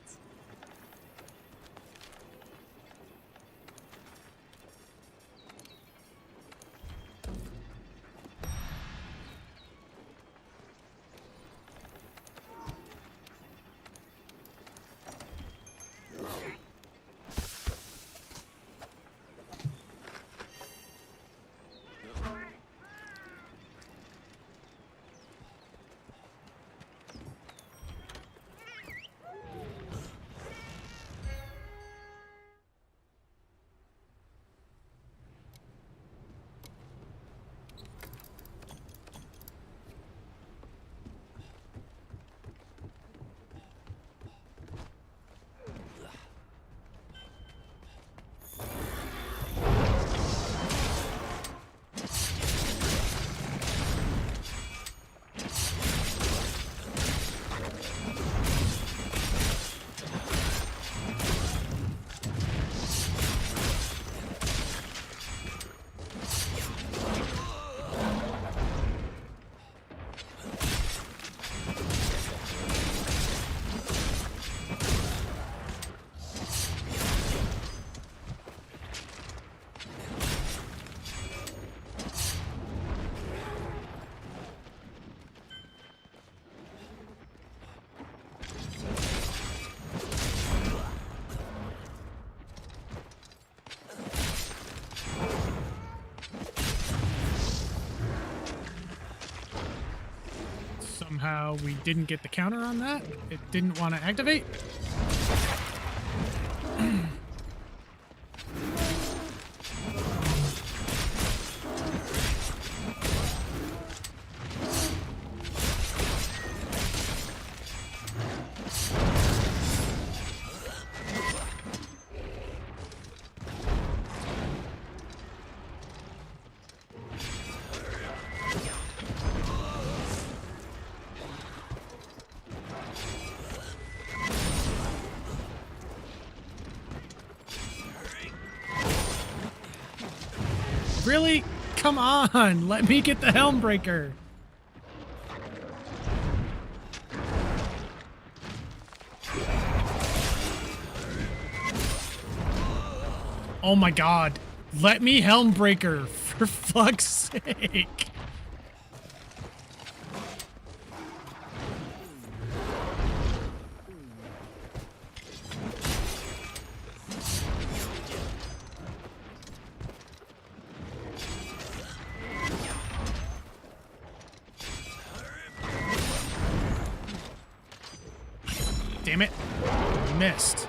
Somehow we didn't get the counter on that. It didn't want to activate. Really? Come on, let me get the Helmbreaker. Oh my god. Let me Helmbreaker, for fuck's sake. Damn it. Missed.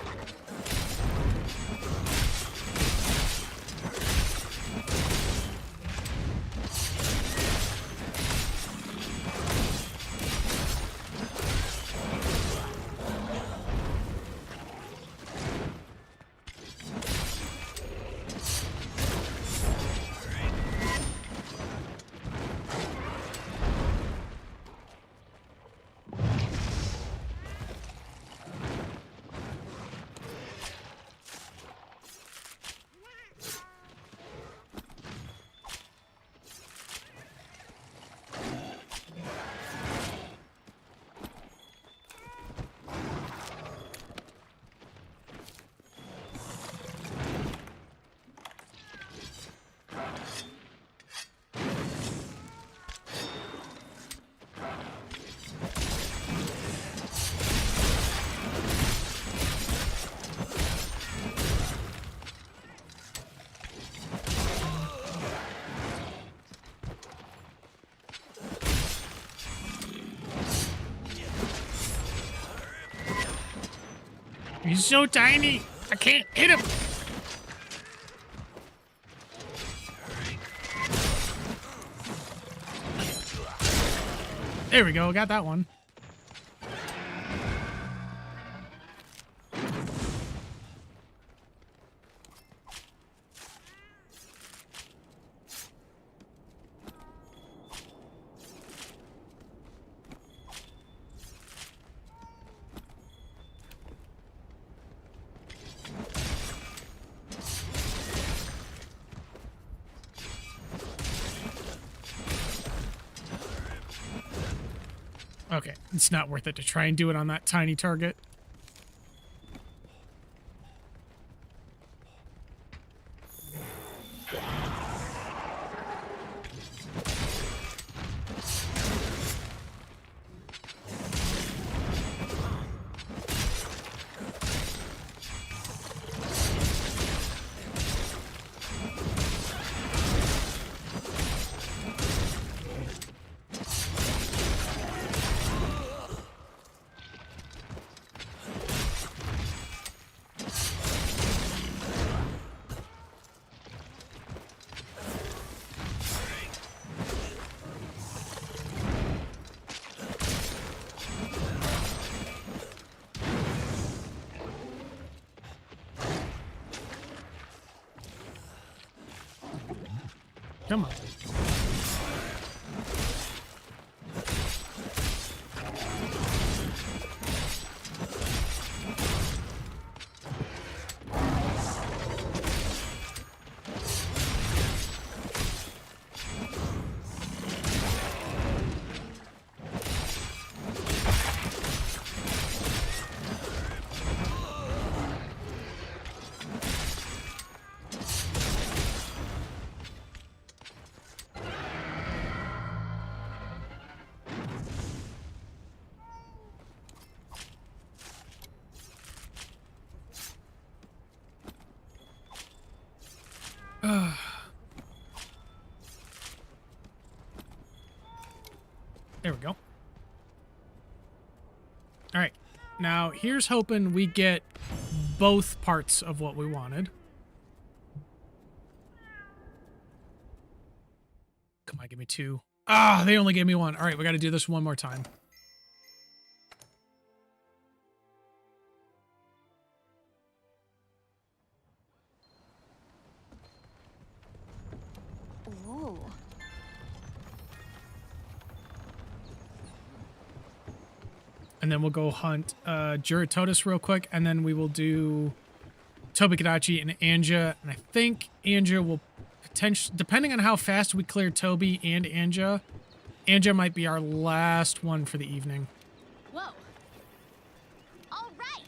He's so tiny. I can't hit him. There we go. Got that one. Okay, it's not worth it to try and do it on that tiny target. Come on. There we go. All right. Now, here's hoping we get both parts of what we wanted. Come on, give me two. Ah, they only gave me one. All right, we got to do this one more time. Whoa. And then we'll go hunt Juratotus real quick, and then we will do Tobi-Kadachi and Anja. And I think Anja will potentially, depending on how fast we clear Toby and Anja might be our last one for the evening. Whoa. All right.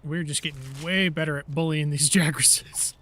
We're just getting way better at bullying these Jagresses.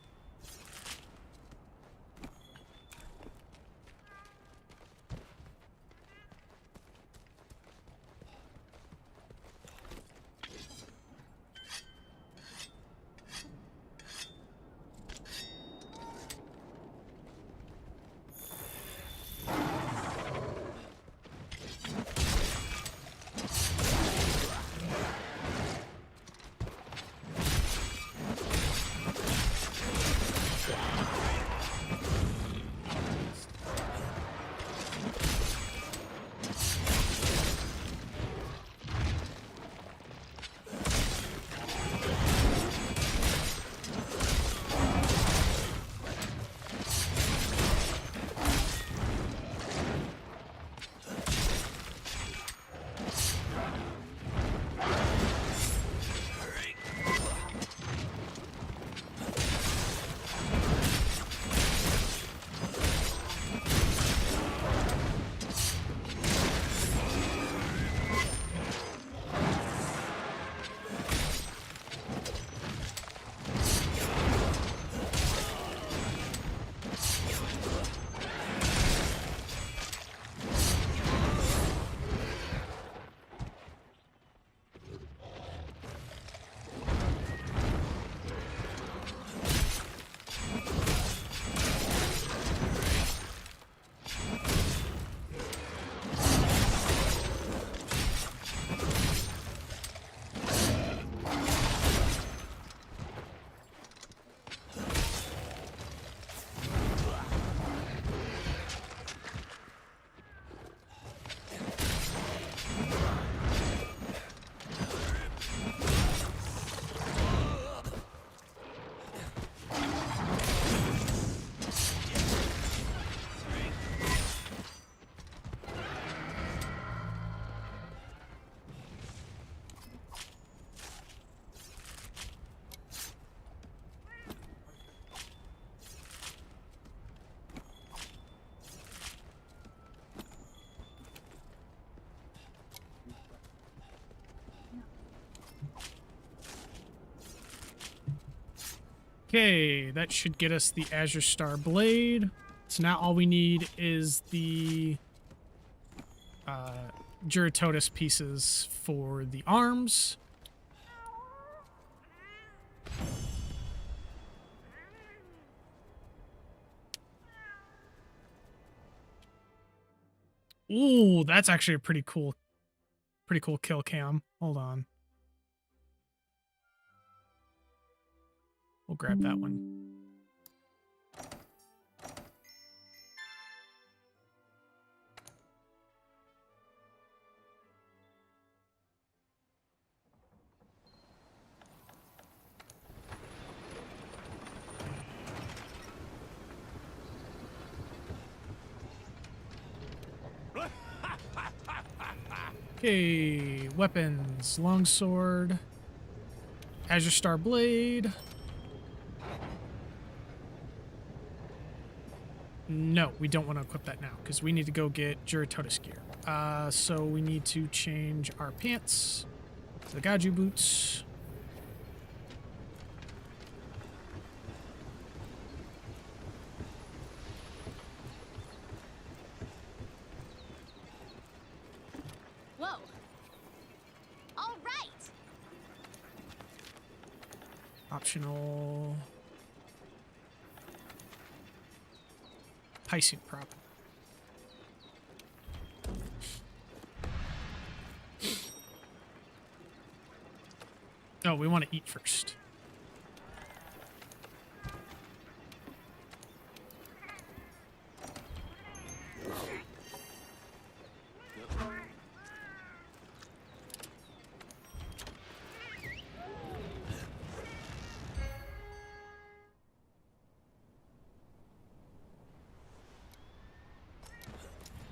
Okay, that should get us the Azure Star Blade. So now all we need is the Juratotus pieces for the arms. Ooh, that's actually a pretty cool kill cam. Hold on. We'll grab that one. Okay, weapons, longsword, Azure Star Blade. No, we don't want to equip that now because we need to go get Juratotus gear. So we need to change our pants to the Gaju boots. Whoa. All right. Optional high suit prop. Oh, we want to eat first.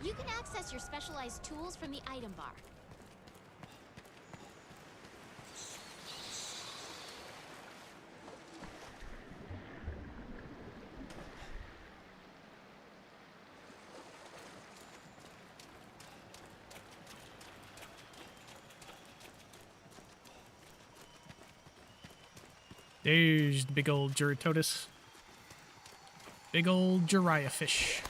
You can access your specialized tools from the item bar. There's the big old Juratotus. Big old Jiraiya fish.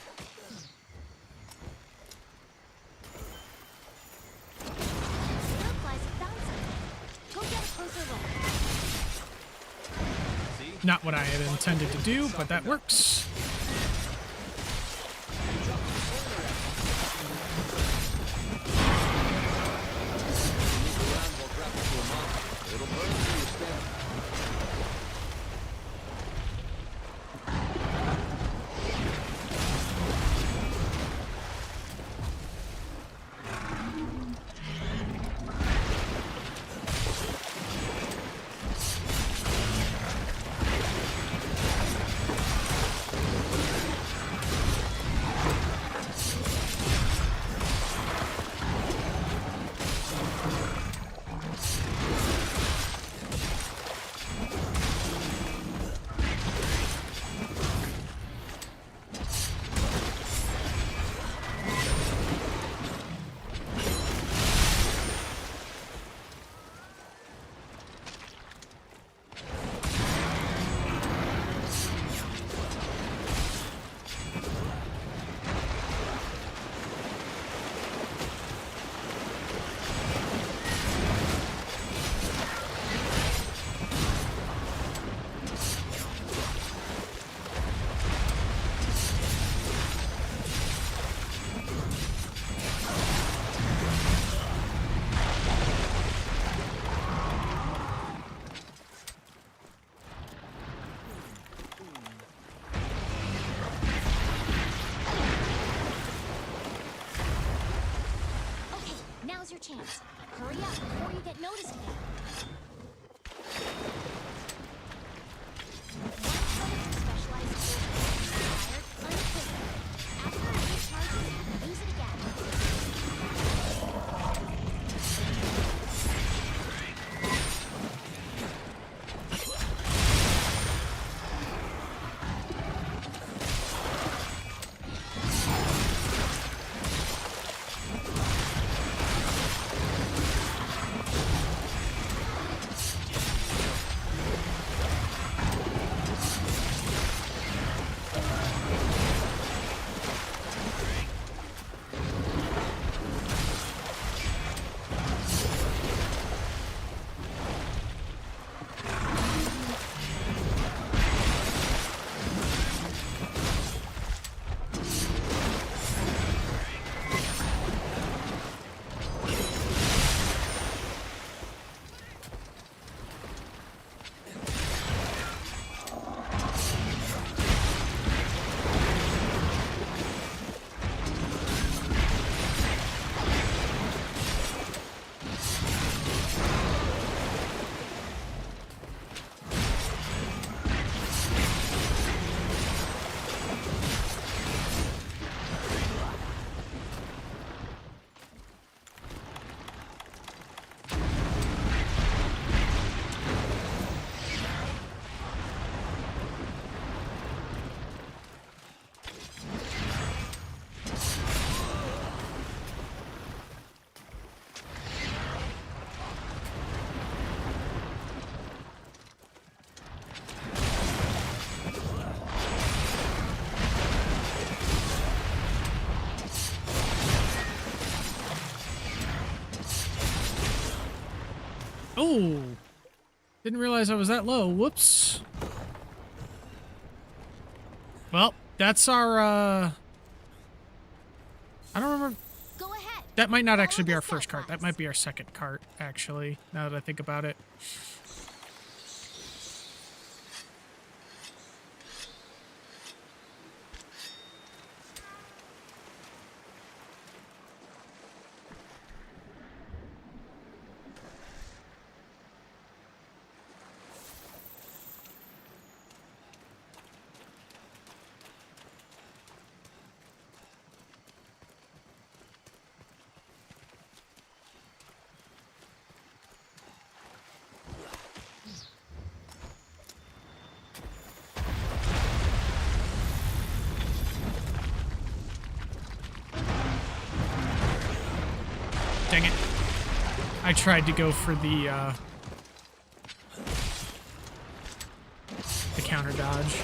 Butterflies have found something. Go get a closer look. Not what I had intended to do, but that works. It'll burn through your stamina. Okay, now's your chance. Hurry up before you get noticed again. Once one of your specialized skills is fired, unequip it. After it recharges, use it again. Oh, didn't realize I was that low. Whoops. Well, that's our, I don't remember. Go ahead. That might not actually be Follow our the first cart. That steadfast. might be our second cart, actually, now that I think about it. Dang it. I tried to go for the, the counter dodge.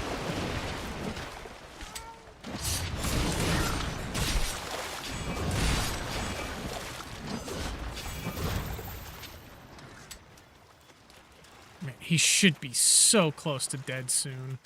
Man, he should be so close to dead soon.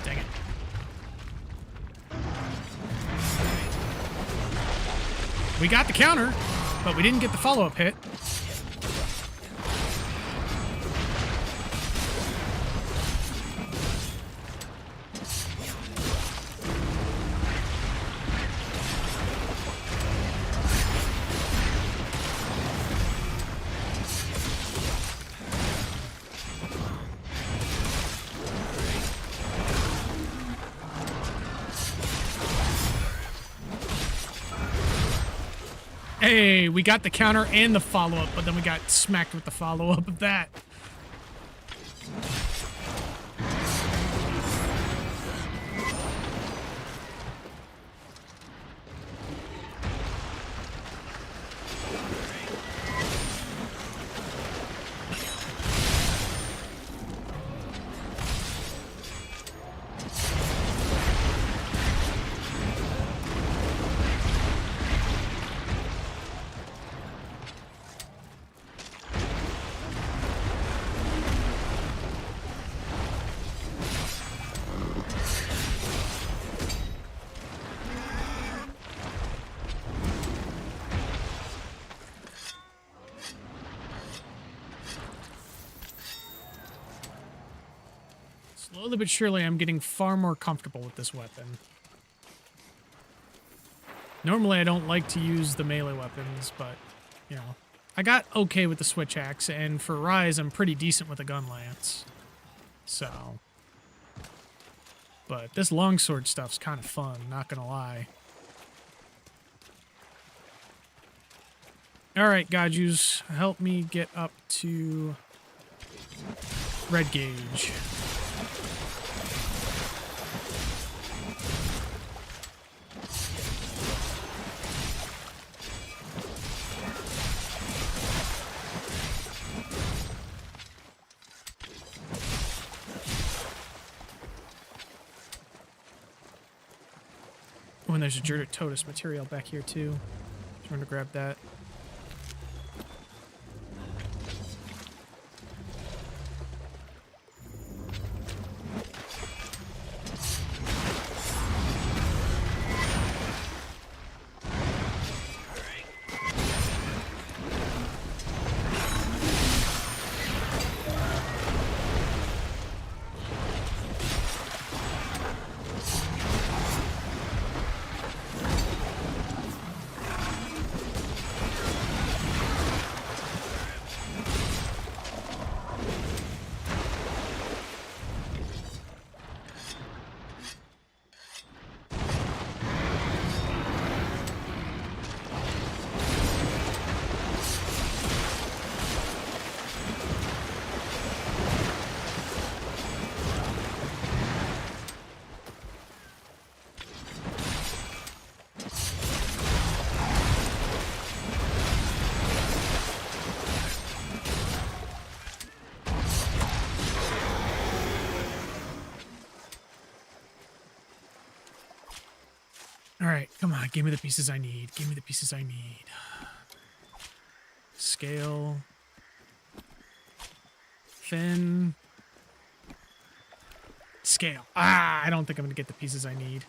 Dang it. We got the counter, but we didn't get the follow-up hit. Hey, we got the counter and the follow-up, but then we got smacked with the follow-up of that. Slowly but surely, I'm getting far more comfortable with this weapon. Normally, I don't like to use the melee weapons, but, you know, I got okay with the switch axe, and for Rise, I'm pretty decent with a gun lance. So, but this longsword stuff's kind of fun, not gonna lie. Alright, Gajus, help me get up to red gauge. Oh, and there's a Jurtotus material back here too. Trying to grab that. Alright, come on, give me the pieces I need. Give me the pieces I need. Scale. Fin. Scale. Ah, I don't think I'm gonna get the pieces I need.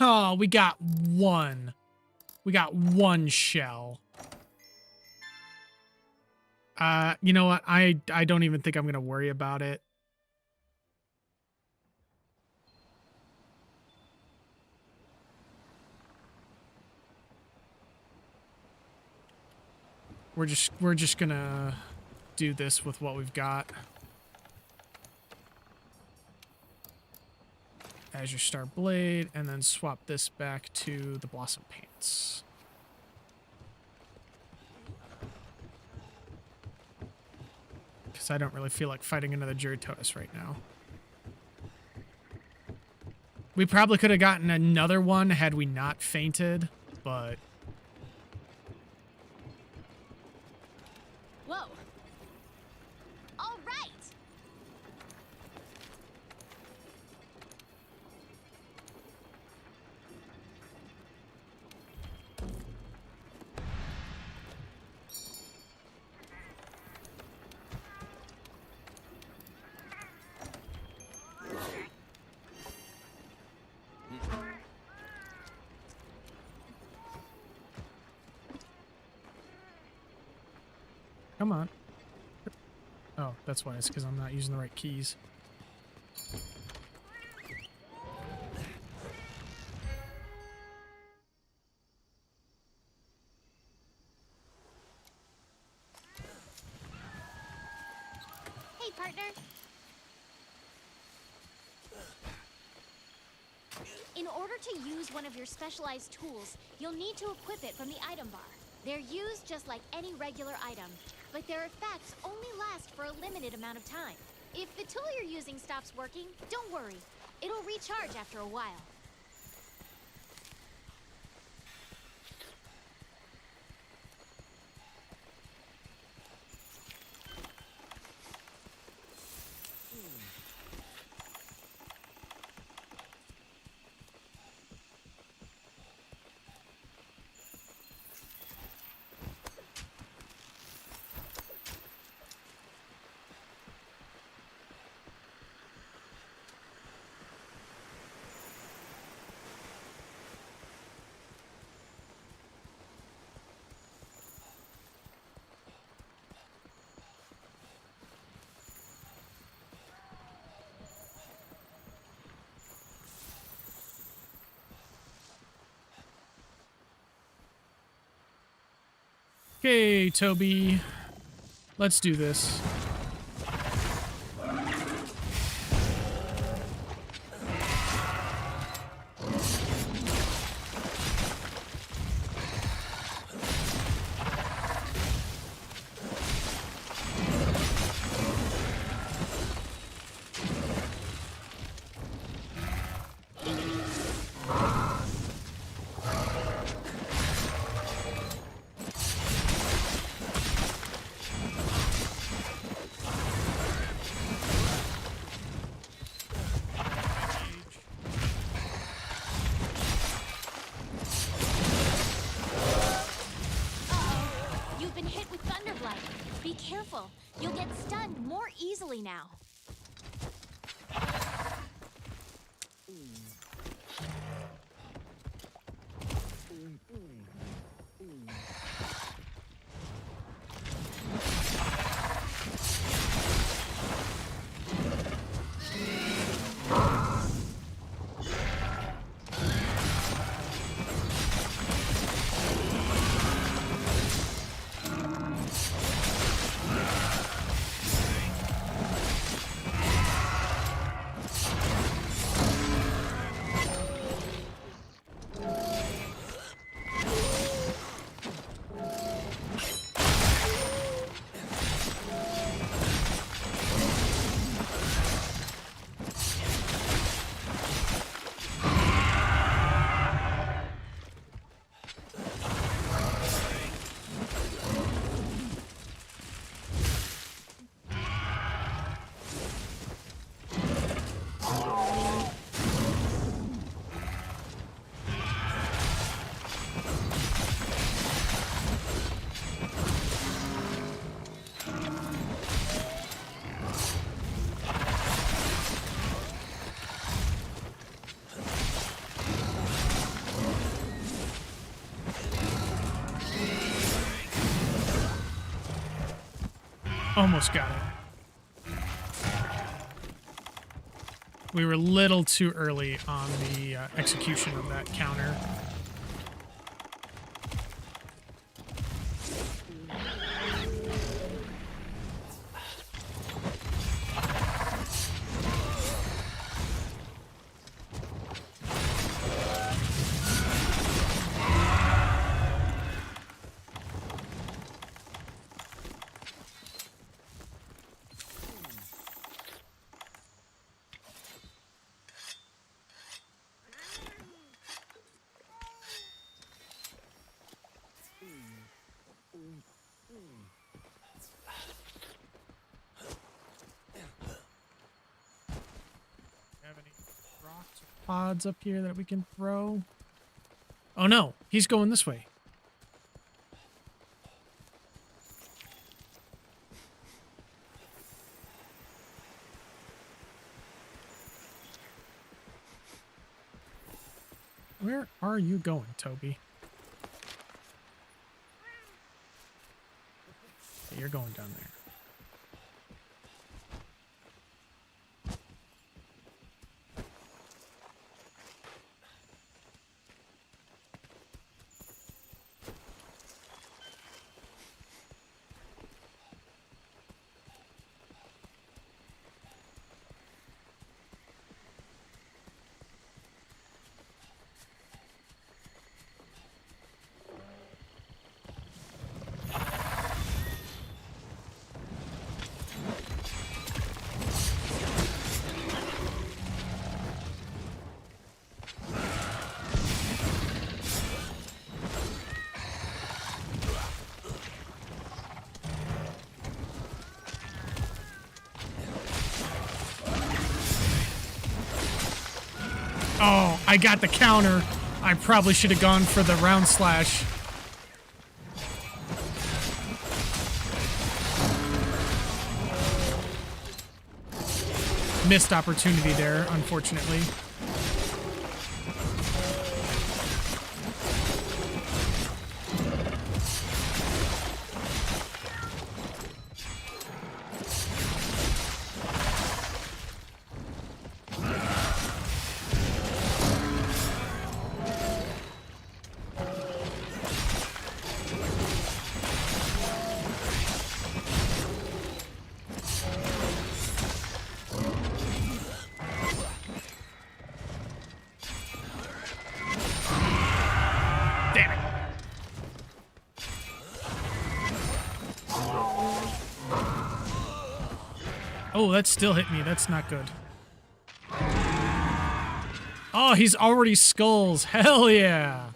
Oh, we got one. We got one shell. You know what? I don't even think I'm gonna worry about it. We're just gonna do this with what we've got. As your Star Blade, and then swap this back to the Blossom Pants. Because I don't really feel like fighting another Juritotus right now. We probably could have gotten another one had we not fainted, but... Whoa. All right. Come on. Oh, that's why. It's because I'm not using the right keys. Hey, partner. In order to use one of your specialized tools, you'll need to equip it from the item bar. They're used just like any regular item, but their effects only last for a limited amount of time. If the tool you're using stops working, don't worry. It'll recharge after a while. Okay, Toby. Let's do this. You've been hit with Thunderblight. Be careful. You'll get stunned more easily now. Almost got it. We were a little too early on the execution of that counter. Have any rocks or pods up here that we can throw? Oh no, he's going this way. Where are you going, Toby? Okay, you're going down there. Oh, I got the counter. I probably should have gone for the round slash. Missed opportunity there, unfortunately. Oh, that still hit me. That's not good. Oh, he's already skulls. Hell yeah.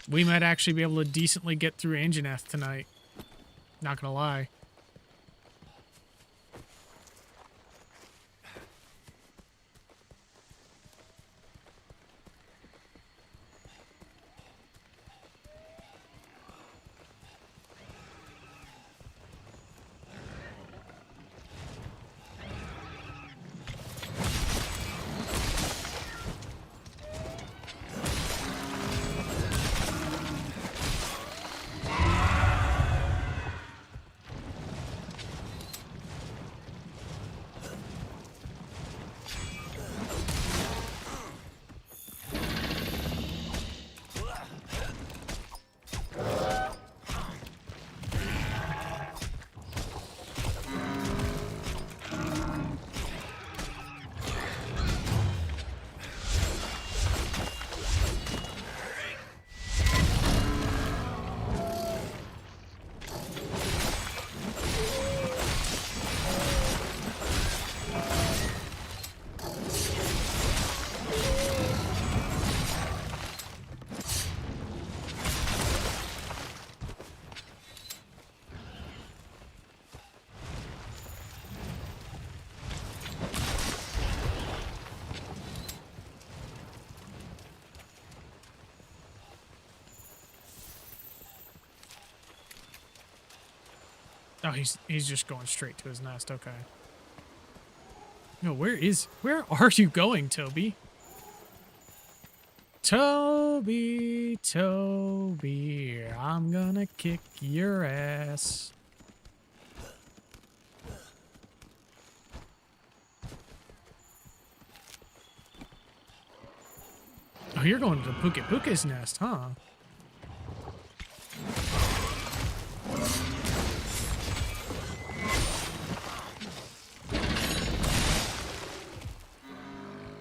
We might actually be able to decently get through Anjanath tonight. Not gonna lie. Oh, he's just going straight to his nest. Okay. No, where are you going, Toby? Toby, Toby, I'm gonna kick your ass. Oh, you're going to Puka Puka's nest, huh?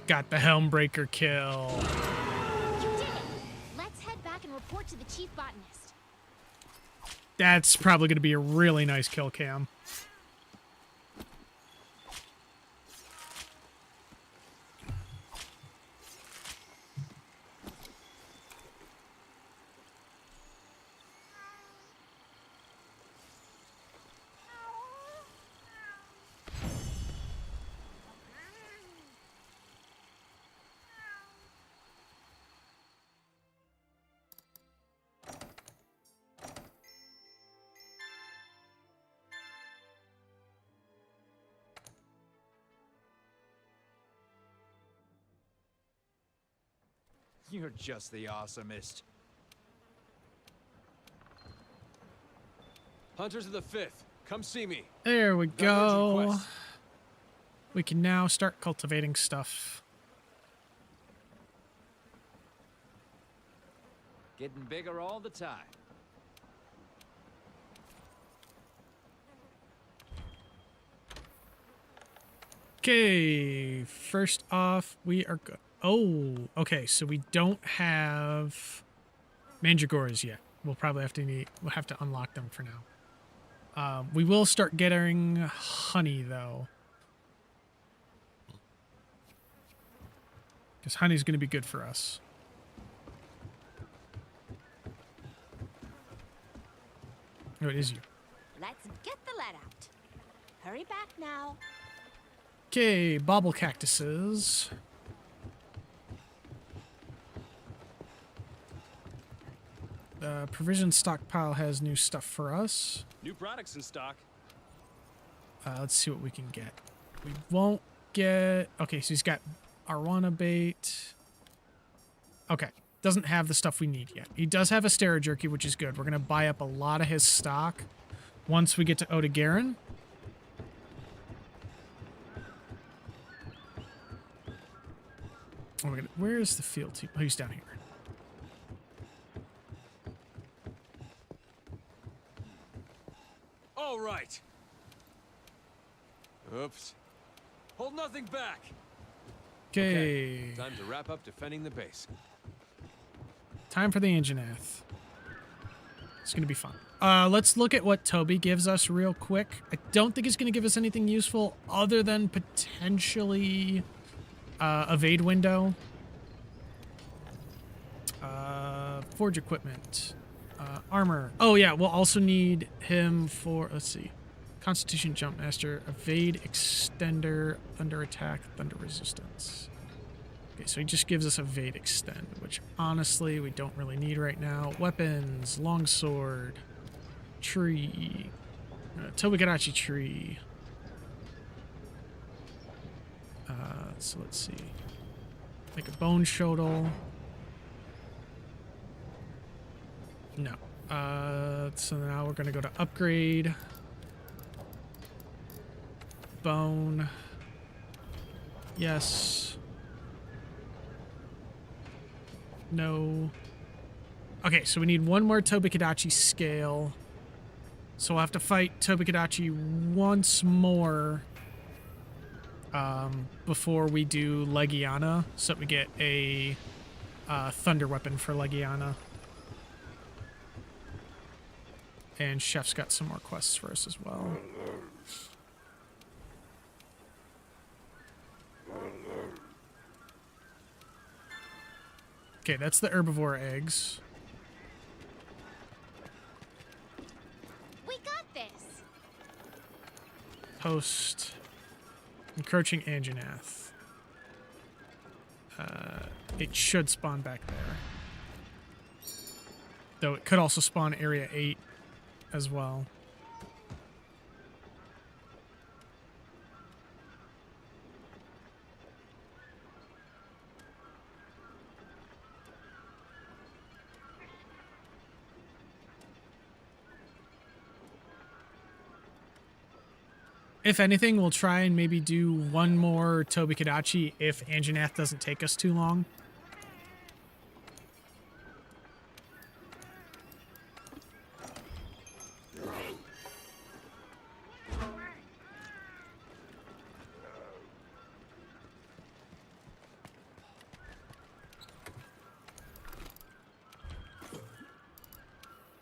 Got the Helmbreaker kill. You did it! Let's head back and report to the chief botanist. That's probably going to be a really nice kill cam. You're just the awesomest. Hunters of the 5th, come see me. There we Got urgent go. requests. We can now start cultivating stuff. Getting bigger all the time. Okay, first off, we are good. Oh, okay, so we don't have mandragoras yet. We'll probably have to unlock them for now. We will start getting honey though, because honey's going to be good for us. Oh, it is you. Let's get the lead out. Hurry back now. Okay, bauble cactuses. The provision stockpile has new stuff for us. New products in stock. Let's see what we can get. We won't get... Okay, so he's got arowana bait. Okay, doesn't have the stuff we need yet. He does have a Stera Jerky, which is good. We're going to buy up a lot of his stock once we get to Odegarin. Oh, where is the field team? Oh, he's down here. All right. Oops. Hold nothing back. Okay. Time to wrap up defending the base. Time for the Anjanath. It's going to be fun. Let's look at what Toby gives us real quick. I don't think it's going to give us anything useful other than potentially evade window. Forge equipment. Armor. Oh, yeah, we'll also need him for, let's see. Constitution Jump Master, Evade Extender, Thunder Attack, Thunder Resistance. Okay, so he just gives us Evade Extend, which honestly we don't really need right now. Weapons, Longsword, Tree, Tobikadachi Tree. So let's see. Make a Bone Shotel. No. So now we're going to go to Upgrade. Bone. Yes. No. Okay, so we need one more Tobikadachi scale. So we'll have to fight Tobikadachi once more before we do Legiana, so that we get a thunder weapon for Legiana. And Chef's got some more quests for us as well. Okay, that's the herbivore eggs. We got this. Post. Encroaching Anjanath. It should spawn back there. Though it could also spawn Area 8 as well. if anything, we'll try and maybe do one more Tobi-Kadachi if Anjanath doesn't take us too long.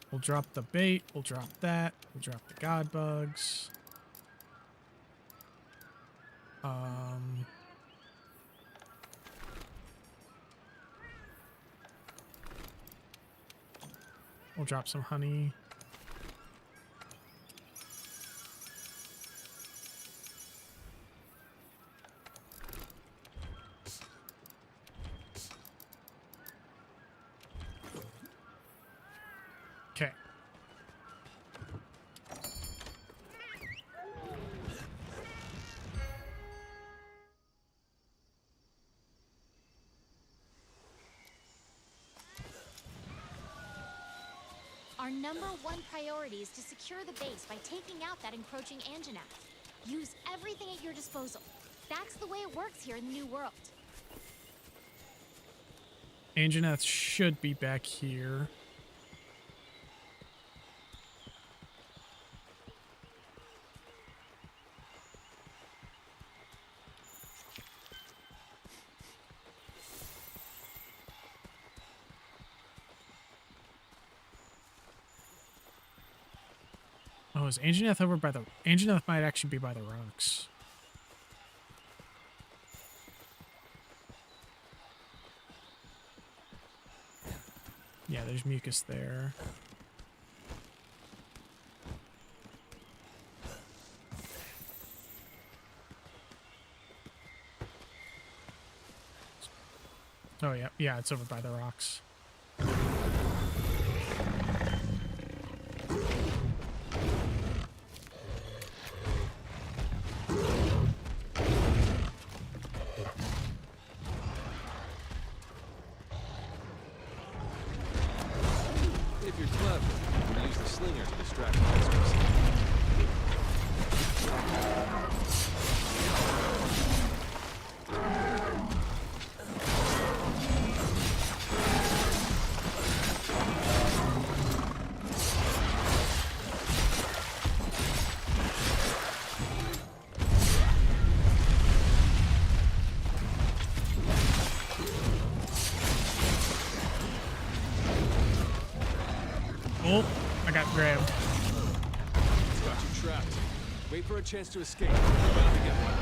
We'll drop the bait, we'll drop that, we'll drop the god bugs. We'll drop some honey. Okay. Our number one priority is to secure the base by taking out that encroaching Anjanath. Use everything at your disposal. That's the way it works here in the New World. Anjanath should be back here. Oh, is Anjanath over by the... Anjanath might actually be by the rocks. Yeah, there's mucus there. Oh, yeah. Yeah, it's over by the rocks. If you're clever, you can use the slinger to distract monsters. Oh, I got grabbed. It's got you trapped. Wait for a chance to escape. You're bound to get one.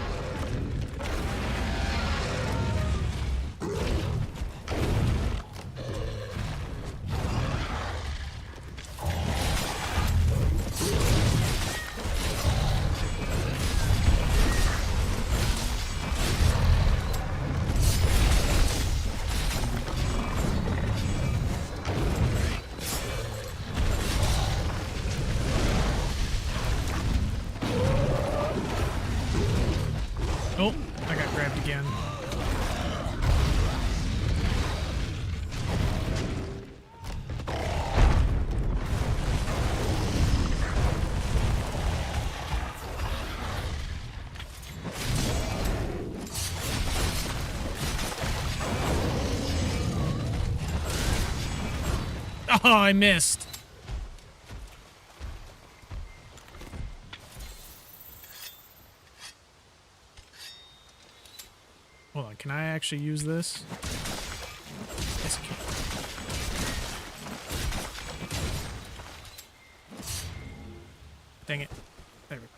Oh, I got grabbed again. Oh, I missed. Hold on, can I actually use this? Yes, I can. Dang it. There we go.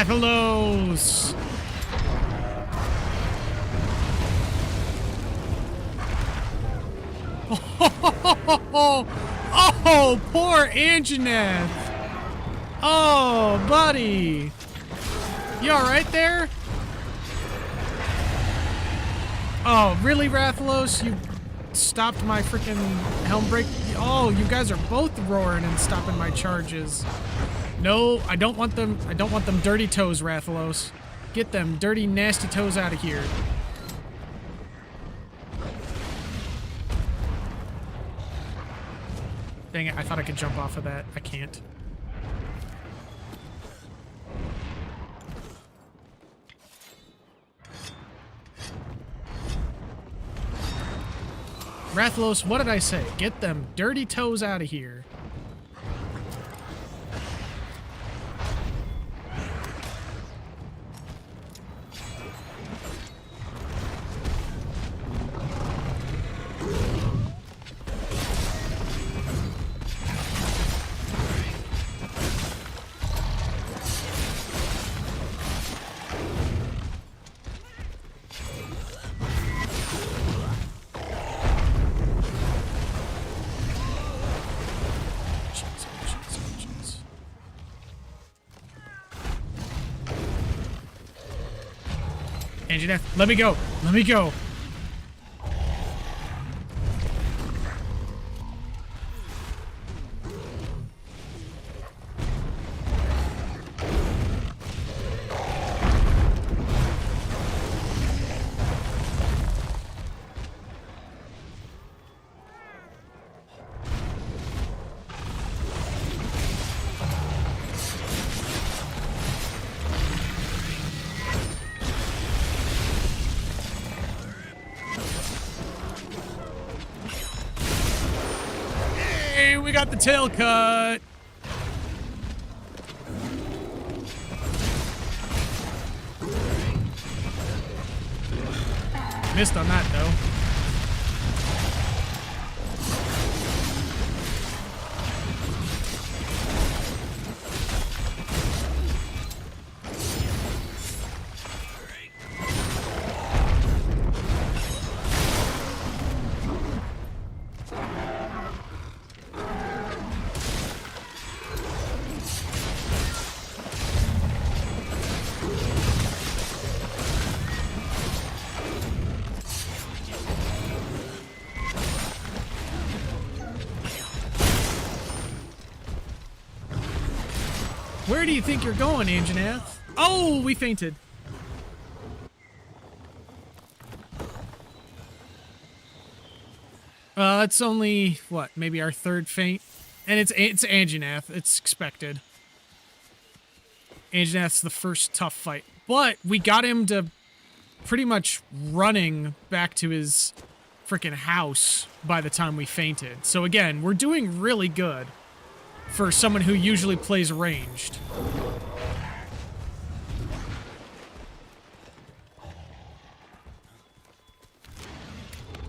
Rathalos! Oh, poor Anjaneth. Oh, buddy. You alright there? Oh, really, Rathalos? You stopped my freaking helm break? Oh, you guys are both roaring and stopping my charges. No, I don't want them. I don't want them dirty toes, Rathalos. Get them dirty, nasty toes out of here. Dang it, I thought I could jump off of that. I can't. Rathalos, what did I say? Get them dirty toes out of here. Anjaneth, let me go. Let me go. Hey, we got the tail cut. Missed on that, though. Where do you think you're going, Anjaneth? Oh, we fainted. That's only, what, maybe our third faint? And it's Anjaneth. It's expected. Anjaneth's the first tough fight. But we got him to pretty much running back to his freaking house by the time we fainted. So again, we're doing really good for someone who usually plays ranged.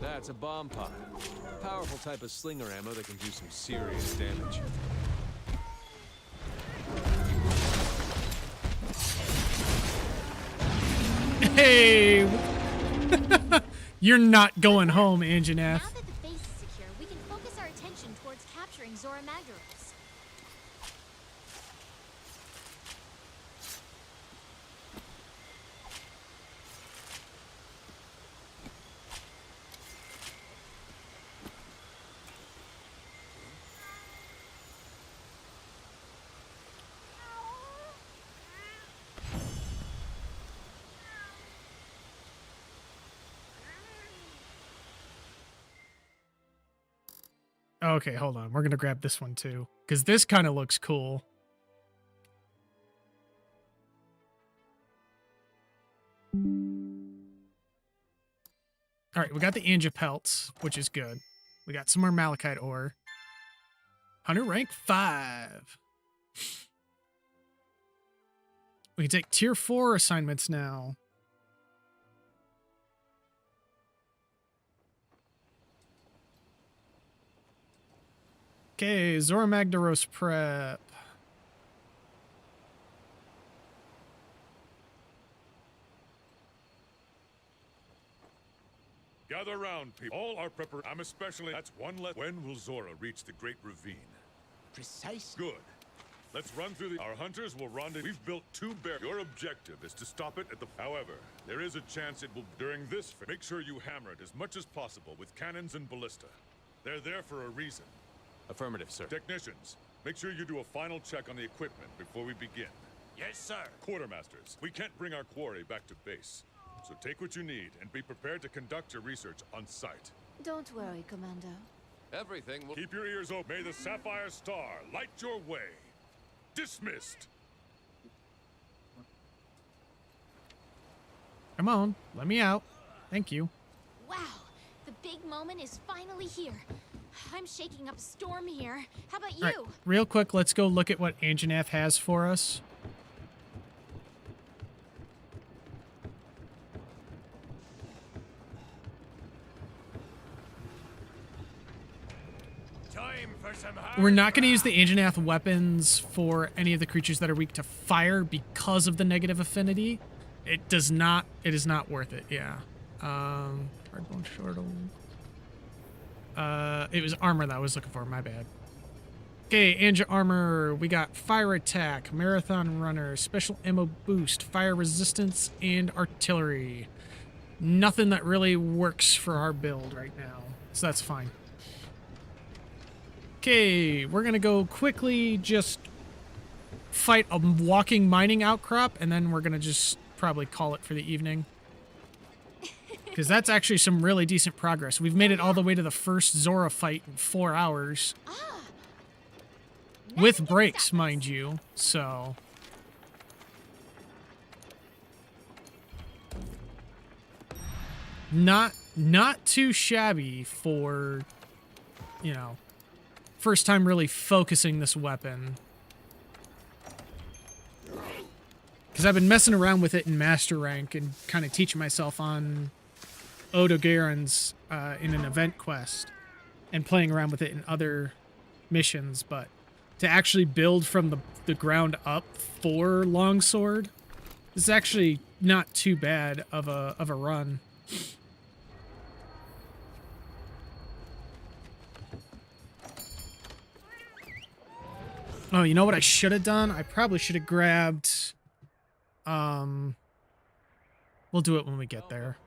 That's a bomb pod. Powerful type of slinger ammo that can do some serious damage. Hey! You're not going home, Anjaneth. Now that the base is secure, we can focus our attention towards capturing Zora Magdaros. Okay, hold on. We're gonna grab this one too, because this kind of looks cool. All right, we got the Anja pelts, which is good. We got some more malachite ore. Hunter rank 5. We can take tier 4 assignments now. Okay, Zora Magdaros prep. Gather round, people. All are prepared. I'm especially. That's one less. When will Zora reach the Great Ravine? Precise. Good. Let's run through the. Our hunters will rendezvous. We've built 2 barriers. Your objective is to stop it at the. However, there is a chance it will. During this, make sure you hammer it as much as possible with cannons and ballista. They're there for a reason. Affirmative, sir. Technicians, make sure you do a final check on the equipment before we begin. Yes, sir. Quartermasters, we can't bring our quarry back to base. So take what you need and be prepared to conduct your research on site. Don't worry, Commander. Everything will... Keep your ears open. May the Sapphire Star light your way. Dismissed. Come on, let me out. Thank you. Wow, the big moment is finally here. I'm shaking up a storm here. How about you? All right, real quick, let's go look at what Anjanath has for us. Time for some We're not going to use the Anjanath weapons for any of the creatures that are weak to fire because of the negative affinity. It is not worth it, yeah. Hardbone Shortle. It was armor that I was looking for, my bad. Okay, Anja armor. We got fire attack, marathon runner, special ammo boost, fire resistance, and artillery. Nothing that really works for our build right now, so that's fine. Okay, we're gonna go quickly just fight a walking mining outcrop, and then we're gonna just probably call it for the evening. Because that's actually some really decent progress. We've made it all the way to the first Zora fight in 4 hours. With breaks, mind you, so... Not too shabby for, you know, first time really focusing this weapon. Because I've been messing around with it in Master Rank and kind of teaching myself on Odo Garen's in an event quest and playing around with it in other missions, but to actually build from the ground up for Longsword is actually not too bad of a run. Oh, you know what I should have done? I probably should have grabbed... We'll do it when we get there.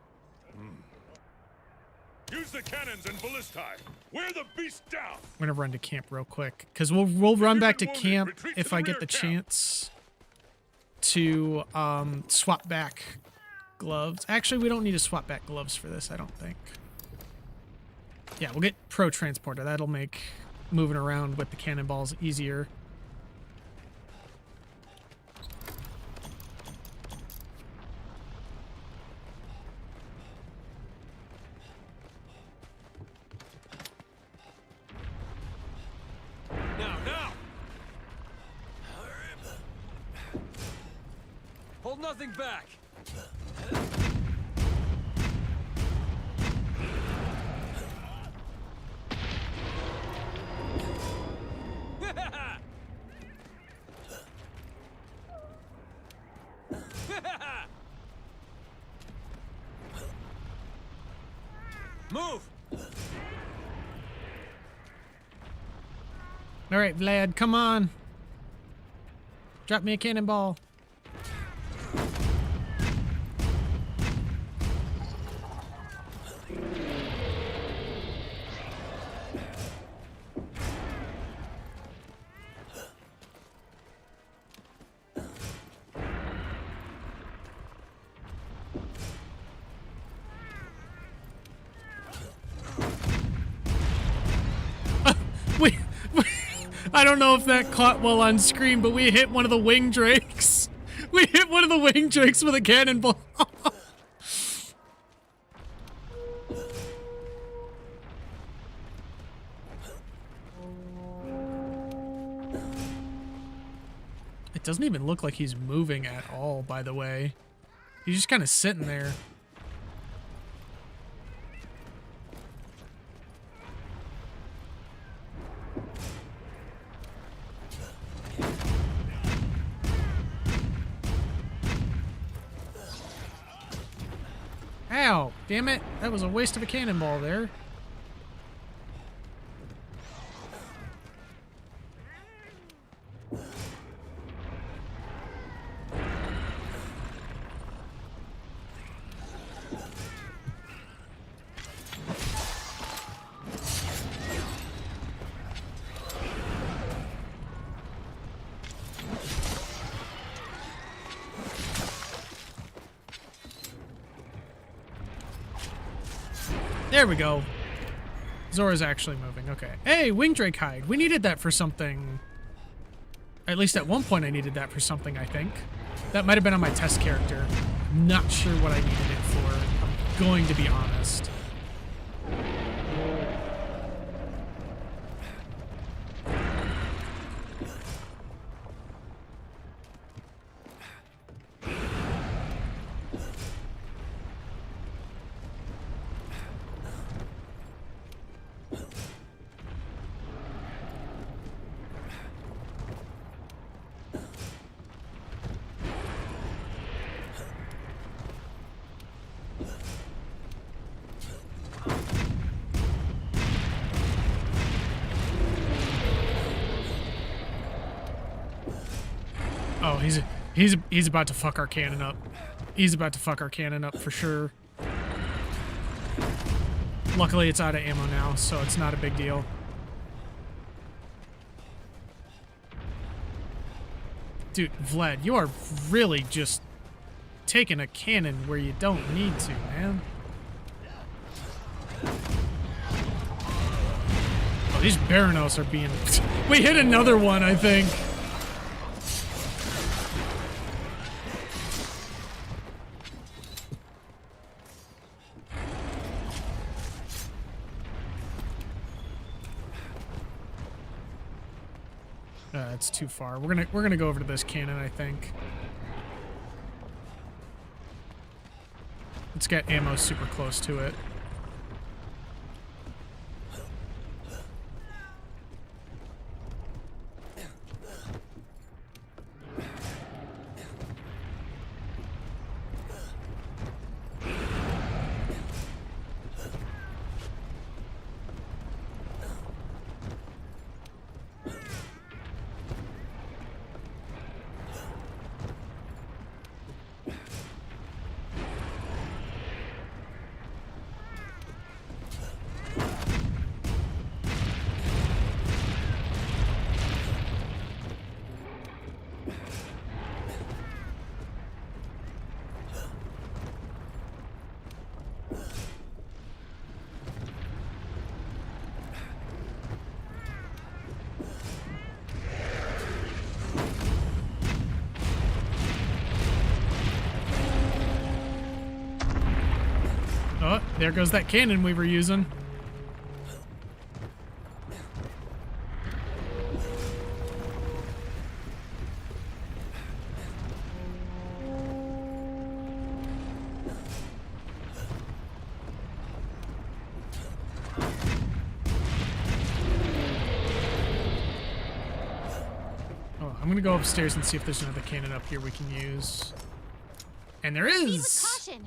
Use the cannons and ballistae. Wear the beast down. I'm gonna run to camp real quick, because we'll run back to camp if I get the chance to swap back gloves. Actually, we don't need to swap back gloves for this, I don't think. Yeah, we'll get Pro Transporter. That'll make moving around with the cannonballs easier. Hold nothing back. Move. All right, Vlad, come on. Drop me a cannonball. I don't know if that caught well on screen, but we hit one of the wing drakes. We hit one of the wing drakes with a cannonball. It doesn't even look like he's moving at all, by the way. He's just kind of sitting there. Ow! Damn it! That was a waste of a cannonball there. There we go. Zora's actually moving. Okay. Hey, Wingdrake hide. We needed that for something. At least at one point I needed that for something, I think. That might have been on my test character. Not sure what I needed it for. I'm going to be honest. Oh, he's about to fuck our cannon up. He's about to fuck our cannon up for sure. Luckily, it's out of ammo now, so it's not a big deal. Dude, Vlad, you are really just taking a cannon where you don't need to, man. Oh, these Baranos are being... We hit another one, I think. It's too far. We're gonna go over to this cannon, I think. Let's get ammo super close to it. Oh, there goes that cannon we were using. Oh, I'm gonna go upstairs and see if there's another cannon up here we can use. And there Proceed is! with caution.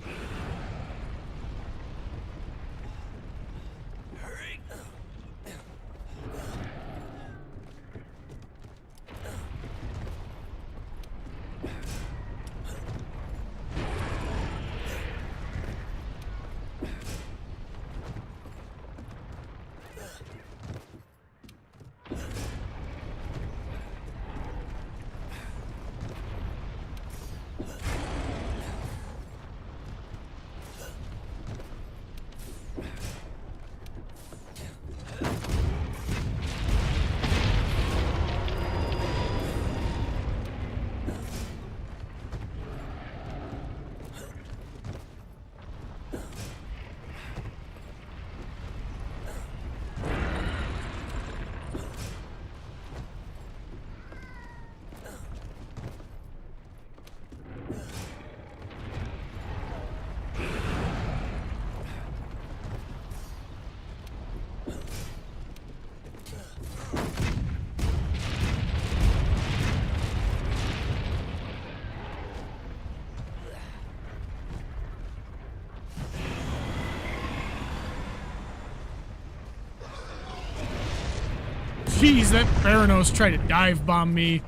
Jeez, that Theranos tried to dive bomb me.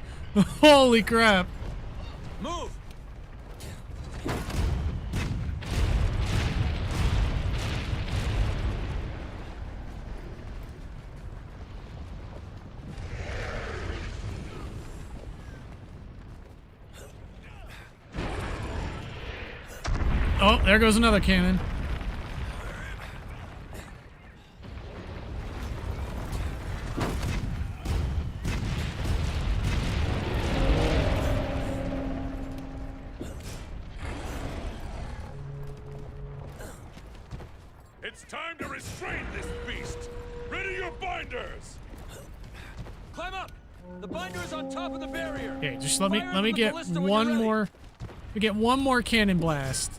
Holy crap. Move! Oh, there goes another cannon. It's time to restrain this beast. Ready your binders. Climb up! The binder is on top of the barrier. Okay, just let me Fire let me from the get ballista when one you're ready. more. We get one more cannon blast,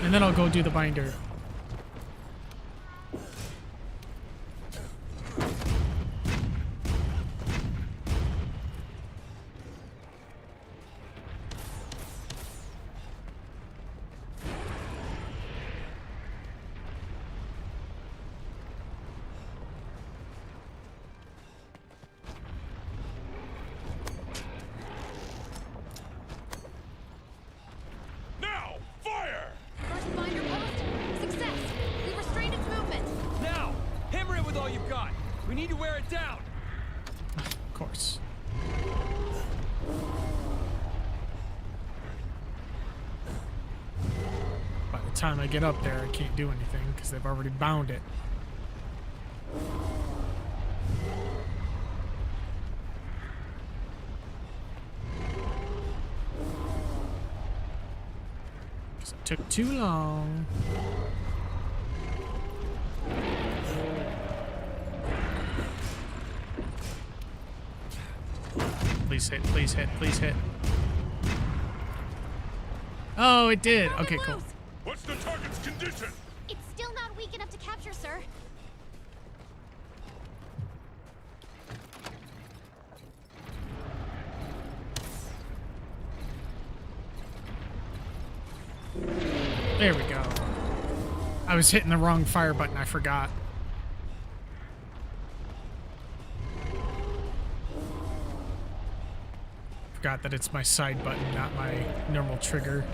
and then I'll go do the binder. Now, fire! First binder post. Success. We restrained its movement. Now, hammer it with all you've got. We need to wear it down. Of course. By the time I get up there, I can't do anything because they've already bound it. Because it took too long. Please hit, please hit, please hit. Oh, it did. Broken Okay, cool. loose. What's the target's condition? It's still not weak enough to capture, sir. There we go. I was hitting the wrong fire button, I forgot. Forgot that it's my side button, not my normal trigger.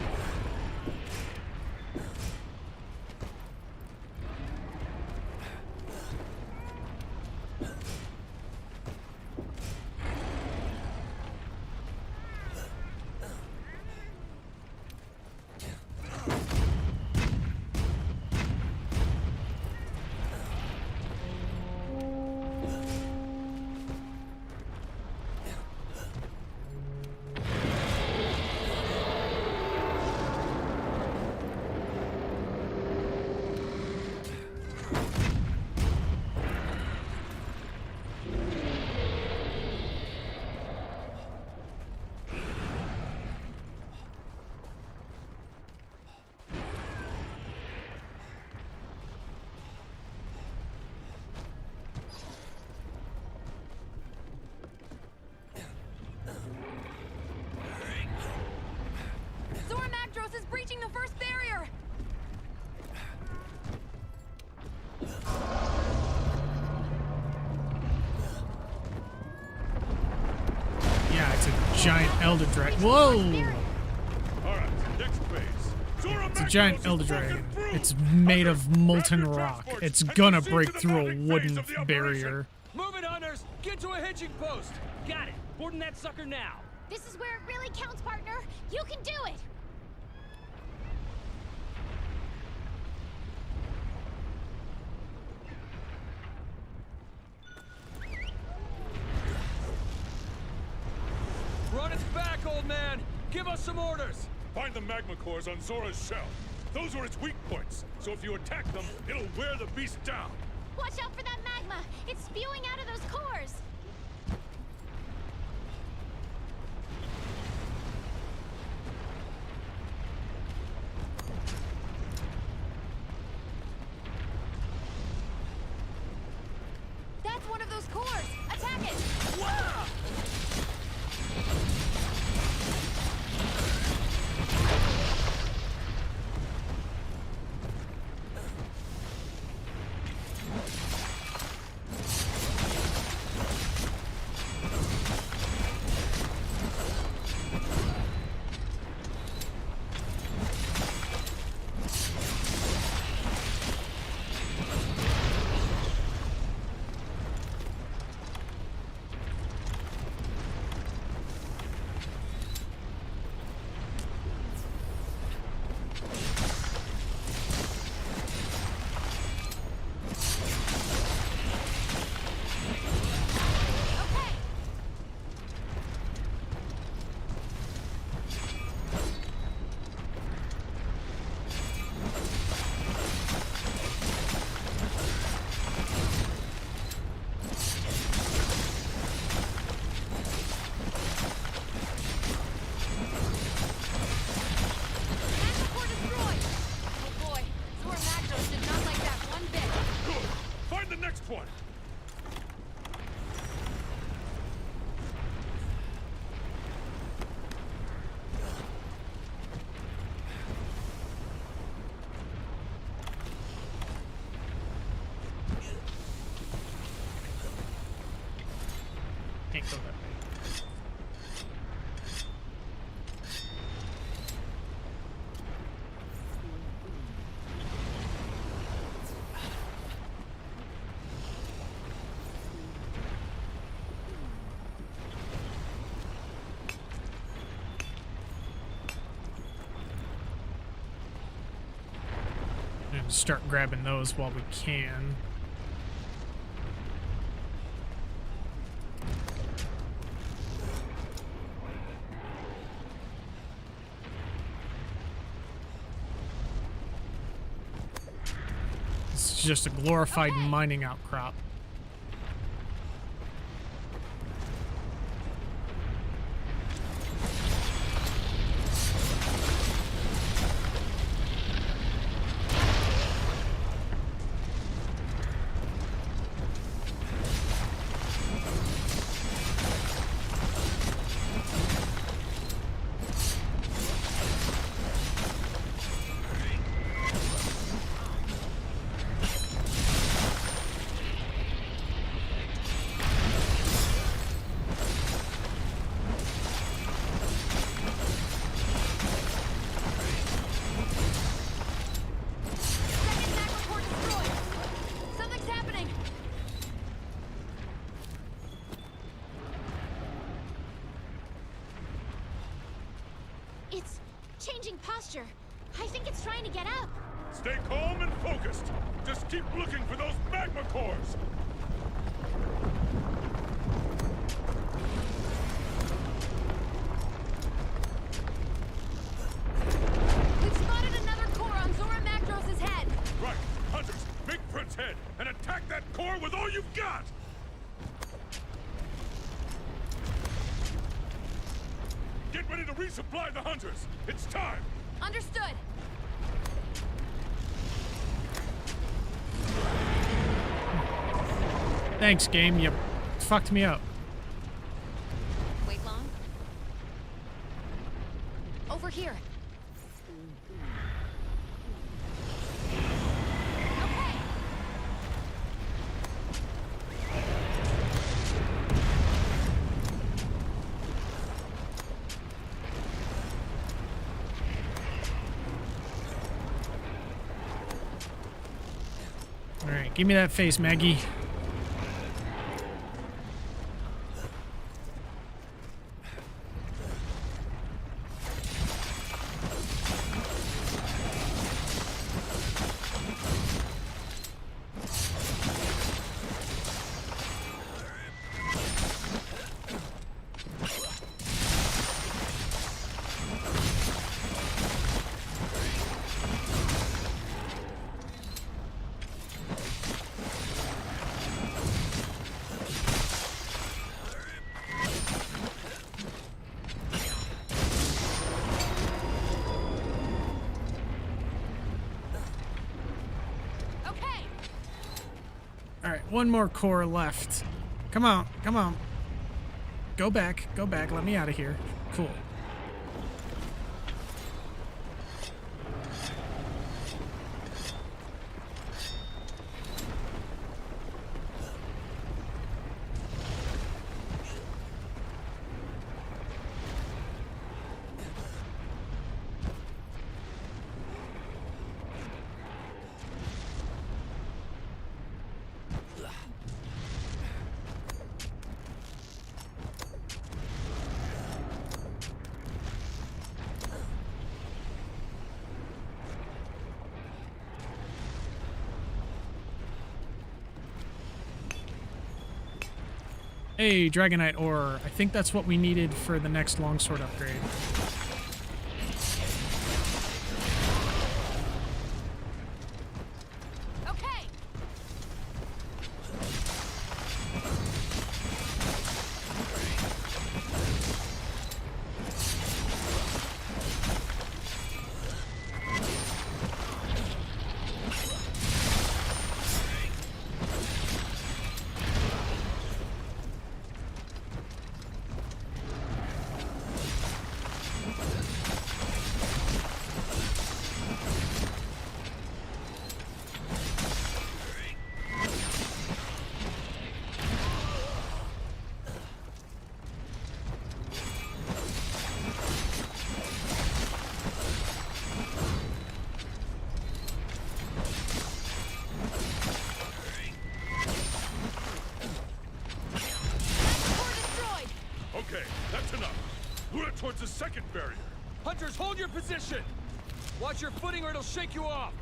Zora Magdros is breaching the first barrier. Yeah, it's a giant elder dragon. Whoa! All right, next phase. Zora It's a giant Magdaros elder is broken dragon. through. It's made of molten Grab your rock. transports It's and gonna proceed break to the through a mounting wooden phase of the barrier. Move it, hunters! Get to a hitching post! Got it. Boarding that sucker now. This is where it really counts, partner. You can do it. Run its back, old man! Give us some orders! Find the magma cores on Zora's shell. Those are its weak points, so if you attack them, it'll wear the beast down. Watch out for that magma. It's spewing out of those cores. That's one of those cores. Attack it. And start grabbing those while we can. It's just a glorified mining outcrop. It's changing posture. I think it's trying to get up. Stay calm and focused. Just keep looking for those magma cores. We've spotted another core on Zora Magdros' head. Right. Hunters, make for its head and attack that core with all you've got! Get ready to resupply the hunters. It's time. Understood. Thanks, game. You fucked me up. Wait long. Over here. Okay. All right, give me that face, Maggie. Okay. All right, one more core left. Come on, come on. Go back, go back. Let me out of here. Cool. Hey, Dragonite ore. I think that's what we needed for the next longsword upgrade. Okay. Core destroyed. Okay, that's enough. Lure it towards the second barrier. Hunters, hold your position! Watch your footing or it'll shake you off!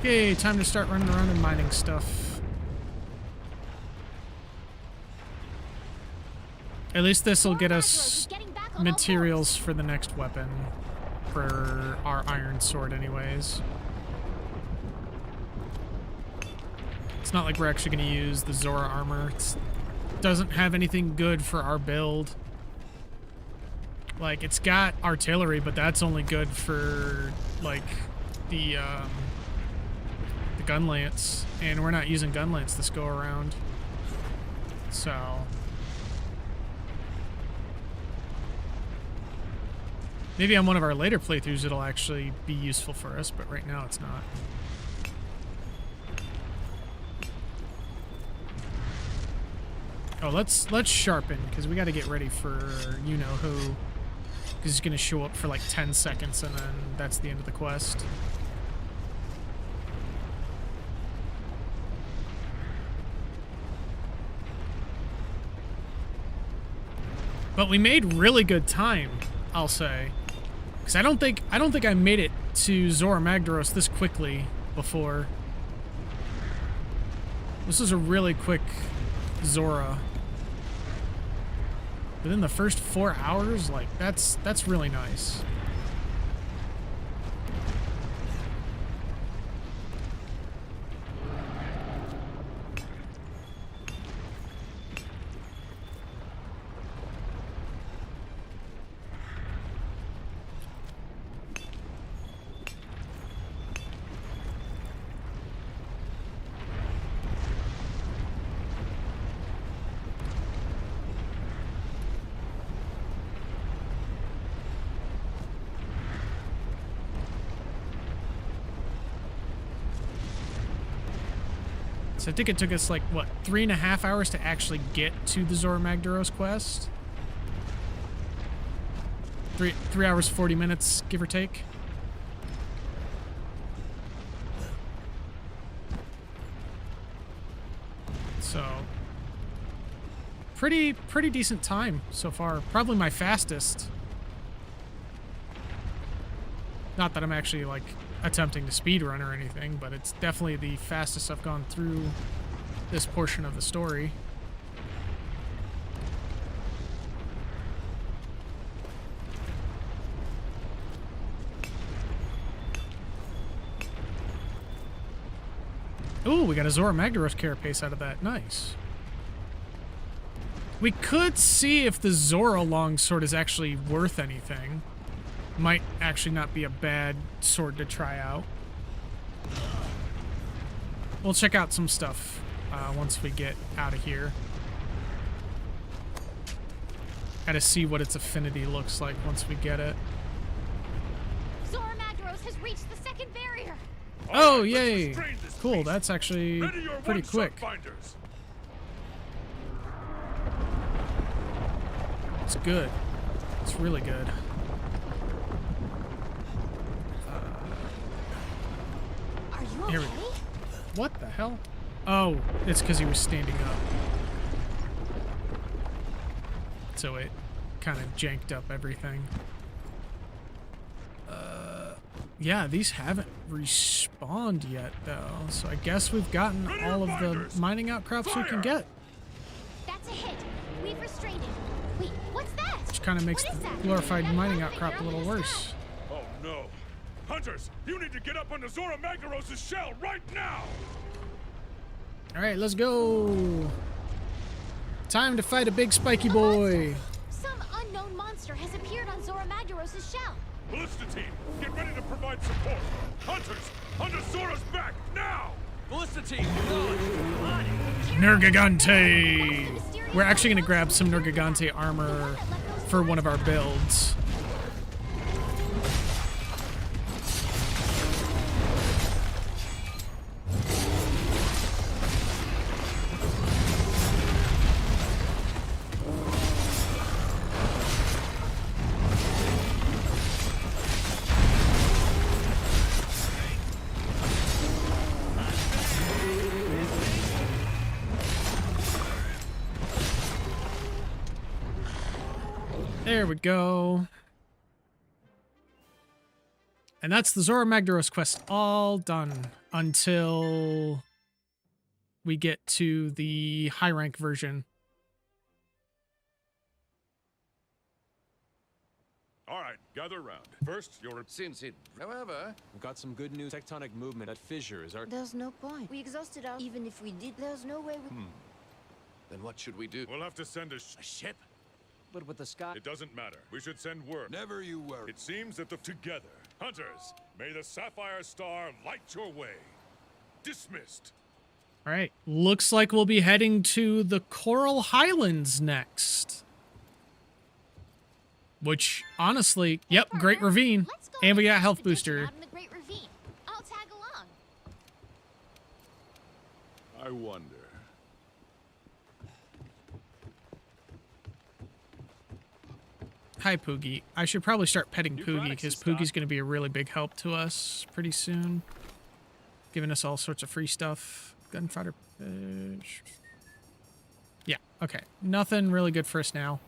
Okay, time to start running around and mining stuff. At least this will get us materials for the next weapon. For our iron sword anyways. It's not like we're actually going to use the Zora armor. It doesn't have anything good for our build. Like, it's got artillery, but that's only good for, like, the gun lance. And we're not using gun lance this go around. So... maybe on one of our later playthroughs it'll actually be useful for us, but right now it's not. Oh, let's sharpen, because we got to get ready for you-know-who. Because he's going to show up for like 10 seconds, and then that's the end of the quest. But we made really good time, I'll say. Because I don't think I made it to Zora Magdaros this quickly before. This is a really quick Zora. Within the first 4 hours, like that's really nice. So I think it took us like, what, 3.5 hours to actually get to the Zora Magdaros quest? 3 hours, 40 minutes, give or take. So, pretty decent time so far. Probably my fastest. Not that I'm actually, like, attempting to speedrun or anything, but it's definitely the fastest I've gone through this portion of the story. Ooh, we got a Zora Magdaros carapace out of that. Nice. We could see if the Zora longsword is actually worth anything. Might actually not be a bad sword to try out. We'll check out some stuff once we get out of here. Gotta see what its affinity looks like once we get it. Zora Magdaros has reached the second barrier. Oh, yay! Cool, that's actually pretty quick. It's good. It's really good. Here we go. What the hell? Oh, it's because he was standing up. So it kind of janked up everything. Yeah, these haven't respawned yet, though. So I guess we've gotten all of the mining outcrops we can get. That's a hit. We've restrained it. Wait, what's that? Which kind of makes the glorified mining outcrop a little worse. Oh no. Hunters, you need to get up onto Zora Magdaros' shell right now! Alright, let's go. Time to fight a big spiky boy. Some unknown monster has appeared on Zora Magdaros' shell. Ballista team, get ready to provide support. Hunters, onto Zora's back, now! Ballista team, on! Nergigante! We're actually going to grab some Nergigante armor for one of our builds. There we go. And that's the Zora Magdaros quest all done. until we get to the high rank version. All right, gather around. First, your... Since it... However, we've got some good news. Tectonic movement at fissures are... There's no point. We exhausted our... Even if we did, there's no way we... Then what should we do? We'll have to send a ship? But with the sky... It doesn't matter. We should send word. Never you worry. It seems that together, hunters, may the Sapphire Star light your way. Dismissed. All right. Looks like we'll be heading to the Coral Highlands next. Which, honestly, yep, Great Ravine. Let's go And we on got an health expedition booster. out in the Great Ravine. I'll tag along. I wonder. Hi, Poogie. I should probably start petting New Poogie products because in Poogie's stock. going to be a really big help to us pretty soon. Giving us all sorts of free stuff. Gunfighter. Yeah, okay. Nothing really good for us now.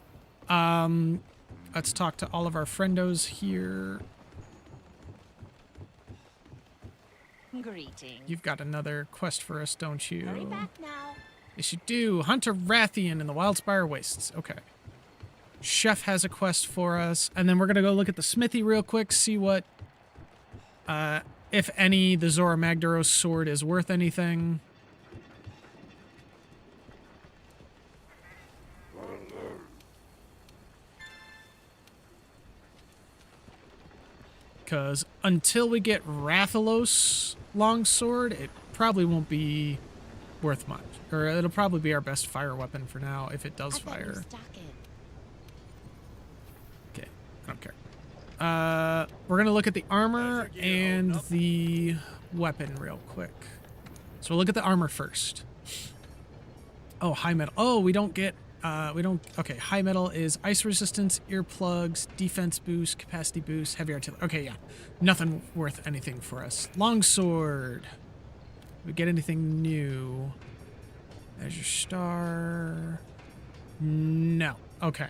Let's talk to all of our friendos here. Greetings. You've got another quest for us, don't you? Hurry back now. Yes, you do. Hunter Rathian in the Wildspire Wastes. Okay. Chef has a quest for us. And then we're going to go look at the smithy real quick, see what, if any, the Zora Magdaros sword is worth anything. Because until we get Rathalos longsword, it probably won't be worth much. Or it'll probably be our best fire weapon for now, if it does I bet we fire. stock it. Okay, I don't care. We're gonna look at the armor and the weapon real quick. So we'll look at the armor first. Oh, high metal. Oh, we don't get, okay, high metal is ice resistance, earplugs, defense boost, capacity boost, heavy artillery. Okay, yeah. Nothing worth anything for us. Longsword. We get anything new? There's your star. No. Okay.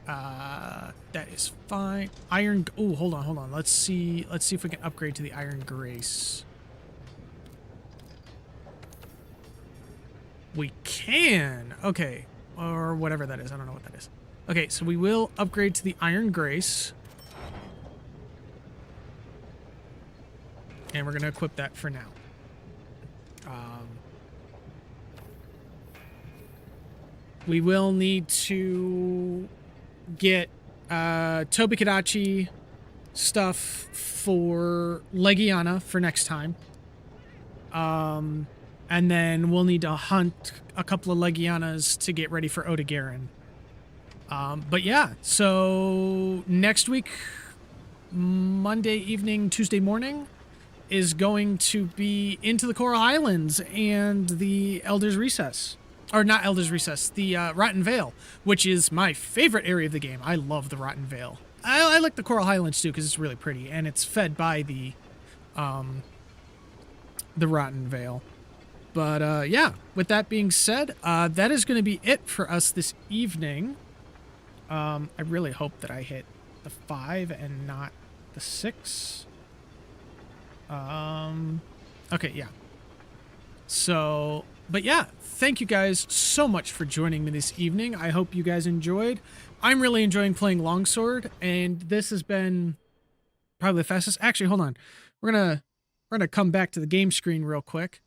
That is fine. Iron. Oh, hold on. Let's see if we can upgrade to the Iron Grace. We can. Okay. Or whatever that is. I don't know what that is. Okay, so we will upgrade to the Iron Grace. And we're going to equip that for now. We will need to get Tobi Kadachi stuff for Legiana for next time. And then we'll need to hunt a couple of Legianas to get ready for Odegarin. But yeah, so next week, Monday evening, Tuesday morning, is going to be into the Coral Highlands and the Elder's Recess. Or not Elder's Recess, the Rotten Vale, which is my favorite area of the game. I love the Rotten Vale. I like the Coral Highlands too because it's really pretty and it's fed by the Rotten Vale. But yeah, with that being said, that is going to be it for us this evening. I really hope that I hit the 5 and not the 6. Okay, yeah. So, but yeah, thank you guys so much for joining me this evening. I hope you guys enjoyed. I'm really enjoying playing Longsword, and this has been probably the fastest. Actually, hold on. We're gonna come back to the game screen real quick.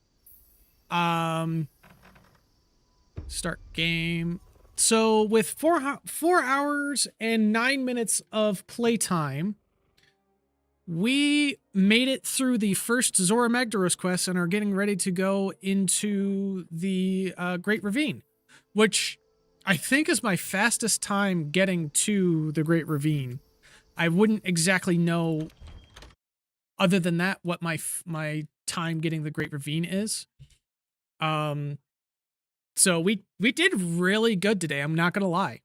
Start game. So with 4 hours and 9 minutes of playtime, we made it through the first Zora Magdaros quest and are getting ready to go into the Great Ravine, which I think is my fastest time getting to the Great Ravine. I wouldn't exactly know, other than that, what my time getting the Great Ravine is. So we did really good today. I'm not gonna lie.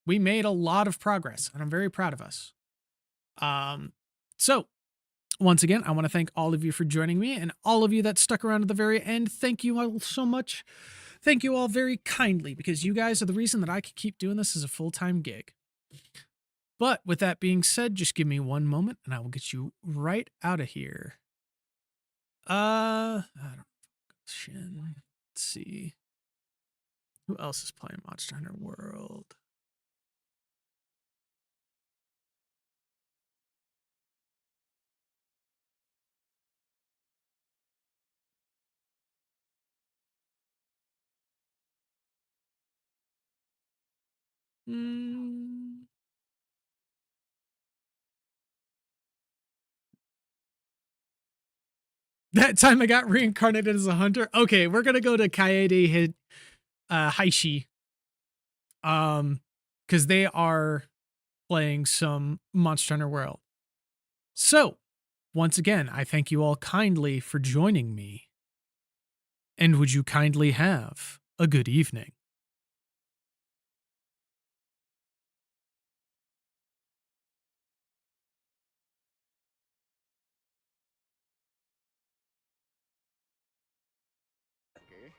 We made a lot of progress, and I'm very proud of us. So once again, I want to thank all of you for joining me, and all of you that stuck around to the very end. Thank you all so much. Thank you all very kindly, because you guys are the reason that I can keep doing this as a full-time gig. But with that being said, just give me one moment and I will get you right out of here. I don't know. Shin. Let's see. Who else is playing Monster Hunter World? That time I got reincarnated as a hunter. Okay, we're gonna go to Kaede Haishi. Because they are playing some Monster Hunter World. So, once again, I thank you all kindly for joining me. And would you kindly have a good evening? Okay.